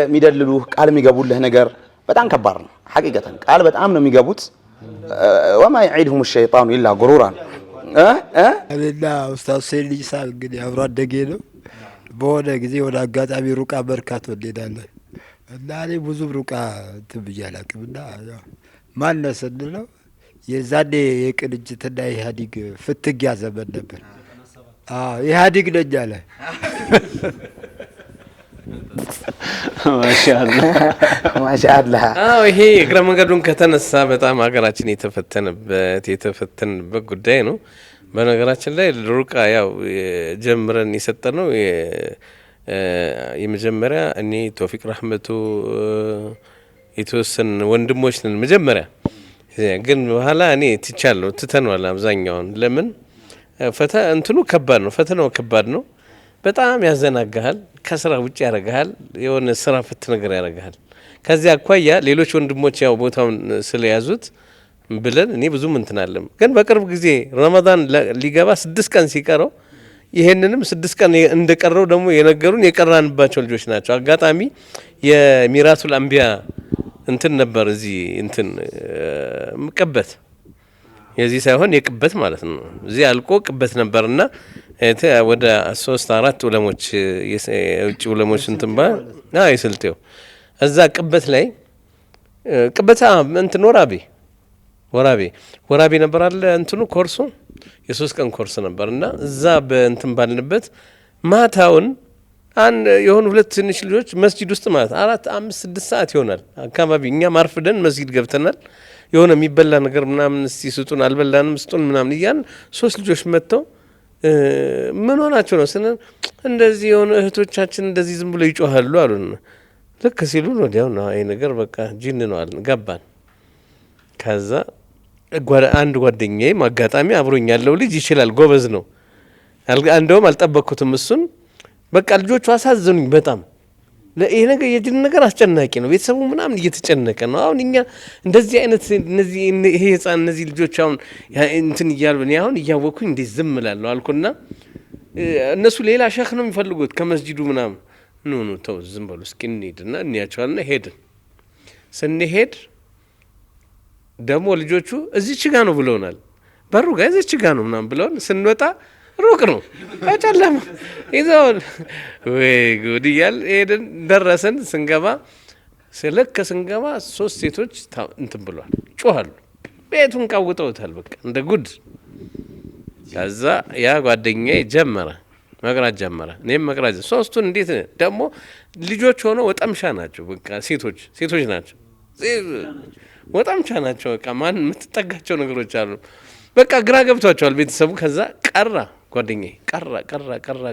የሚደልሉህ ቃል የሚገቡልህ ነገር በጣም ከባድ ነው። ሐቂቀተን ቃል በጣም ነው የሚገቡት። ወማ يعيدهم الشيطان الا غرورا አለና ኡስታዝ ሰይድ ይሳል እንግዲህ አብሮ አደጌ ነው። በሆነ ጊዜ ወደ አጋጣሚ ሩቃ በርካቶ እንሄዳለን እና እኔ ብዙ ሩቃ ትብያ አላውቅምና ማነው ስንለው የዛኔ የቅንጅትና ኢህአዲግ ፍትጊያ ዘመን ነበር። ኢህአዲግ ነኝ አለ። ማሻአላህ ይሄ እግረ መንገዱን ከተነሳ በጣም ሀገራችን የተፈተንበት ጉዳይ ነው። በነገራችን ላይ ሩቃ ያው ጀምረን የሰጠነው የመጀመሪያ እኔ ቶፊቅ ረህመቱ የተወሰን ወንድሞች ነን መጀመሪያ። ግን በኋላ እኔ ትተነዋል አብዛኛውን። ለምን እንትኑ ከባድ ነው፣ ፈተናው ከባድ ነው። በጣም ያዘናጋሃል፣ ከስራ ውጭ ያረጋሃል፣ የሆነ ስራ ፍት ነገር ያረጋሃል። ከዚያ አኳያ ሌሎች ወንድሞች ያው ቦታውን ስለያዙት ብለን እኔ ብዙም እንትን አለም። ግን በቅርብ ጊዜ ረመዳን ሊገባ 6 ቀን ሲቀረው ይሄንንም 6 ቀን እንደቀረው ደግሞ የነገሩን የቀራንባቸው ልጆች ናቸው። አጋጣሚ የሚራሱል አንቢያ እንትን ነበር እዚህ እንትን ቅበት የዚህ ሳይሆን የቅበት ማለት ነው። እዚህ አልቆ ቅበት ነበርና ወደ 3-4 ዑለሞች የውጭ ዑለሞች እንትን የስልጤው እዛ ቅበት ላይ ቅበታ እንትን ወራቤ ነበር አለ እንትኑ ኮርሱ የ3 ቀን ኮርስ ነበርና እዛ በእንትን ባልንበት ማታውን የሆኑ 2 ትንሽ ልጆች መስጂድ ውስጥ ማለት 4 5 6 ሰዓት ይሆናል አካባቢ እኛ ማርፍደን መስጂድ ገብተናል። የሆነ የሚበላ ነገር ምናምን እስቲ ስጡን አልበላንም ስጡን ምናምን እያን 3 ልጆች መጥተው ምን ሆናቸው ነው ስነ እንደዚህ የሆነ እህቶቻችን እንደዚህ ዝም ብሎ ይጮሃሉ አሉን። ልክ ሲሉን ወዲያው ነው አይ ነገር በቃ ጂን ነው አልን ገባን። ከዛ አንድ ጓደኛዬ አጋጣሚ አብሮኝ ያለው ልጅ ይችላል ጎበዝ ነው። እንደውም አልጠበቅኩትም እሱን በቃ ልጆቹ አሳዘኑኝ በጣም። ይሄ ነገር የጅን ነገር አስጨናቂ ነው። ቤተሰቡ ምናምን እየተጨነቀ ነው። አሁን እኛ እንደዚህ አይነት እነዚህ ይሄ ህፃን እነዚህ ልጆች አሁን እንትን እያሉ እኔ አሁን እያወኩኝ እንዴ ዝም እላለሁ አልኩና እነሱ ሌላ ሸኽ ነው የሚፈልጉት ከመስጂዱ ምናምን ኑ ተው ዝም በሉ እስኪ እንሂድና እንያቸዋልና ሄድን። ስንሄድ ደግሞ ልጆቹ እዚህ ችጋ ነው ብለውናል። በሩ ጋር እዚህ ችጋ ነው ምናምን ብለውን ስንወጣ ሩቅ ነው አጨለማ ይዘው ወይ ጉድ እያል ሄድን። ደረስን። ስንገባ ስንገባ 3 ሴቶች እንትን ብሏል ጮኻሉ። ቤቱን ቀውጠውታል በቃ እንደ ጉድ። ከዛ ያ ጓደኛዬ መቅራት ጀመረ። እኔም መቅራት 3ቱን እንዴት ደግሞ ልጆች ሆነው ወጠምሻ ናቸው በቃ ሴቶች ናቸው ወጠምሻ ናቸው በቃ ማን የምትጠጋቸው ነገሮች አሉ በቃ ግራ ገብቷቸዋል ቤተሰቡ። ከዛ ቀራ ጓደኛዬ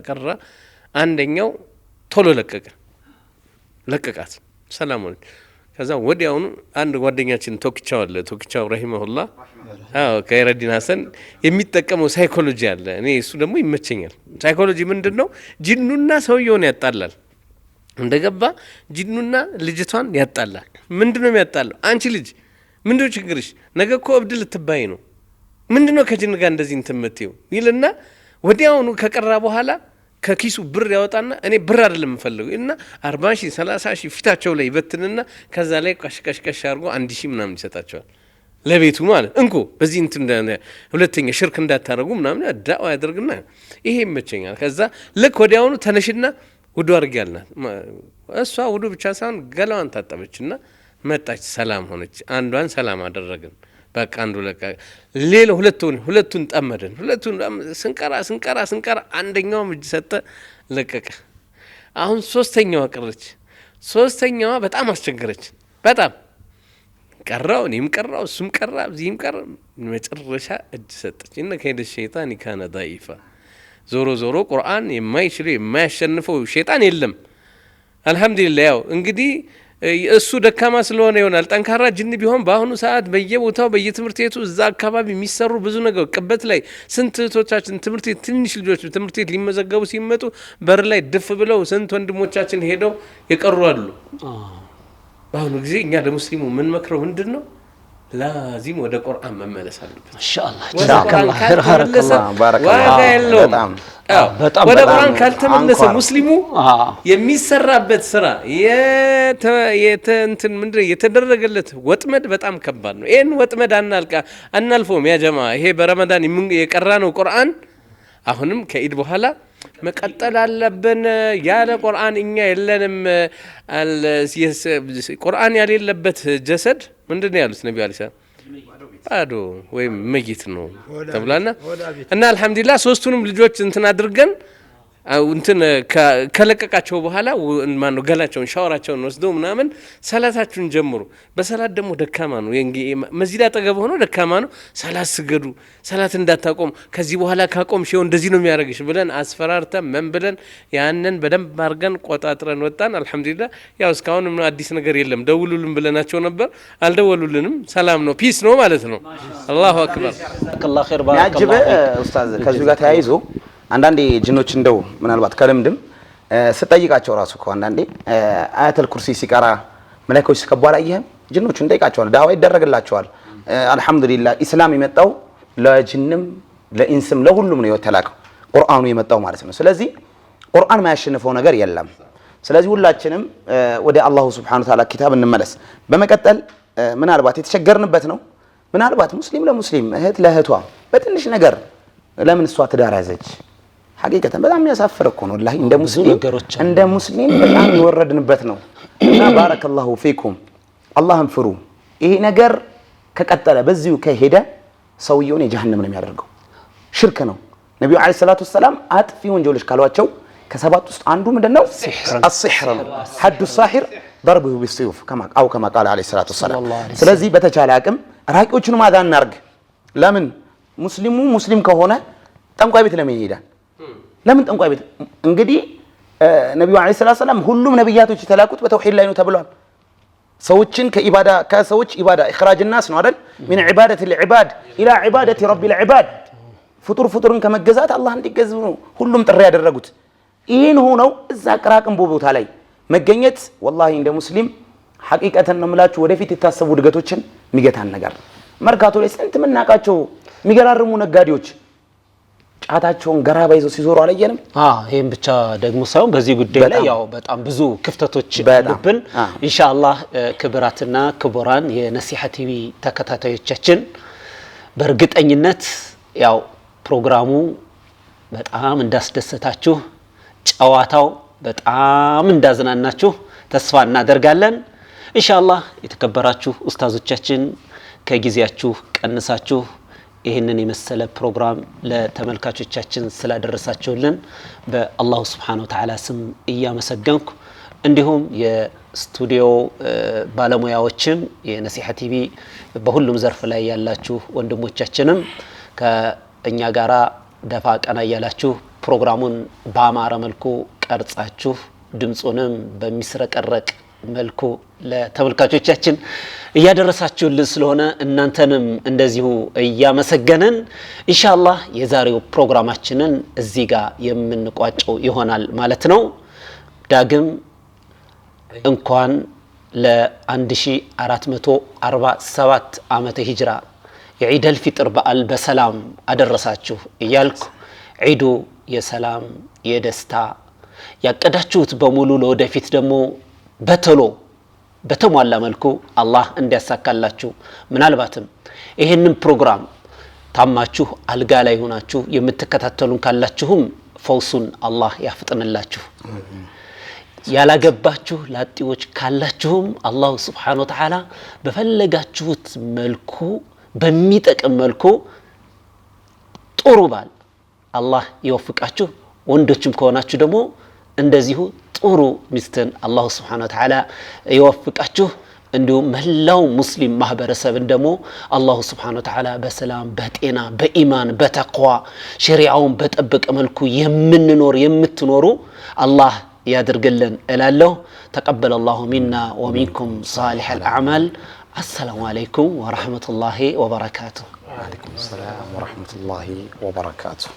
ቀራ አንደኛው ቶሎ ለቀቃት ሰላም ሆነች። ከዛ ወዲያውኑ አንድ ጓደኛችን ቶክቻው ረሂመሁላህ ከይረዲን ሐሰን የሚጠቀመው ሳይኮሎጂ አለ። እኔ እሱ ደግሞ ይመቸኛል። ሳይኮሎጂ ምንድነው? ጂኑና ሰውየውን ያጣላል። እንደገባ ጂኑና ልጅቷን ያጣላል። ምንድነው የሚያጣለው? አንቺ ልጅ ምንድነው ችግርሽ? ነገ እኮ እብድ ልትባይ ነው። ምንድነው ከጂን ጋር እንደዚህ እንትምትዩ ይልና ወዲያውኑ ከቀራ በኋላ ከኪሱ ብር ያወጣና እኔ ብር አይደለም የምፈልገው እና 40 ሺህ 30 ሺህ ፊታቸው ላይ ይበትንና ከዛ ላይ ቀሽቀሽ አድርጎ 1 ሺህ ምናምን ይሰጣቸዋል ለቤቱ ማለት እንኮ በዚህ እንትን ሁለተኛ ሽርክ እንዳታረጉ ምናምን ዳዋ ያደርግና ይሄ ይመቸኛል። ከዛ ልክ ወዲያውኑ ተነሽና ውዱ አድርጊያልና እሷ ውዱ ብቻ ሳይሆን ገላዋን ታጠበችና መጣች። ሰላም ሆነች። አንዷን ሰላም አደረግን። በቃ አንዱ ለቃ ሌላ ሁለቱን ጠመደን። ሁለቱን ስንቀራ አንደኛው እጅ ሰጠ ለቀቀ። አሁን 3ኛዋ ቀረች። 3ኛዋ በጣም አስቸገረች። በጣም ቀራው እኔም ቀራው እሱም ቀራ እዚህም ቀራ። መጨረሻ እጅ ሰጠች። እና ከሄደ ሸይጣን ካነ ዳኢፋ ዞሮ ቁርአን የማይችለው የማያሸንፈው ሸይጣን የለም። አልহামዱሊላህ ያው እንግዲህ እሱ ደካማ ስለሆነ ይሆናል። ጠንካራ ጅን ቢሆን በአሁኑ ሰዓት በየቦታው በየትምህርት ቤቱ እዛ አካባቢ የሚሰሩ ብዙ ነገር ቅበት ላይ ስንት እህቶቻችን ትምህርት ቤት ትንሽ ልጆች ትምህርት ቤት ሊመዘገቡ ሲመጡ በር ላይ ድፍ ብለው ስንት ወንድሞቻችን ሄደው የቀሩ አሉ። በአሁኑ ጊዜ እኛ ለሙስሊሙ ምን መክረው ምንድነው? ላዚም ወደ ቁርአን መመለስ አለበት። ኢንሻአላህ ወደ ቁርአን ካልተመለሰ ሙስሊሙ የሚሰራበት ስራ የተደረገለት ወጥመድ በጣም ከባድ ነው። ይሄን ወጥመድ አናልፈውም ያ ጀማ። ይሄ በረመዳን የቀራነው ቁርአን አሁንም ከኢድ በኋላ መቀጠል አለብን። ያለ ቁርአን እኛ የለንም። ቁርአን ያሌለበት ጀሰድ ምንድነው ያሉት ነብዩ አለይሂ ሰላም? ባዶ ወይም መይት ነው ተብላና እና አልহামዱሊላህ 3ቱንም ልጆች እንትን አድርገን እንትን ከለቀቃቸው በኋላ ማን ነው ገላቸውን ሻወራቸውን ወስደው ምናምን ሰላታችሁን ጀምሩ። በሰላት ደግሞ ደካማ ነው መስጂድ አጠገብ ሆኖ ደካማ ነው። ሰላት ስገዱ፣ ሰላት እንዳታቆም፣ ከዚህ በኋላ ካቆም ሼው እንደዚህ ነው የሚያደርግሽ ብለን አስፈራርተን ምን ብለን ያንን በደንብ አድርገን ቆጣጥረን ወጣን። አልহামዱሊላህ ያው እስካሁን ምን አዲስ ነገር የለም። ደውሉልን ብለናቸው ነበር፣ አልደወሉልንም። ሰላም ነው ፒስ ነው ማለት ነው። አላሁ አክበር አላህ ኸይር ባረከላሁ ኡስታዝ። ከዚህ ጋር ተያይዞ አንዳንዴ ጅኖች እንደው ምናልባት ከልምድም ስጠይቃቸው ራሱ አንዳንዴ አያተል ኩርሲ ሲቀራ መላእክቶች ሲከቡ አላየህም? ጅኖቹን ጠይቃቸዋል፣ ዳዋ ይደረግላቸዋል። አልሐምዱሊላህ ኢስላም የመጣው ለጅንም ለኢንስም ለሁሉም ነው የተላከው ቁርአኑ የመጣው ማለት ነው። ስለዚህ ቁርአን ማያሸንፈው ነገር የለም። ስለዚህ ሁላችንም ወደ አላሁ ሱብሓነሁ ወተዓላ ኪታብ እንመለስ። በመቀጠል ምናልባት የተቸገርንበት ነው። ምናልባት ሙስሊም ለሙስሊም እህት ለእህቷ በትንሽ ነገር ለምን እሷ ትዳር ያዘች? ሐቂቀተን በጣም የሚያሳፍር እኮ ነው ወላሂ። እንደ ሙስሊም በጣም የወረድንበት ነው እና ባረከላሁ ፊኩም አላህን ፍሩ። ይሄ ነገር ከቀጠለ በዚሁ ከሄደ ሰውየውን የጀሃነም ነው የሚያደርገው። ሽርክ ነው። ነብዩ አለይሂ ሰላቱ ወሰላም አጥፊ ወንጀሎች ካሏቸው ከሰባት ውስጥ አንዱ ምንድነው? አስሲሕር ነው። ሐዱ ሳሒር ضربه بالسيوف كما قال عليه الصلاه والسلام። ስለዚህ በተቻለ አቅም ራቂዎቹን ማዳን እናርግ። ለምን ሙስሊሙ ሙስሊም ከሆነ ጠንቋይ ቤት ለምን ይሄዳል? ለምን ጠንቋይ ቤት? እንግዲህ ነብዩ አለይሂ ሰላቱ ወሰላም ሁሉም ነብያቶች የተላኩት በተውሂድ ላይ ነው ተብሏል። ሰዎችን ከሰዎች ኢባዳ ኢኽራጅ الناس ነው አይደል? من عباده العباد الى عباده رب العباد ፍጡርን ከመገዛት አላህ እንዲገዙ ነው ሁሉም ጥሪ ያደረጉት። ይሄን ሆነው እዛ ቅራቅንቦ ቦታ ላይ መገኘት ወላሂ እንደ ሙስሊም ሐቂቀተን ነው የምላችሁ ወደፊት የታሰቡ ድገቶችን የሚገታን ነገር። መርካቶ ላይ ስንት ምናቃቸው የሚገራርሙ ነጋዴዎች ጫታቸውን ገራባ ይዘው ሲዞሩ አላየንም? ይሄን ብቻ ደግሞ ሳይሆን በዚህ ጉዳይ ላይ ያው በጣም ብዙ ክፍተቶች አሉብን። ኢንሻአላህ ክብራትና ክቡራን የነሲሃ ቲቪ ተከታታዮቻችን በእርግጠኝነት ያው ፕሮግራሙ በጣም እንዳስደሰታችሁ ጨዋታው በጣም እንዳዝናናችሁ ተስፋ እናደርጋለን። ኢንሻአላህ የተከበራችሁ ኡስታዞቻችን ከጊዜያችሁ ቀንሳችሁ ይህንን የመሰለ ፕሮግራም ለተመልካቾቻችን ስላደረሳችሁልን በአላሁ ሱብሓነሁ ወተዓላ ስም እያመሰገንኩ እንዲሁም የስቱዲዮ ባለሙያዎችም የነሲሃ ቲቪ በሁሉም ዘርፍ ላይ ያላችሁ ወንድሞቻችንም ከእኛ ጋራ ደፋ ቀና እያላችሁ ፕሮግራሙን በአማረ መልኩ ቀርጻችሁ ድምጹንም በሚስረቀረቅ መልኩ ለተመልካቾቻችን እያደረሳችሁልን ስለሆነ እናንተንም እንደዚሁ እያመሰገንን ኢንሻአላህ የዛሬው ፕሮግራማችንን እዚህ ጋር የምንቋጨው ይሆናል ማለት ነው። ዳግም እንኳን ለ1447 ዓመተ ሂጅራ የዒደል ፊጥር በዓል በሰላም አደረሳችሁ እያልኩ ዒዱ የሰላም የደስታ ያቀዳችሁት በሙሉ ለወደፊት ደግሞ በተሎ በተሟላ መልኩ አላህ እንዲያሳካላችሁ ምናልባትም ይሄንን ፕሮግራም ታማችሁ አልጋ ላይ ሆናችሁ የምትከታተሉን ካላችሁም ፈውሱን አላህ ያፍጥንላችሁ። ያላገባችሁ ላጢዎች ካላችሁም አላህ Subhanahu Wa Ta'ala በፈለጋችሁት መልኩ በሚጠቅም መልኩ ጥሩ ባል አላህ ይወፍቃችሁ። ወንዶችም ከሆናችሁ ደግሞ እንደዚሁ ጥሩ ሚስትን አላህ Subhanahu Wa Ta'ala ይወፍቃችሁ። እንዲሁም መላው ሙስሊም ማህበረሰብን ደግሞ አላህ Subhanahu Wa Ta'ala በሰላም በጤና በኢማን በተቅዋ ሸሪዓውን በጠበቀ መልኩ የምትኖሩ አላህ ያድርግልን እላለሁ። ተቀበለ አላሁ ሚና ወሚንኩም صالح الأعمال። السلام عليكم ورحمة الله وبركاته. وعليكم السلام ورحمة الله وبركاته.